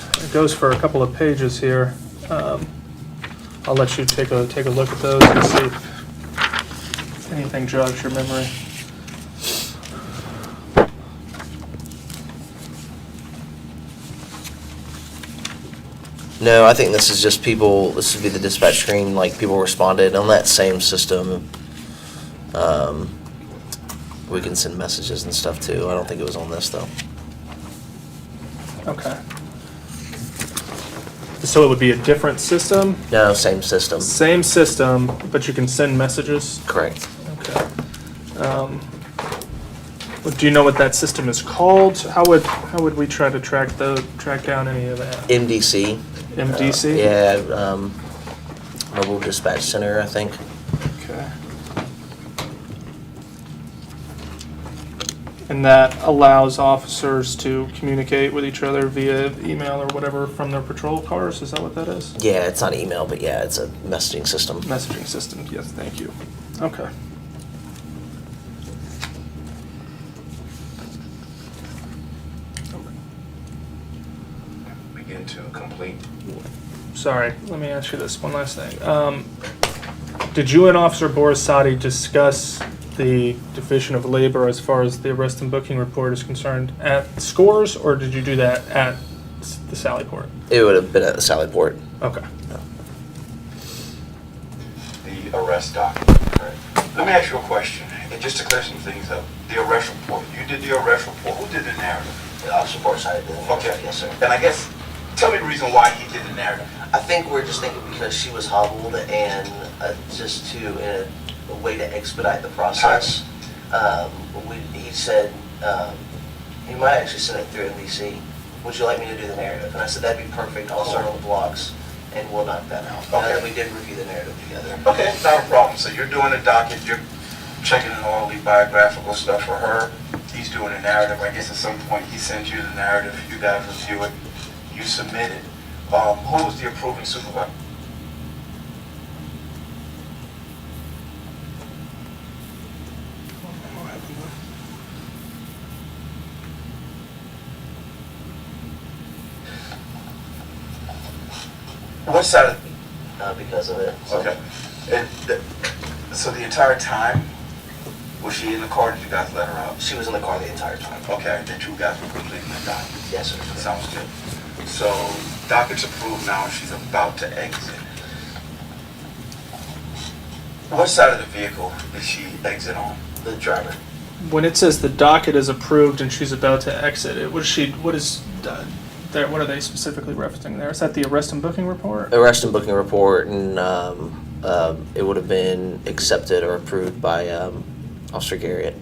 for a couple of pages here. I'll let you take a look at those and see if anything jogs your memory. No, I think this is just people, this would be the dispatch screen, like people responded on that same system. We can send messages and stuff too. I don't think it was on this though. Okay. So it would be a different system? No, same system. Same system, but you can send messages? Correct. Okay. Do you know what that system is called? How would we try to track down any of that? MDC. MDC? Mobile Dispatch Center, I think. Okay. And that allows officers to communicate with each other via email or whatever from their patrol cars? Is that what that is? Yeah, it's not email, but yeah, it's a messaging system. Messaging system, yes, thank you. Okay. Begin to complete. Sorry, let me ask you this one last thing. Did you and Officer Borisade discuss the division of labor as far as the arrest and booking report is concerned at Scores, or did you do that at the Sally Port? It would have been at the Sally Port. Okay. The arrest document. Right. Let me ask you a question, and just to clear some things up. The arrest report. You did the arrest report. Who did the narrative? Officer Borisade did. Okay. Yes, sir. And I guess, tell me the reason why he did the narrative. I think we're just thinking because she was hobbled and just in a way to expedite the process. He said he might actually send it through NBC. Would you like me to do the narrative? And I said that'd be perfect. I'll start on the blocks and we'll knock that out. Okay. And we did review the narrative together. Okay, not a problem. So you're doing a docket, you're checking in all the biographical stuff for her. He's doing a narrative. I guess at some point he sends you the narrative, you guys review it, you submit it. Who was the approving supervisor? What side of Because of it. So. Okay. And so the entire time, was she in the car or did you guys let her out? She was in the car the entire time. Okay, then you guys were completing the docket. Yes, sir. Sounds good. So docket's approved now and she's about to exit. What side of the vehicle did she exit on? The driver. When it says the docket is approved and she's about to exit, what are they specifically referencing there? Is that the arrest and booking report? Arrest and booking report, and it would have been accepted or approved by Officer Garrett.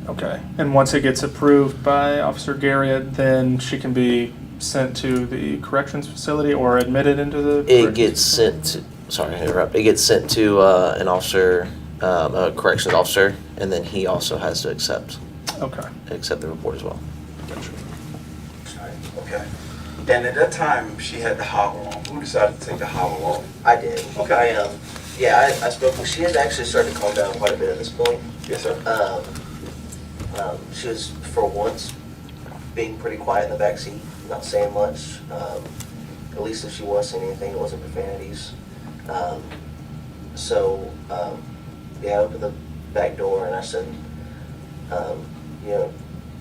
Okay. And once it gets approved by Officer Garrett, then she can be sent to the corrections facility or admitted into the It gets sent to, sorry to interrupt, it gets sent to an officer, a corrections officer, and then he also has to accept the report as well. Gotcha. Okay. And at that time, she had the hobble on. Who decided to take the hobble off? I did. Okay. I spoke with, she has actually started to calm down quite a bit at this point. Yes, sir. She was, for once, being pretty quiet in the back seat, not saying much. At least if she was saying anything, it wasn't profanities. I opened the back door and I said,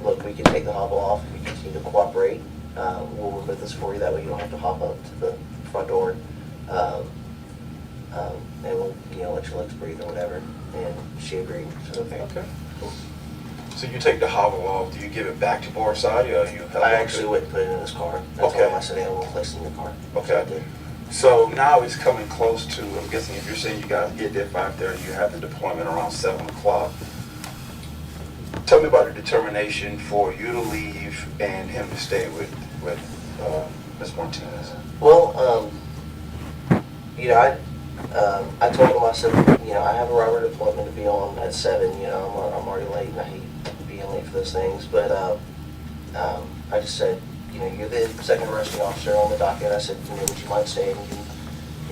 look, we can take the hobble off if you continue to cooperate. We'll remove this for you, that way you don't have to hop up to the front door. And we'll, let your legs breathe or whatever. And she agreed. So, okay. Cool. So you take the hobble off, do you give it back to Borisade or you help? I actually went and put it in his car. I told him, I said, hey, I won't place it in your car. Okay. So now it's coming close to, I'm guessing if you're saying you guys get there 5:30, you have the deployment around 7 o'clock. Tell me about the determination for you to leave and him to stay with Ms. Martinez. Well, I told him, I said, I have a robbery appointment to be on at 7, I'm already late and I hate being late for those things, but I just said, you're the second arresting officer on the docket. I said, would you mind staying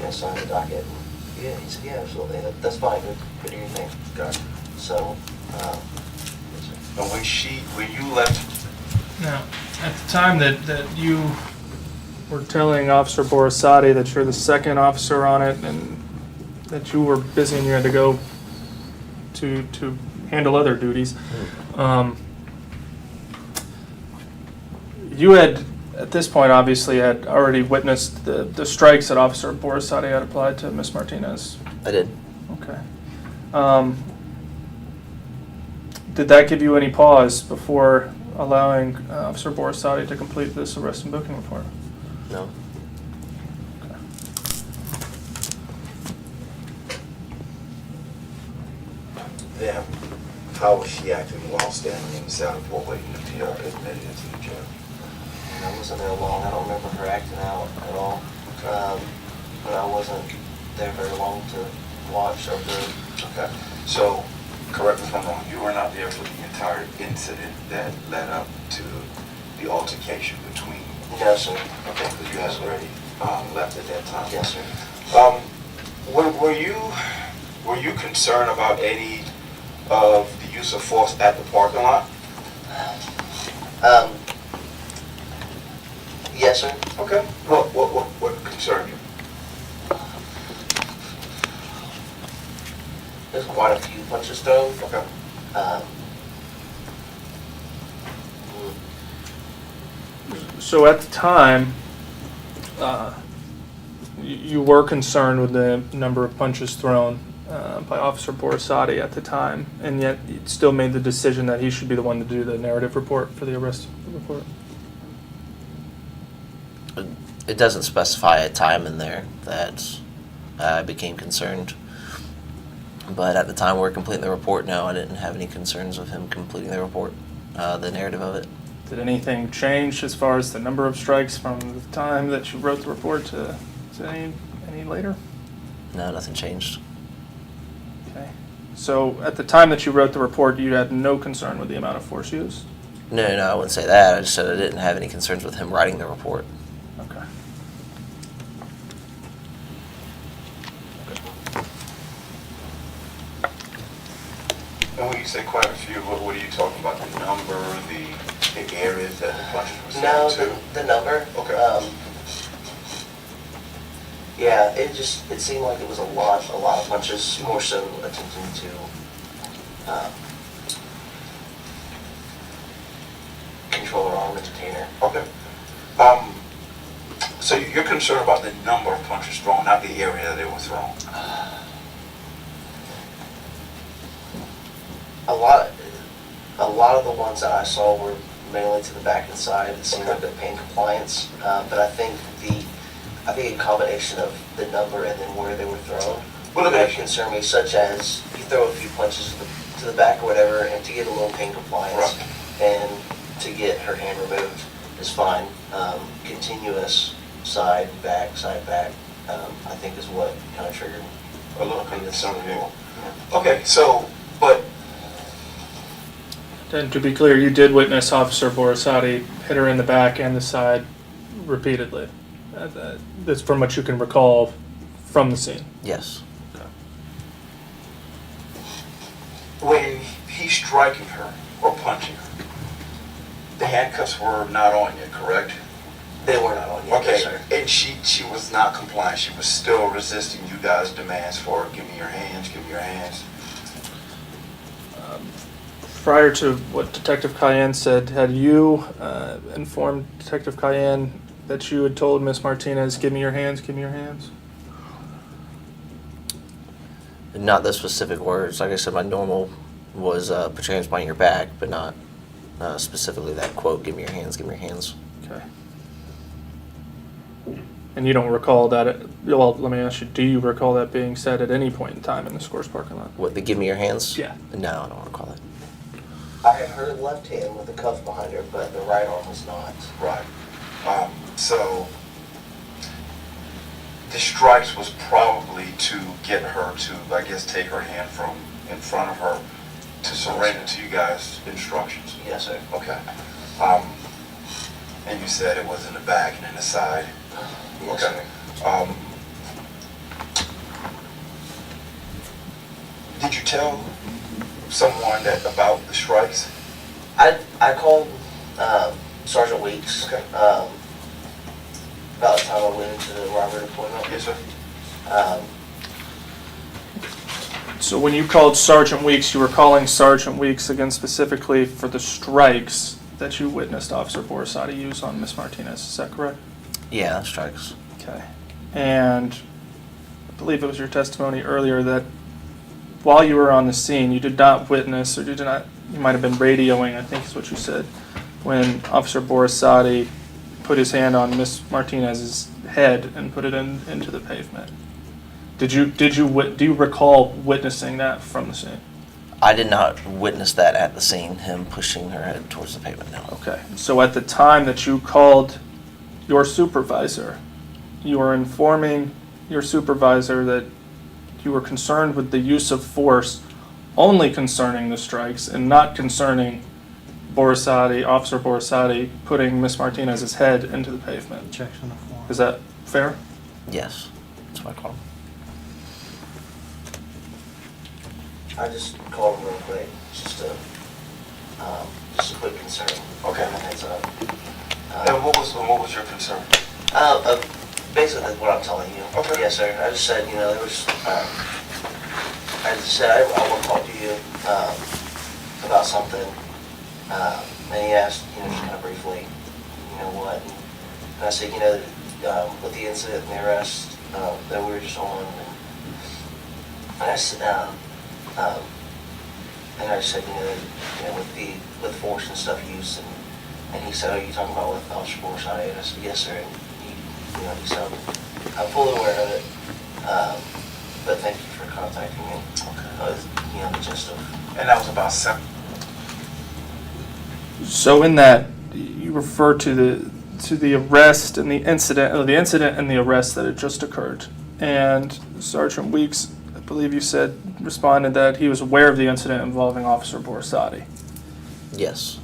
and sign the docket? And yeah, he said, yeah, absolutely. That's fine. Good to your thing. Gotcha. So, and when you left, Now, at the time that you were telling Officer Borisade that you're the second officer on it and that you were busy and you had to go to handle other duties, you had at this point, obviously, had already witnessed the strikes that Officer Borisade had applied to Ms. Martinez. I did. Okay. Did that give you any pause before allowing Officer Borisade to complete this arrest and booking report? No. Then, how was she acting while standing in the cell before waiting until you admitted into the jail? And I wasn't there long. I don't remember her acting out at all. But I wasn't there very long to watch or observe. Okay. So, correct me if I'm wrong, you were not there for the entire incident that led up to the altercation between. Yes, sir. Okay, because you guys already left at that time. Yes, sir. Were you concerned about any of the use of force at the parking lot? Yes, sir. Okay. What concerned you? There's quite a few punches thrown. Okay. So at the time, you were concerned with the number of punches thrown by Officer Borisade at the time, and yet you still made the decision that he should be the one to do the narrative report for the arrest report. It doesn't specify a time in there that I became concerned. But at the time we were completing the report, no, I didn't have any concerns of him completing the report, the narrative of it. Did anything change as far as the number of strikes from the time that you wrote the report to any later? No, nothing changed. Okay. So at the time that you wrote the report, you had no concern with the amount of force used? No, I wouldn't say that. I just said I didn't have any concerns with him writing the report. Okay. And when you say quite a few, what are you talking about? The number, the areas that the punches were sent to? The number. Okay. Yeah, it seemed like it was a lot of punches, more so attempting to control or arm and detain her. Okay. So you're concerned about the number of punches thrown, not the area that they were thrown? A lot of the ones that I saw were mainly to the back and side. It seemed like they're pain compliance, but I think a combination of the number and then where they were thrown would concern me, such as you throw a few punches to the back or whatever, and to get a little pain compliance, and to get her hand removed is fine. Continuous side, back, I think is what kind of triggered A little concern. Yeah. Okay, so, but And to be clear, you did witness Officer Borisade hit her in the back and the side repeatedly. That's from what you can recall from the scene. Yes. when he's striking her or punching her, the handcuffs were not on yet, correct? They were not on yet, Okay, yes, sir. and she was not compliant. She was still resisting you guys' demands for give me your hands, give me your hands. Prior to what Detective Cayenne said, had you informed Detective Cayenne that you had told Miss Martinez, give me your hands, give me your hands? Not the specific words. Like I said, my normal was put your hands behind your back, but not specifically that quote, give me your hands, give me your hands. Okay. And you don't recall that, well, let me ask you, do you recall that being said at any point in time in the Scores parking lot? What, the give me your hands? Yeah. No, I don't recall that. I had her left hand with the cuff behind her, but the right arm was not. Right. So the strikes was probably to get her to, I guess, take her hand from in front of her to surrender to you guys' instructions. Yes, sir. Okay. And you said it was in the back and in the side. Yes, Okay. sir. Did you tell someone that about the strikes? I called Sergeant Weeks. Okay. About the time I went into the robbery deployment. Yes, sir. So when you called Sergeant Weeks, you were calling Sergeant Weeks again specifically for the strikes that you witnessed Officer Borisade use on Miss Martinez. Is that correct? Yeah, that strikes. Okay. And I believe it was your testimony earlier that while you were on the scene, you did not witness, or you might have been radioing, I think is what you said, when Officer Borisade put his hand on Miss Martinez's head and put it into the pavement. Do you recall witnessing that from the scene? I did not witness that at the scene, him pushing her head towards the pavement, no. Okay. So at the time that you called your supervisor, you were informing your supervisor that you were concerned with the use of force only concerning the strikes and not concerning Officer Borisade putting Miss Martinez's head into the pavement. Objection to form. Is that fair? Yes, that's what I called him. I just called him real quick, just a quick concern. Okay. Heads up. And what was your concern? Basically what I'm telling you. Okay. Yes, sir. I just said, there was, I just said, I want to talk to you about something. And he asked, just kind of briefly, what. And I said, with the incident and the arrest that we were just on. And I said, and I just said, with force and stuff used. And he said, are you talking about with Officer Borisade? And I said, yes, sir. And he said, I'm fully aware of it, but thank you for contacting me. Okay. The gist of. And that was about 7. So in that, you refer to the arrest and the incident, or the incident and the arrest that had just occurred. And Sergeant Weeks, I believe you said, responded that he was aware of the incident involving Officer Borisade. Yes.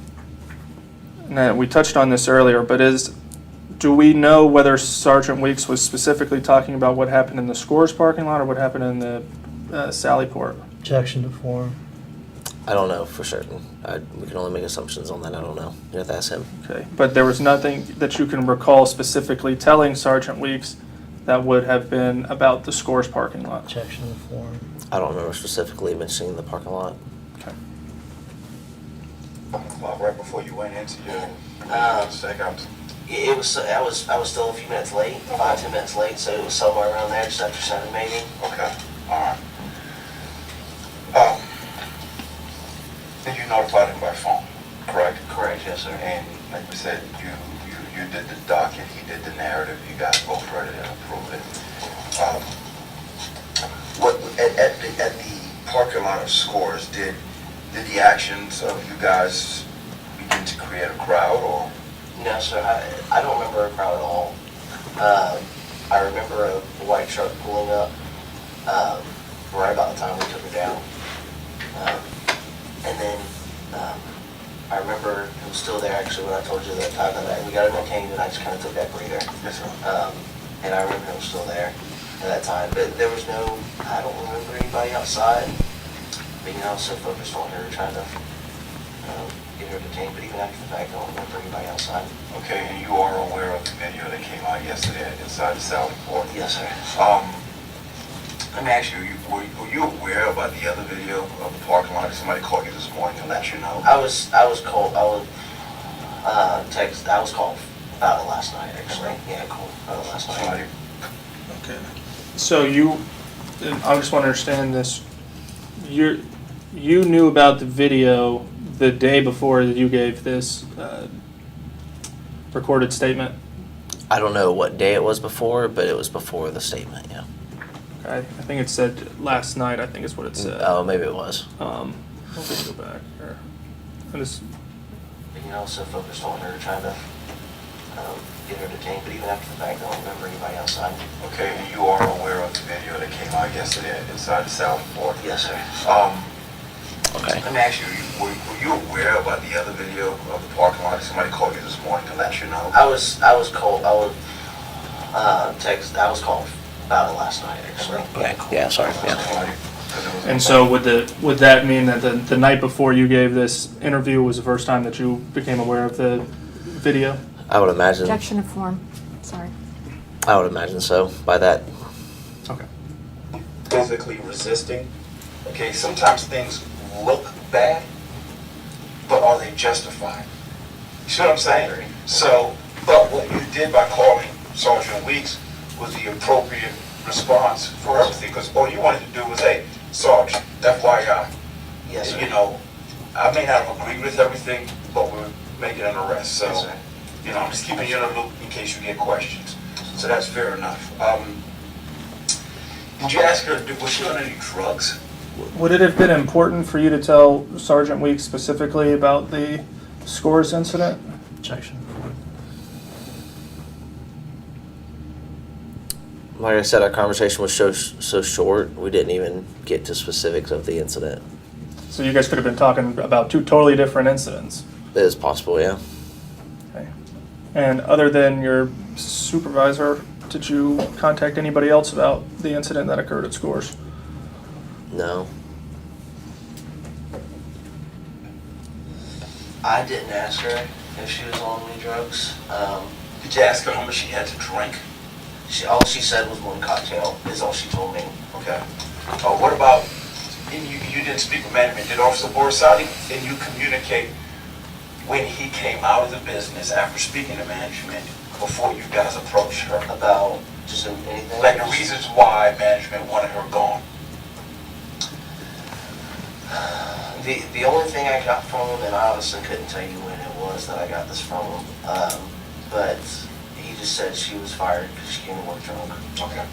Now, we touched on this earlier, but do we know whether Sergeant Weeks was specifically talking about what happened in the Scores parking lot or what happened in the Sallyport? Objection to form. I don't know for certain. We can only make assumptions on that. I don't know. You have to ask him. Okay, but there was nothing that you can recall specifically telling Sergeant Weeks that would have been about the Scores parking lot? Objection to form. I don't remember specifically mentioning the parking lot. Okay. Right before you went into your checkout. It was. I was still a few minutes late, 5-10 minutes late, so it was somewhere around there, just after 7 maybe. Okay. All right. And you notified him by phone, correct? Correct, yes, sir. And like you said, you did the docket, he did the narrative, you guys both read it and approved it. What at the parking lot of Scores, did the actions of you guys begin to create a crowd, or? No, sir. I don't remember a crowd at all. I remember a white truck pulling up right about the time we took her down. And then I remember it was still there actually when I told you that time that we got it detained and I just kind of took that breather. Yes, sir. And I remember it was still there at that time. But there was I don't remember anybody outside. But I was so focused on her trying to get her detained. But even after the fact, I don't remember anybody outside. Okay, and you are aware of the video that came out yesterday inside the Sallyport? Yes, sir. Let me ask you, were you aware about the other video of the parking lot? Somebody called you this morning to let you know? I was called. I was called about it last night, actually. Yeah, called about it last night. Okay. So I just want to understand this. You knew about the video the day before that you gave this recorded statement? I don't know what day it was before, but it was before the statement, yeah. Okay. I think it said last night, I think is what it said. Oh, maybe it was. Let me go back here. I just, I was so focused on her trying to get her detained, but even after the fact, I don't remember anybody outside. Okay, and you are aware of the video that came out yesterday inside the Sallyport? Yes, sir. Okay. Let me ask you, were you aware about the other video of the parking lot? Somebody called you this morning to let you know? I was called. I was called about it last night, actually. Yeah, sorry. Yeah. and so would that mean that the night before you gave this interview was the first time that you became aware of the video? I would imagine. Objection to form. Sorry. I would imagine so. By that. Okay. Physically resisting. Okay, sometimes things look bad, but are they justified? see what I'm saying? So, but what you did by calling Sergeant Weeks was the appropriate response for everything, because all you wanted to do was, hey, Sarge, FYI, Yes, sir. you know, I may not have agreed with everything, but we're making an arrest, so, Yes, sir. you know, I'm just keeping you in the loop in case you get questions. So that's fair enough. Did you ask her, was she on any drugs? Would it have been important for you to tell Sergeant Weeks specifically about the scores incident? Objection. Like I said, our conversation was so short, we didn't even get to specifics of the incident. So you guys could have been talking about two totally different incidents. It is possible, yeah. Okay. And other than your supervisor, did you contact anybody else about the incident that occurred at Scores? No. I didn't ask her if she was on any drugs. Did you ask her how much she had to drink? All she said was one cocktail, is all she told me. Okay. What about, and you didn't speak with management, did Officer Borisade, and you communicate when he came out of the business after speaking to management before you guys approached her? About just anything? Like the reasons why management wanted her gone? The only thing I got from him, and I honestly couldn't tell you when it was that I got this from him, but he just said she was fired because she came to work drunk. Okay.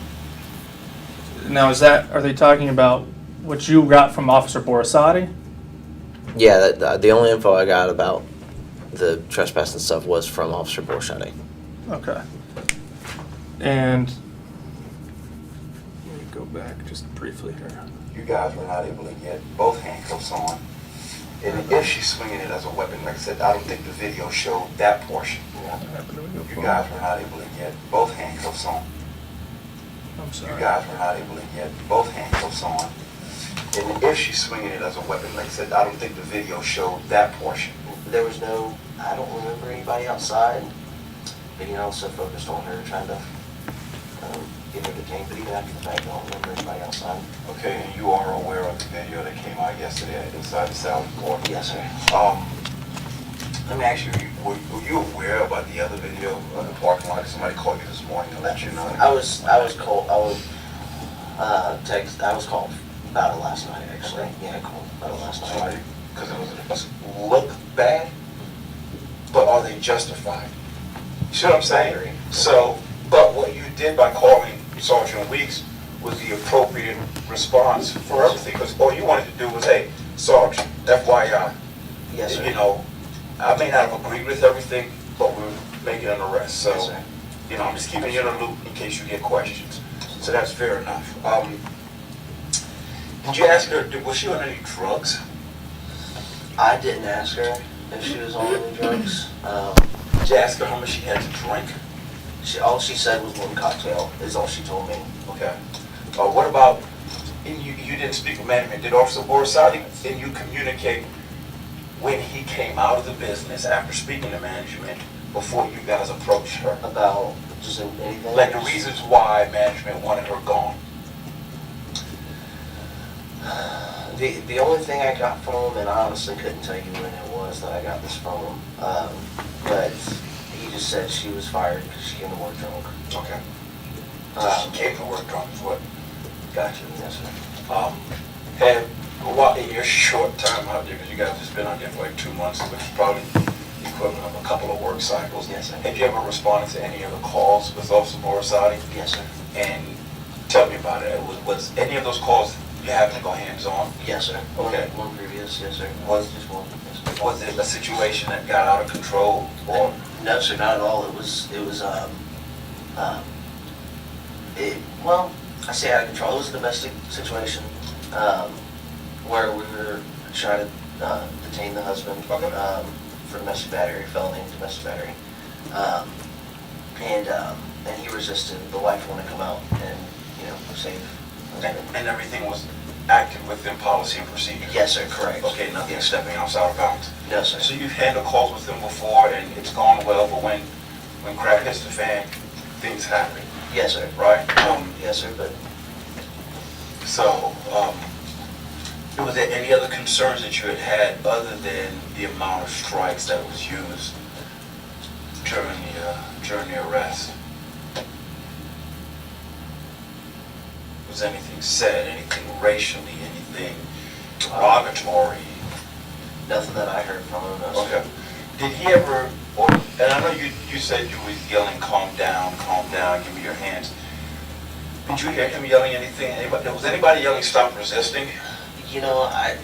Now, are they talking about what you got from Officer Borisade? Yeah, the only info I got about the trespassing stuff was from Officer Borisade. Okay. And let me go back just briefly here. You guys were not able to get both handcuffs on. And if she's swinging it as a weapon, like I said, I don't think the video showed that portion. You guys were not able to get both handcuffs on. I'm sorry. You guys were not able to get both handcuffs on. And if she's swinging it as a weapon, like I said, I don't think the video showed that portion. There was no, I don't remember anybody outside, but you know, I was so focused on her trying to get her detained, but even after the fact, I don't remember anybody outside. Okay, and you are aware of the video that came out yesterday inside the South Court? Yes, sir. Let me ask you, were you aware about the other video of the parking lot? Somebody called you this morning to let you know? I was called, I was called about it last night, actually. Okay. Yeah, I called about it last night. Somebody, because it was look bad, but are they justified? You see what I'm saying? So, but what you did by calling Sergeant Weeks was the appropriate response for everything, because all you wanted to do was, hey, Sarge, FYI, Yes, sir. you know, I may not have agreed with everything, but we're making an arrest. So, Yes, sir. you know, I'm just keeping you in the loop in case you get questions. So that's fair enough. Did you ask her, was she on any drugs? I didn't ask her if she was on any drugs. Did you ask her how much she had to drink? All she said was one cocktail, is all she told me. Okay. What about, and you didn't speak with management, did Officer Borisade, and you communicate when he came out of the business after speaking to management before you guys approached her? About just anything? Like the reasons why management wanted her gone? The only thing I got from him, and I honestly couldn't tell you when it was that I got this from him, but he just said she was fired because she came to work drunk. Okay. So she came to work drunk is what? Gotcha. Yes, sir. And what, in your short time out there, because you guys just been out there for like 2 months, which is probably the equivalent of a couple of work cycles. Yes, sir. Have you ever responded to any of the calls with Officer Borisade? Yes, sir. And tell me about it. Was any of those calls you having to go hands-on? Yes, sir. Okay. One previous, yes, sir. Was- Just one. Yes, sir. Was it a situation that got out of control? Or No, sir, not at all. Well, I say out of control. It was a domestic situation where we were trying to detain the husband for domestic battery, felony domestic battery, and he resisted. The wife wanted to come out and save. and everything was acted within policy and procedure? Yes, sir. Correct. Okay, nothing Yes, stepping outside of bounds. Yes, sir. So you've handled calls with them before, and it's gone well, but when crap hits the fan, things happen, Yes, sir. right? Yes, sir. But So, was there any other concerns that you had other than the amount of strikes that was used during the arrest? Was anything said, anything racially, anything derogatory? Nothing that I heard from him, no, sir. Okay. Did he ever, and I know you said you was yelling, calm down, give me your hands. Did you hear him yelling anything? Was anybody yelling, stop resisting? You know, I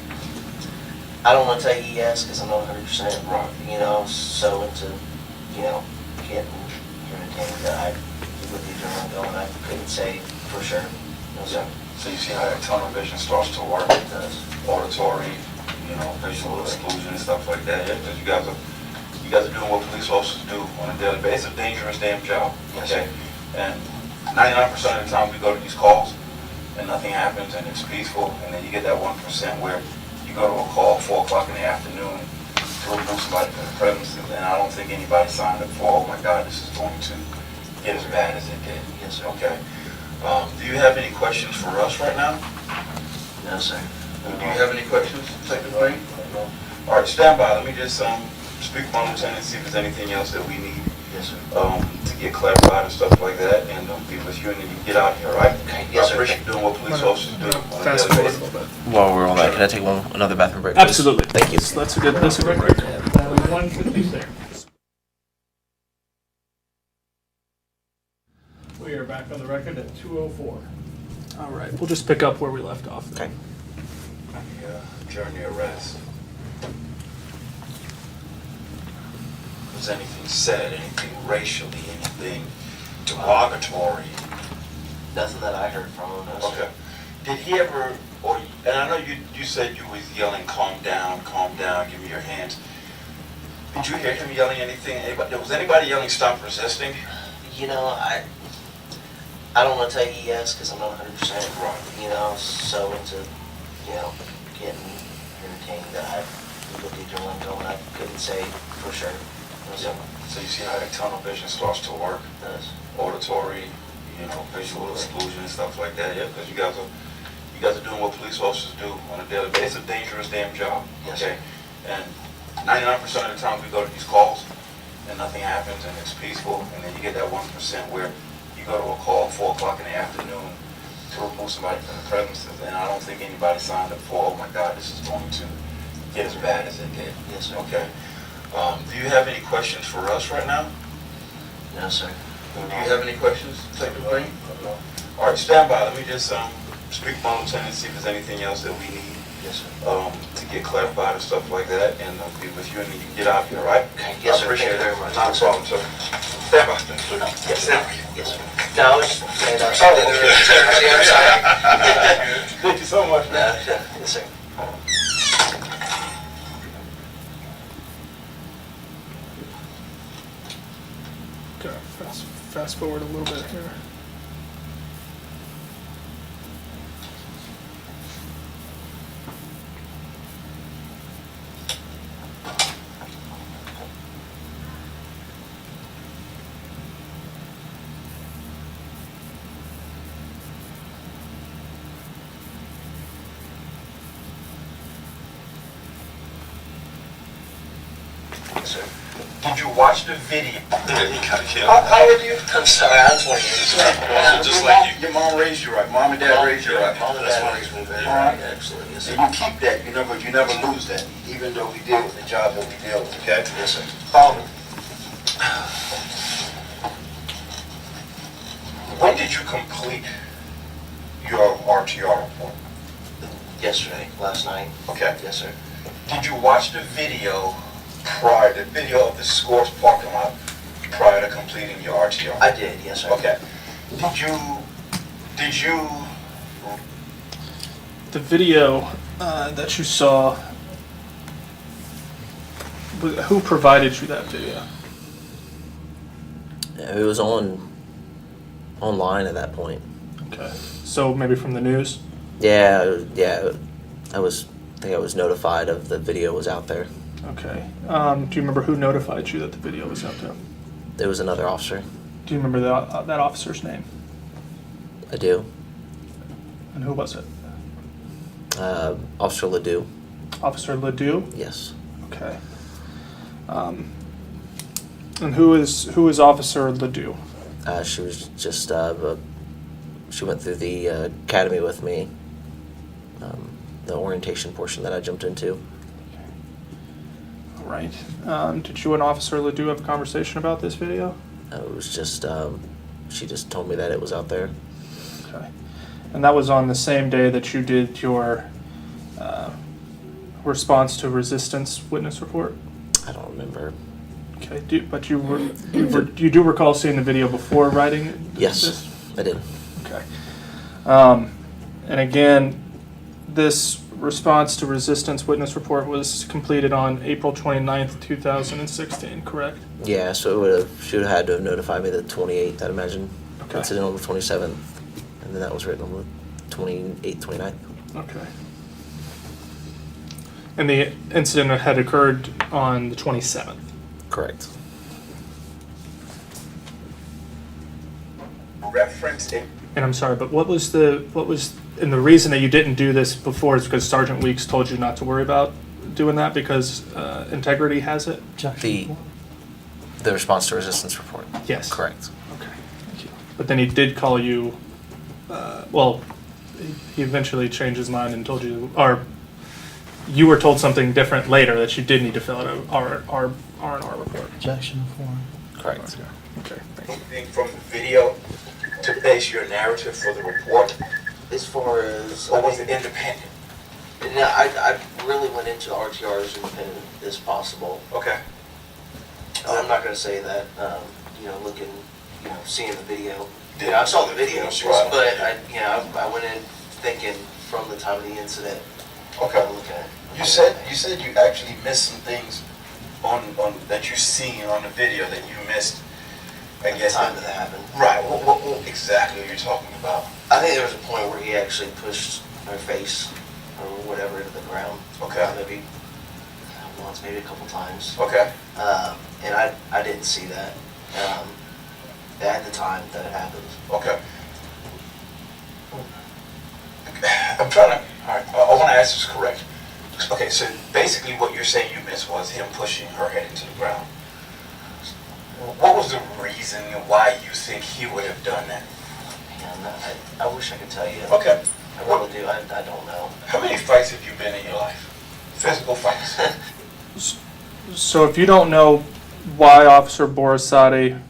don't want to tell you yes, because I'm not 100%, Right. you know, so into, you know, getting entertained that I with the adrenaline going, I couldn't say for sure. No, sir. So you see how that tunnel vision starts to work? It does. Auditory, you know, visual exclusion and stuff like that. Yeah, because you guys are doing what police officers do on a daily basis. It's a dangerous damn job. Yes, Okay. And 99% of the time we go to these calls and nothing happens and it's peaceful, and then you get that 1% where you go to a call at 4 o'clock in the afternoon to remove somebody from the premises, and I don't think anybody signed up for, oh my God, this is going to get as bad as it did. Yes, sir. Okay. Do you have any questions for us right now? No, sir. Do you have any questions, Detective Green? All right, stand by. Let me just speak with my lieutenant and see if there's anything else that we need Yes, sir. to get clarified and stuff like that, and be with you, and then you can get out of here, all right? Okay, yes, sir. I appreciate you doing what police officers do on a Fast daily forward a basis. little bit. While we're on that, can I take another bathroom break, please? Absolutely. Thank you. That's a good break. 156. We are back on the record at 2:04. All right, we'll just pick up where we left off. Okay. During the arrest, was anything said, anything racially, anything derogatory? Nothing that I heard from him, no, sir. Okay. Did he ever, and I know you said you was yelling, calm down, give me your hands. Did you hear him yelling anything? Was anybody yelling, stop resisting? You know, I don't want to tell you yes, because I'm not 100%, Right. you know, so into, you know, getting entertained that I with the adrenaline going, I couldn't say for sure. No, sir. So you see how that tunnel vision starts to work? It does. Auditory, you know, visual exclusion and stuff like that. Yeah, because you guys are doing what police officers do on a daily basis. It's a dangerous damn job. Yes, Okay. And 99% of the time we go to these calls and nothing happens and it's peaceful, and then you get that 1% where you go to a call at 4 o'clock in the afternoon to remove somebody from the premises, and I don't think anybody signed up for, oh my God, this is going to get as bad as it did. Yes, sir. Okay. Do you have any questions for us right now? No, sir. Do you have any questions, Detective Green? All right, stand by. Let me just speak with my lieutenant and see if there's anything else that we need Yes, sir. to get clarified and stuff like that, and be with you, and then you can get out of here, all right? Okay, yes, sir. I appreciate Thank you it. very much. Not a problem, sir. Stand by. Yes, Stand by. Yes, sir. No, I was just saying, I'm sorry. Thank you so much, No, man. yes, sir. Okay, fast forward a little bit here. Yes, sir. Did you watch the video? How old are you? I'm sorry, I'm 28. Just like your mom raised you right. Mom and dad raised you right. Mom and dad raised me very right, absolutely, yes, sir. And you keep that. You never lose that, even though we deal with the job that we deal with, okay? Yes, sir. When did you complete your RTR report? Yesterday, last night. Okay. Yes, sir. Did you watch the video of the Scores parking lot prior to completing your RTR? I did, yes, sir. Okay. Did you, The video that you saw, who provided you that video? It was online at that point. Okay, so maybe from the news? Yeah. I think I was notified of the video was out there. Okay. Do you remember who notified you that the video was out there? There was another officer. Do you remember that officer's name? I do. And who was it? Officer Ledoux. Officer Ledoux? Yes. Okay. And who is Officer Ledoux? She was just, she went through the academy with me, the orientation portion that I jumped into. All right. Did you and Officer Ledoux have a conversation about this video? It was just, she just told me that it was out there. Okay. And that was on the same day that you did your response to resistance witness report? I don't remember. Okay. But you do recall seeing the video before writing Yes, this? I did. Okay. And again, this response to resistance witness report was completed on April 29th, 2016, correct? Yeah, so she would have had to have notified me the 28th, I'd imagine. Okay. Incident on the 27th, and then that was written on the 28th, 29th. Okay. And the incident had occurred on the 27th? Correct. Reference it. And I'm sorry, but what was and the reason that you didn't do this before is because Sergeant Weeks told you not to worry about doing that because integrity has it? The response to resistance report. Yes. Correct. Okay, thank you. But then he did call you, well, he eventually changed his mind and told you, or you were told something different later that you did need to fill out a R&R report. Objection form. Correct. Okay, thank you. Anything from the video to base your narrative for the report, As far as, or was it independent? no, I really went into RTR as independent as possible. Okay. I'm not gonna say that, looking, seeing the video. I saw the video, Right. but I went in thinking from the time of the incident. Okay. Looking at. You said you actually missed some things on that you seen on the video that you missed. I guess. Time that happened. Right. What exactly are you talking about? I think there was a point where he actually pushed her face or whatever into the ground. Okay. Maybe once, maybe a couple times. Okay. And I didn't see that at the time that it happened. Okay. I'm trying to. All right. I want to ask this correct. Okay. So basically, what you're saying you missed was him pushing her head into the ground. What was the reason why you think he would have done that? Man, I wish I could tell you. Okay. I really do. I don't know. How many fights have you been in your life? Physical fights. So if you don't know why Officer Borisade,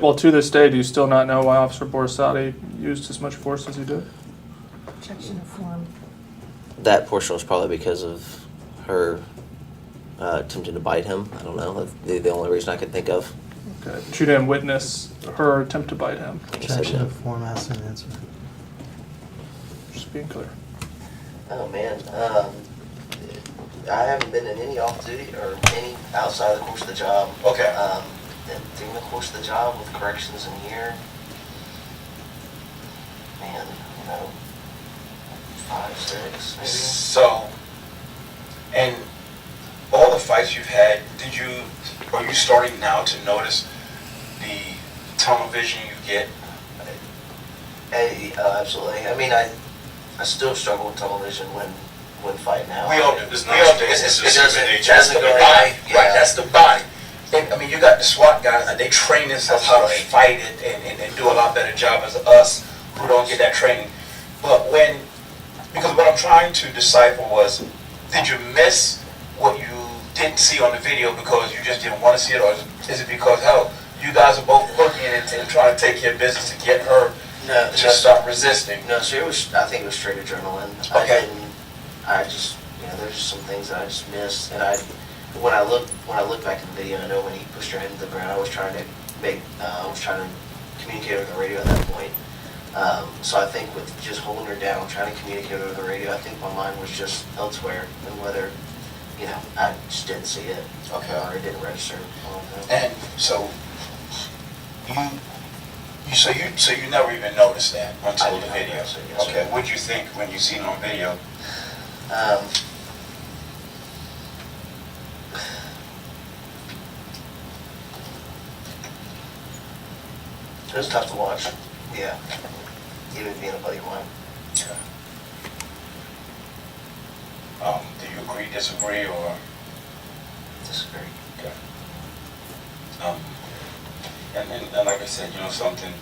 well, to this day, do you still not know why Officer Borisade used as much force as he did? Objection of form. That portion was probably because of her attempting to bite him. I don't know. That's the only reason I could think of. Okay, but you didn't witness her attempt to bite him. Objection of form has an answer. Just being clear. Oh man, I haven't been in any off-duty or any outside of the course of the job. Okay. And during the course of the job with corrections in here, man, 5, 6, maybe. So, and all the fights you've had, are you starting now to notice the tunnel vision you get? Hey, absolutely. I mean, I still struggle with tunnel vision when fighting out. We all do. It's That's doesn't the go body. right. Right, Yeah. that's the body. And, I mean, you got the SWAT guys, and they train themselves how to fight it and do a lot better job as us who don't get that training. But because what I'm trying to decipher was, did you miss what you didn't see on the video because you just didn't want to see it, or is it because, hell, you guys are both working and trying to take care of business to get her to stop resisting? No, so I think it was straight adrenaline. Okay. There's just some things that I just missed, and when I look back in the video, I know when he pushed her head into the ground, I was trying to communicate over the radio at that point. So I think with just holding her down, trying to communicate over the radio, I think my mind was just elsewhere, and whether, I just didn't see it. Okay. Or it didn't register. And so you never even noticed that until the video. Yes, Okay. sir. What'd you think when you seen it on video? It was tough to watch. Yeah. Even being a buddy of mine. Do you agree, disagree, or? Disagree. Okay. And like I said, you know something,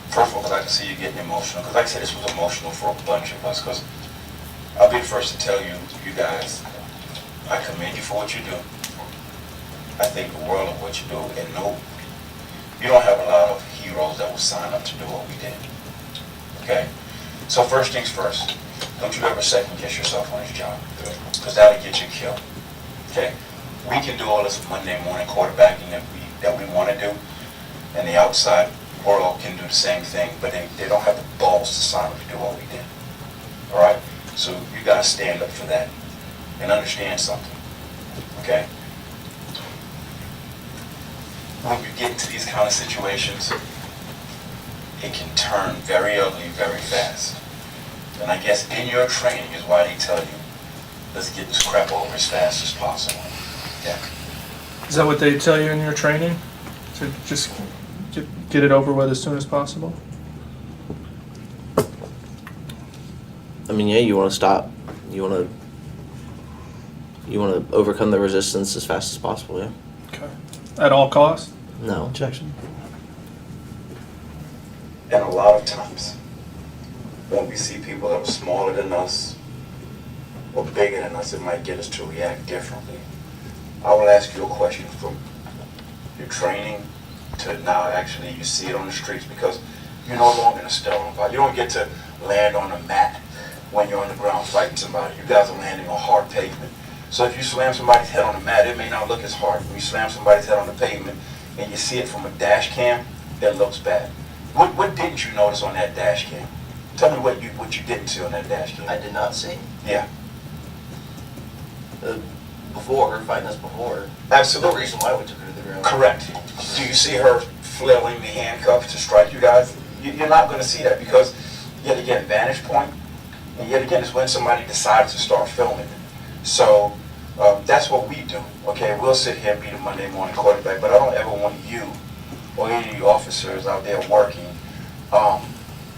first of all, because I can see you getting emotional, because like I said, this was emotional for a bunch of us, because I'll be the first to tell you, you guys, I commend you for what you do. I think the world of what you do, and no, you don't have a lot of heroes that will sign up to do what we did. Okay? So first things first, don't you ever second guess yourself on this job, because that'll get you killed. Okay? We can do all this Monday morning quarterbacking that we want to do, and the outside world can do the same thing, but they don't have the balls to sign up to do what we did. All right? So you got to stand up for that and understand something. Okay? When you get into these kind of situations, it can turn very ugly very fast. And I guess in your training is why they tell you, let's get this crap over as fast as possible. Yeah. Is that what they tell you in your training? To just get it over with as soon as possible? I mean, yeah, you want to stop. You want to overcome the resistance as fast as possible, yeah. Okay. At all costs? No. Objection. And a lot of times, when we see people that are smaller than us or bigger than us, it might get us to react differently. I will ask you a question from your training to now actually you see it on the streets, because you're no longer in a sterile fight. You don't get to land on a mat when you're on the ground fighting somebody. You guys are landing on hard pavement. So if you slam somebody's head on the mat, it may not look as hard. When you slam somebody's head on the pavement and you see it from a dash cam, it looks bad. What didn't you notice on that dash cam? Tell me what you didn't see on that dash cam. I did not see. Yeah. Before, her fighting us before. Absolutely. The reason why we took her to the ground. Correct. Do you see her flailing the handcuffs to strike you guys? You're not going to see that, because yet again, vantage point, and yet again, it's when somebody decides to start filming it. So that's what we do. Okay, we'll sit here and be the Monday morning quarterback, but I don't ever want you or any of the officers out there working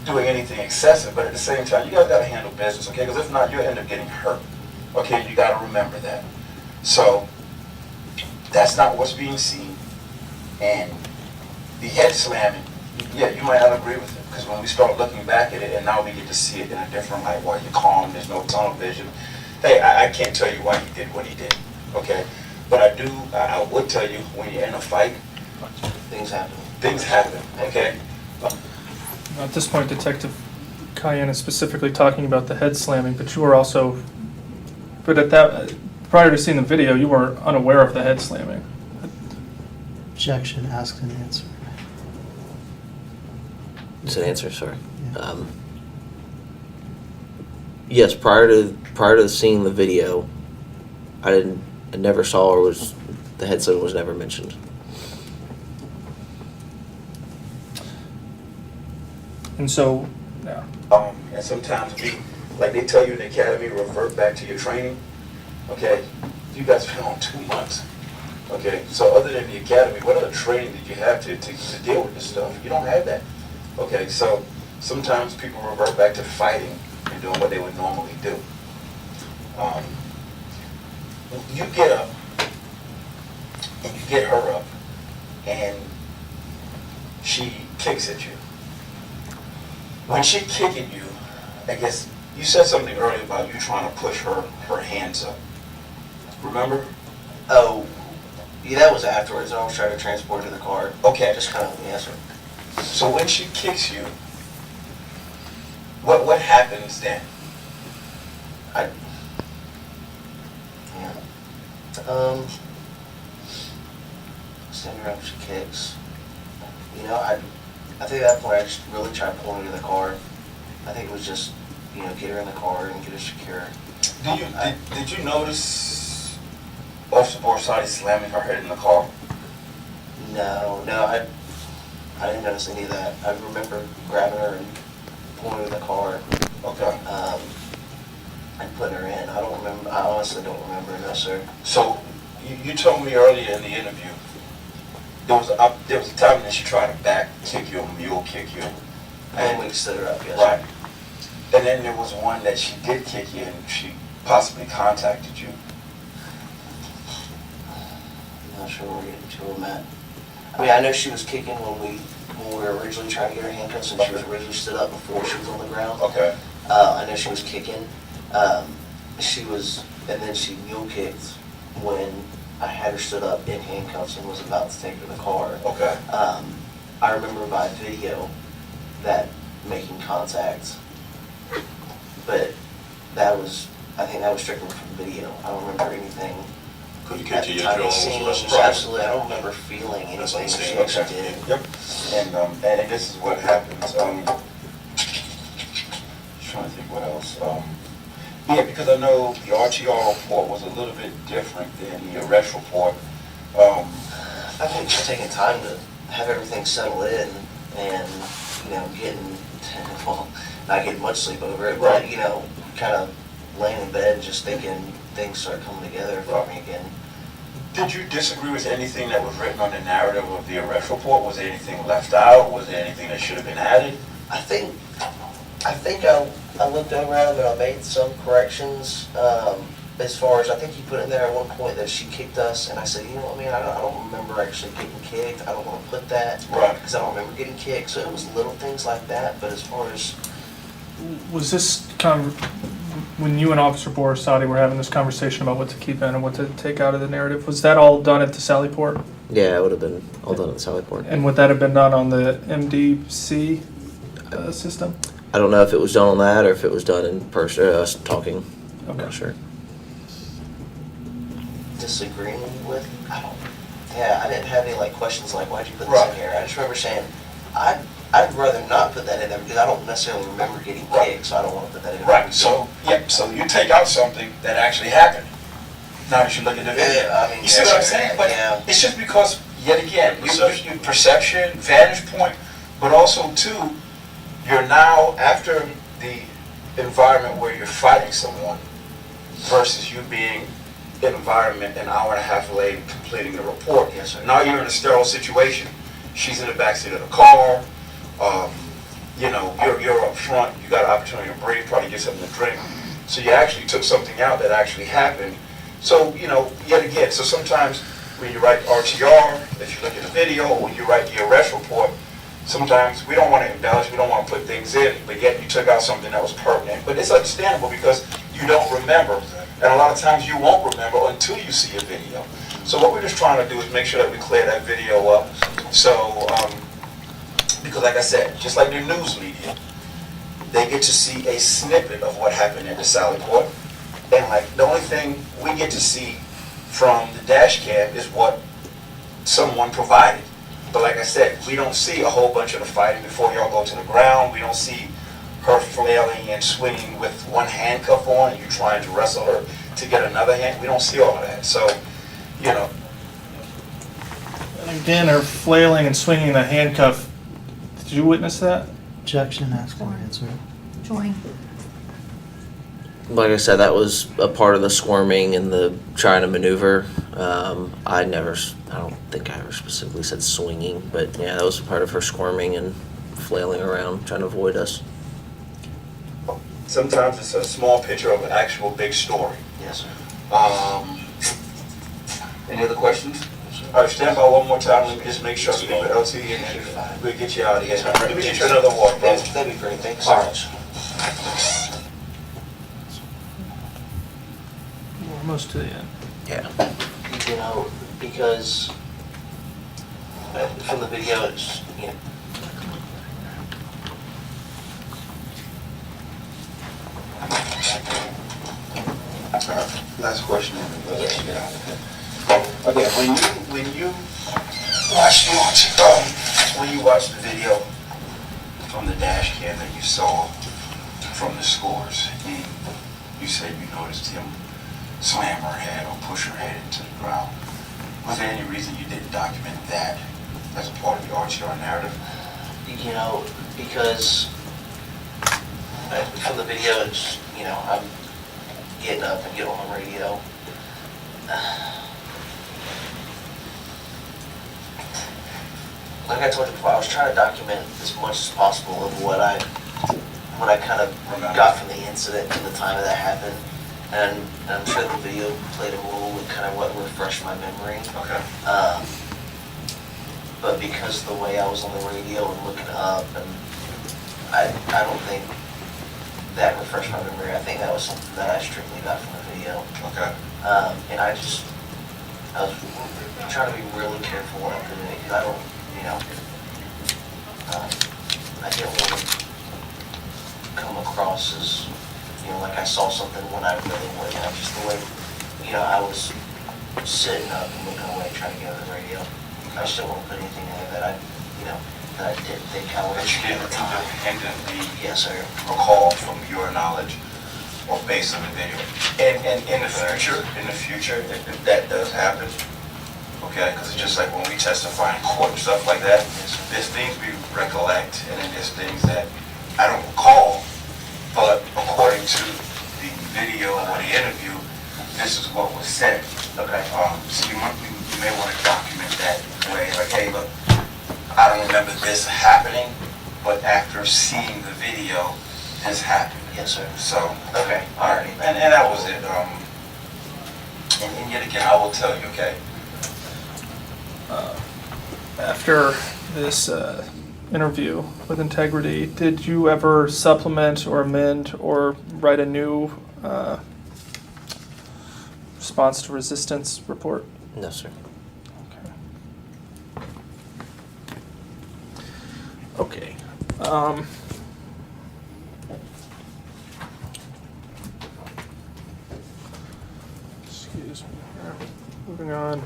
doing anything excessive. But at the same time, you guys got to handle business, okay? Because if not, you'll end up getting hurt. Okay, you got to remember that. So that's not what's being seen. And the head slamming, yeah, you might not agree with it, because when we start looking back at it, and now we get to see it in a different light, while you're calm, there's no tunnel vision. Hey, I can't tell you why he did what he did, okay? But I would tell you, when you're in a fight, Things happen. things happen, okay? At this point, Detective Cayenne is specifically talking about the head slamming, but you were also, prior to seeing the video, you were unaware of the head slamming. Objection, asked and answered. It's an answer, sorry. Yeah. Yes, prior to seeing the video, I never saw or the head slamming was never mentioned. And so, yeah. And sometimes like they tell you in the academy, revert back to your training, okay? You guys been on 2 months, okay? So other than the academy, what other training did you have to deal with this stuff? You don't have that, okay? So sometimes people revert back to fighting and doing what they would normally do. You get up, and you get her up, and she kicks at you. When she kicking you, I guess you said something earlier about you trying to push her hands up. Remember? Oh, yeah, that was afterwards. I was trying to transport her to the car. Okay. Just kind of, yes, sir. So when she kicks you, what happens then? Send her up, she kicks. You know, I think at that point I just really tried pulling her to the car. I think it was just, get her in the car and get her secure. Did you notice Officer Borisade slamming her head in the car? No, I didn't notice any of that. I remember grabbing her and pulling her in the car. Okay. And putting her in. I honestly don't remember, no, sir. So you told me earlier in the interview there was a time that she tried to back kick you, or mule kick you. And we stood her up, yes. Right. And then there was one that she did kick you and she possibly contacted you. I'm not sure where we're getting to on that. I mean, I know she was kicking when we were originally trying to get her handcuffs, and she was originally stood up before she was on the ground. Okay. I know she was kicking. And then she mule kicked when I had her stood up in handcuffs and was about to take her to the car. Okay. I remember by video that making contact, but I think that was strictly from video. I don't remember anything. Could you At catch the your time jaw? of seeing, absolutely, I don't remember feeling That's anything what I'm that she saying. actually did. Yep. And this is what happens. Trying to think what else. Yeah, because I know the RTR report was a little bit different than the arrest report. I think just taking time to have everything settle in and, getting, well, not getting much sleep over it, but, kind of laying in bed and just thinking things start coming together for me again. Did you disagree with anything that was written on the narrative of the arrest report? Was there anything left out? Was there anything that should have been added? I think I looked over at him and I made some corrections. As far as I think he put in there at one point that she kicked us, and I said, I don't remember actually getting kicked. I don't want to put that because I don't remember getting kicked. So it was little things like that. But as far as Was this when you and Officer Borisade were having this conversation about what to keep in and what to take out of the narrative? Was that all done at the Sallyport? Yeah, it would have been all done at the Sallyport. And would that have been done on the MDC system? I don't know if it was done on that or if it was done in person, us talking. I'm not sure. disagreeing with, I didn't have any questions like, why'd you put this in here? I just remember saying, I'd rather not put that in there because I don't necessarily remember getting kicked, so I don't want to put that in there. Right, so you take out something that actually happened. Now that you look at the video. Yeah, I mean, you see what I'm saying? But it's just because, yet again, your perception, vantage point, but also too, you're now after the environment where you're fighting someone versus you being in an environment an hour and a half late completing the report. Yes, sir. Now you're in a sterile situation. She's in the backseat of the car. You're up front. You got an opportunity to breathe, probably get something to drink. So you actually took something out that actually happened. So, yet again, so sometimes when you write RTR, if you look at the video, or when you write the arrest report, sometimes we don't want to embellish, we don't want to put things in, but yet you took out something that was pertinent. But it's understandable because you don't remember. And a lot of times you won't remember until you see a video. So what we're just trying to do is make sure that we clear that video up. So, because like I said, just like the news media, they get to see a snippet of what happened at the Sallyport. And the only thing we get to see from the dash cam is what someone provided. But like I said, we don't see a whole bunch of the fighting before y'all go to the ground. We don't see her flailing and swinging with one handcuff on and you trying to wrestle her to get another hand. We don't see all of that. So, And again, her flailing and swinging the handcuff. Did you witness that? Objection, ask and answer. Join. Like I said, that was a part of the squirming and the trying to maneuver. I don't think I ever specifically said swinging, but yeah, that was a part of her squirming and flailing around, trying to avoid us. sometimes it's a small picture of an actual big story. Yes, sir. Any other questions? All right, stand by one more time. Let me just make sure I speak with LT and then we'll get you out of here. Let me get you another water, bro. That'd be great. Thanks so much. We're almost to the end. Yeah. Because from the video, it's, Last question. Okay, when you watch the video from the dash cam that you saw from the scores, and you said you noticed him slam her head or push her head into the ground, was there any reason you didn't document that as a part of the RTR narrative? Because from the video, it's, I'm getting up and getting on the radio. Like I told you before, I was trying to document as much as possible of what I kind of got from the incident and the time that happened. and I'm sure the video played a role in kind of what refreshed my memory. Okay. But because of the way I was on the radio and looking up, and I don't think that refreshed my memory. I think that was something that I strictly got from the video. Okay. And I was trying to be really careful when I'm doing it, because I don't, I didn't want to come across as, like I saw something when I really wasn't. Just the way, I was sitting up and looking away trying to get on the radio. I just didn't want to put anything in there that I didn't think I would. But you didn't independently Yes, sir. recall from your knowledge or based on the video. And in the future, if that does happen, okay, because it's just like when we testify in court and stuff like that, there's things we recollect, and then there's things that I don't recall, but according to the video or the interview, this is what was said. Okay. So you may want to document that way, like, hey, look, I don't remember this happening, but after seeing the video, this happened. Yes, sir. So, Okay. all right, and that was it. And yet again, I will tell you, okay, After this interview with Integrity, did you ever supplement or amend or write a new response to resistance report? No, sir. Okay. Excuse me here. Moving on.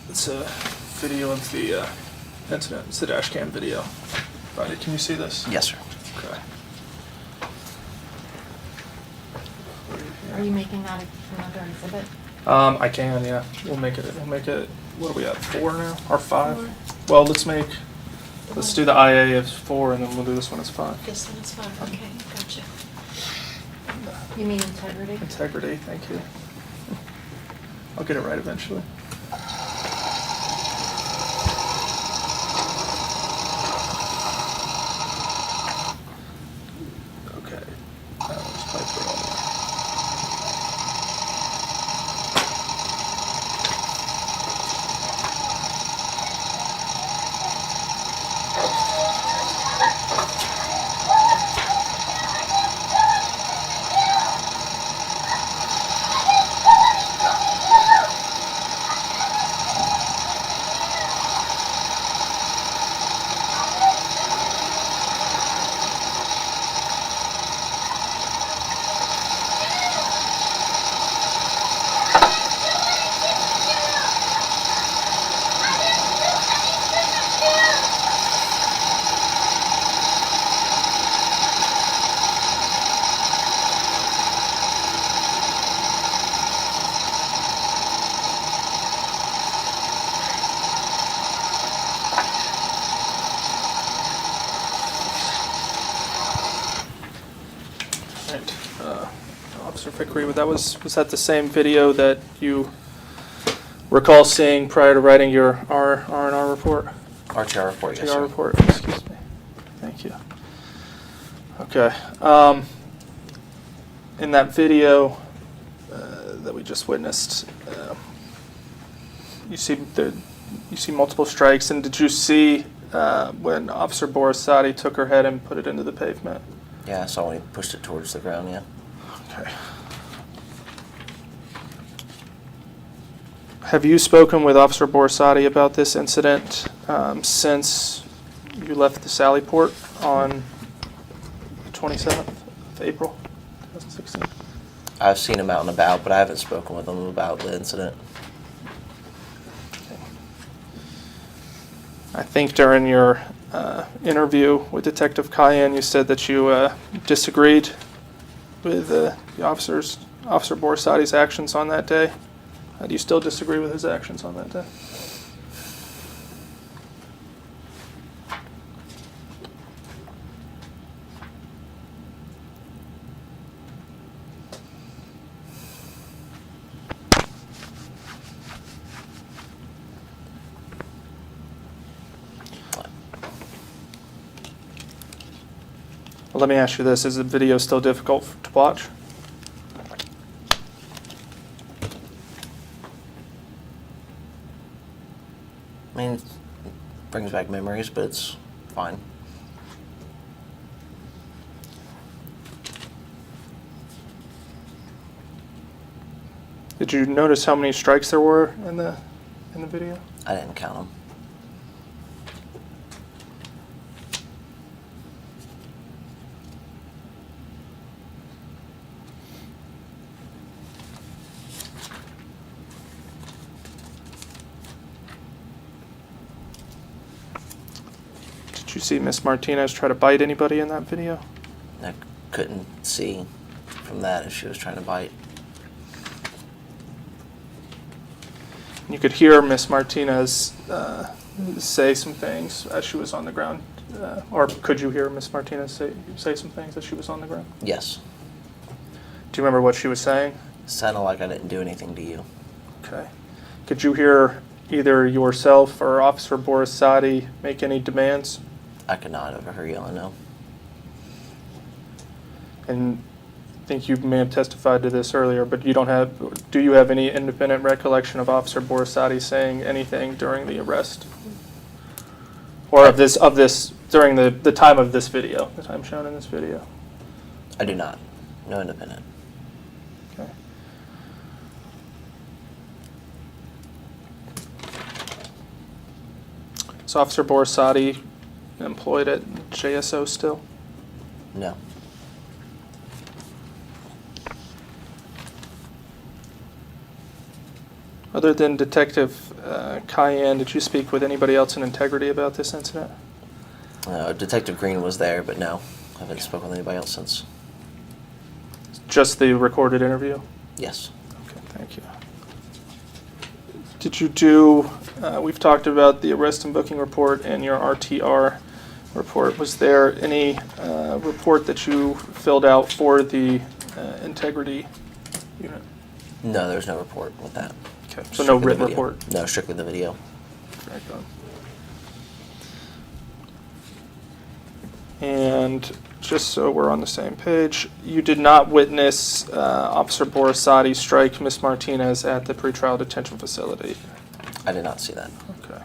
It's a video of the incident. It's the dashcam video. Right, can you see this? Yes, sir. Okay. Are you making that another exhibit? I can, yeah. We'll make it. What are we at? 4 now or 5? Well, let's do the IA as 4, and then we'll do this one as 5. This one's fine, okay, gotcha. You mean integrity? Integrity, thank you. I'll get it right eventually. Okay. Let's play through all that. Officer Vickery, was that the same video that you recall seeing prior to writing your R&R report? RTR report, yes, RTR sir. report, excuse me. Thank you. Okay. In that video that we just witnessed, you see multiple strikes, and did you see when Officer Borisade took her head and put it into the pavement? Yeah, I saw when he pushed it towards the ground, yeah. Okay. Have you spoken with Officer Borisade about this incident since you left the Sally Port on the 27th of April, 2016? I've seen him out and about, but I haven't spoken with him about the incident. Okay. I think during your interview with Detective Cayenne, you said that you disagreed with Officer Borisade's actions on that day. Do you still disagree with his actions on that day? A Let me ask you this, is the video still difficult to watch? I mean, it brings back memories, but it's fine. Did you notice how many strikes there were in the video? I didn't count them. Did you see Miss Martinez try to bite anybody in that video? I couldn't see from that if she was trying to bite. You could hear Miss Martinez say some things as she was on the ground. Or could you hear Miss Martinez say some things as she was on the ground? Yes. Do you remember what she was saying? Sounded like I didn't do anything to you. Okay. Could you hear either yourself or Officer Borisade make any demands? I could not over her yelling no. And I think you may have testified to this earlier, but do you have any independent recollection of Officer Borisade saying anything during the arrest? Or of this during the time of this video, the time shown in this video? I do not. No independent. Okay. Is Officer Borisade employed at JSO still? No. Other than Detective Cayenne, did you speak with anybody else in Integrity about this incident? Detective Green was there, but no. I haven't spoken with anybody else since. Just the recorded interview? Yes. Okay, thank you. Did you do, we've talked about the arrest and booking report and your RTR report. Was there any report that you filled out for the Integrity unit? No, there's no report with that. Okay, so no written report? No, strictly the video. Very good. And just so we're on the same page, you did not witness Officer Borisade strike Miss Martinez at the pretrial detention facility? I did not see that. Okay.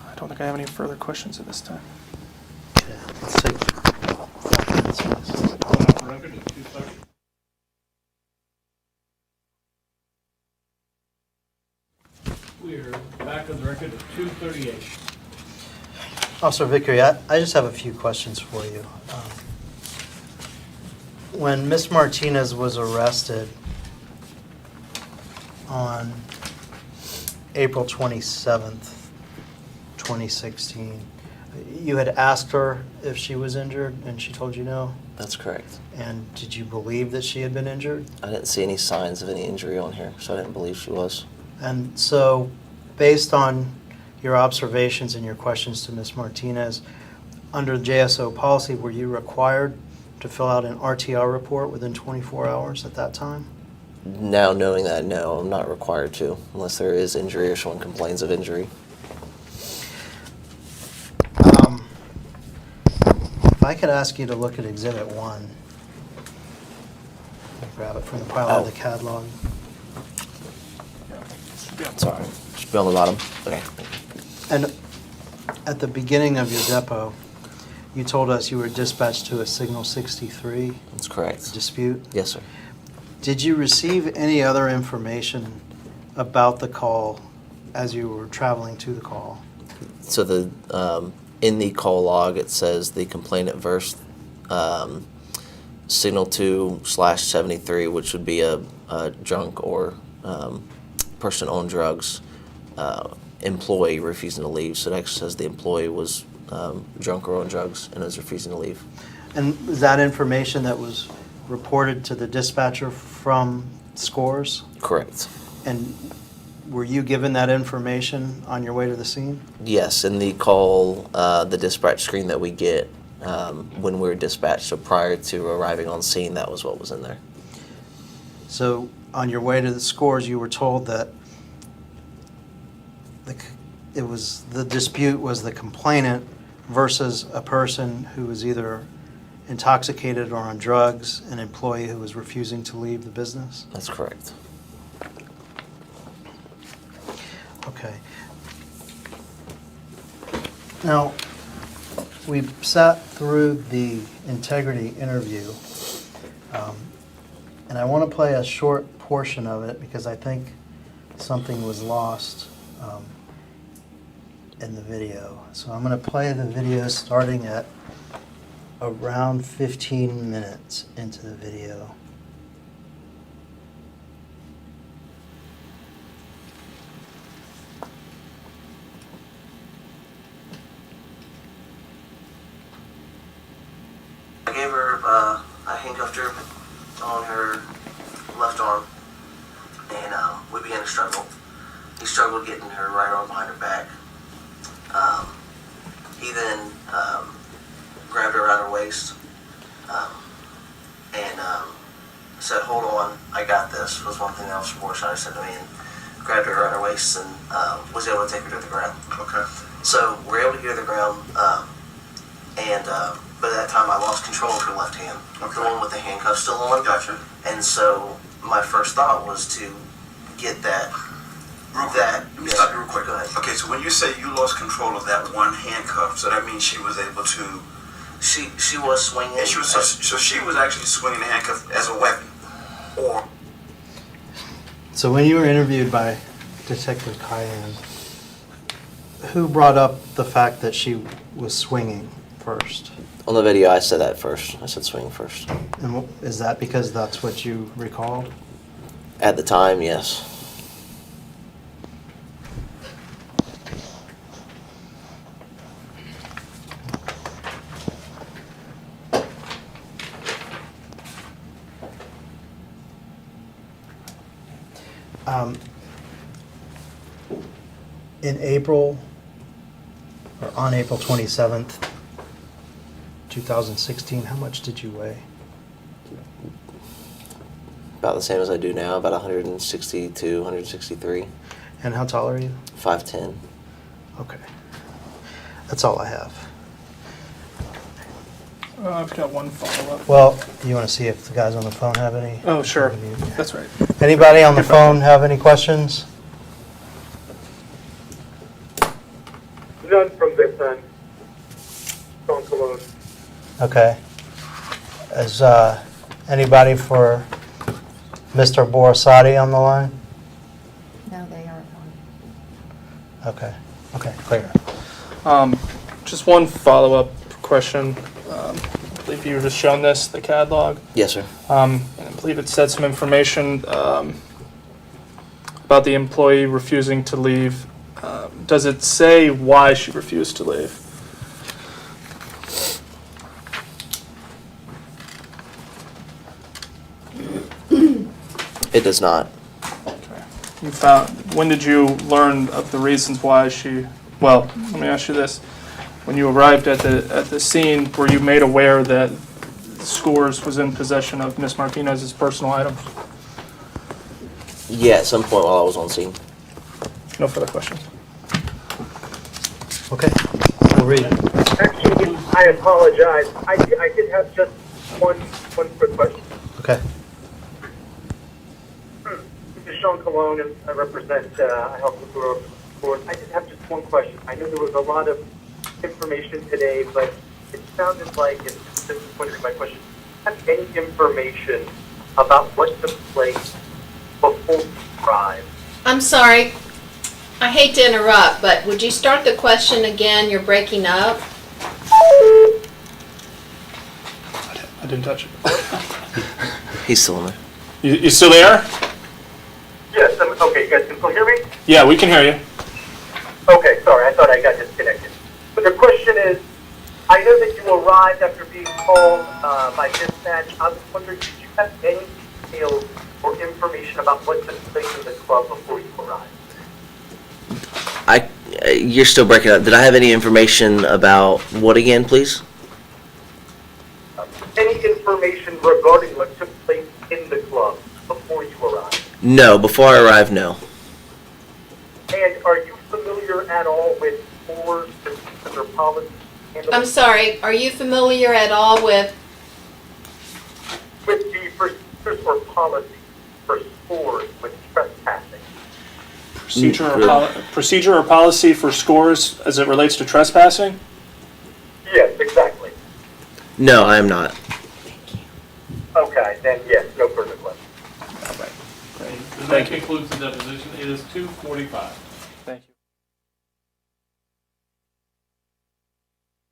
I don't think I have any further questions at this time. Okay, let's take 5 minutes for this. Record at 2:30. We're back on the record at 2:38. Officer Vickery, I just have a few questions for you. When Miss Martinez was arrested on April 27th, 2016, you had asked her if she was injured, and she told you no? That's correct. And did you believe that she had been injured? I didn't see any signs of any injury on here, so I didn't believe she was. And so, based on your observations and your questions to Ms. Martinez, under JSO policy, were you required to fill out an RTR report within 24 hours at that time? Now knowing that, no, I'm not required to, unless there is injury or someone complains of injury. If I could ask you to look at Exhibit 1. Grab it from the pile of the catalog. Sorry, just be on the bottom. Okay. And at the beginning of your depot, you told us you were dispatched to a Signal 63 That's correct. dispute. Yes, sir. Did you receive any other information about the call as you were traveling to the call? So the in the call log, it says the complainant versed signal 2/73, which would be a drunk or person on drugs, employee refusing to leave. So it actually says the employee was drunk or on drugs and was refusing to leave. And is that information that was reported to the dispatcher from Scores? Correct. And were you given that information on your way to the scene? Yes, in the call, the dispatch screen that we get when we're dispatched, so prior to arriving on scene, that was what was in there. So on your way to the Scores, you were told that the dispute was the complainant versus a person who was either intoxicated or on drugs, an employee who was refusing to leave the business? That's correct. Okay. Now, we sat through the integrity interview, and I want to play a short portion of it because I think something was lost in the video. So I'm going to play the video starting at around 15 minutes into the video. I gave her, I handcuffed her on her left arm, and we began to struggle. He struggled getting her right arm behind her back. He then grabbed her around her waist and said, "Hold on, I got this," was one thing that Officer Borisade said to me, and grabbed her around her waist and was able to take her to the ground. Okay. So we're able to get her to the ground, but at that time I lost control of her left hand, the one with the handcuffs still on. Gotcha. And so my first thought was to get that. Let me stop you real quick. Go ahead. Okay, so when you say you lost control of that one handcuff, so that means she was able to. She was swinging. And she was so she was actually swinging the handcuff as a weapon, or. So when you were interviewed by Detective Cayenne, who brought up the fact that she was swinging first? On the video, I said that first. I said swing first. And is that because that's what you recalled? At the time, yes. In April, or on April 27th, 2016, how much did you weigh? About the same as I do now, about 162, 163. And how tall are you? 5'10". Okay. That's all I have. I've got one follow-up. Well, you want to see if the guys on the phone have any? Oh, sure. That's right. Anybody on the phone have any questions? None from this end. Sean Cologne. Okay. Is anybody for Mr. Borisade on the line? No, they aren't on. Okay. Okay, clear. Just one follow-up question. I believe you were just shown this, the CAD log. Yes, sir. And I believe it said some information about the employee refusing to leave. Does it say why she refused to leave? It does not. Okay. When did you learn of the reasons why she? Well, let me ask you this: when you arrived at the scene, were you made aware that Scores was in possession of Miss Martinez's personal items? Yeah, at some point while I was on scene. No further questions. Okay, we'll read it. Actually, I apologize. I did have just one quick question. Okay. This is Sean Cologne, and I represent Health and Board. I just have just one question. I know there was a lot of information today, but it sounded like, and this is going to be my question, do you have any information about what took place before you arrived? I'm sorry. I hate to interrupt, but would you start the question again? You're breaking up. I didn't touch it. He's still in there. You still there? Yes, okay, you guys can still hear me? Yeah, we can hear you. Okay, sorry, I thought I got disconnected. But the question is, I know that you arrived after being called by dispatch. I was wondering, did you have any details or information about what took place in the club before you arrived? You're still breaking up. Did I have any information about what again, please? Any information regarding what took place in the club before you arrived? No, before I arrived, no. And are you familiar at all with scores, procedures, or policies? I'm sorry, are you familiar at all with, With the procedures or policies for scores with trespassing? Procedure or policy for scores as it relates to trespassing? Yes, exactly. No, I am not. Okay, then yes, no further questions. And that concludes the deposition. It is 2:45.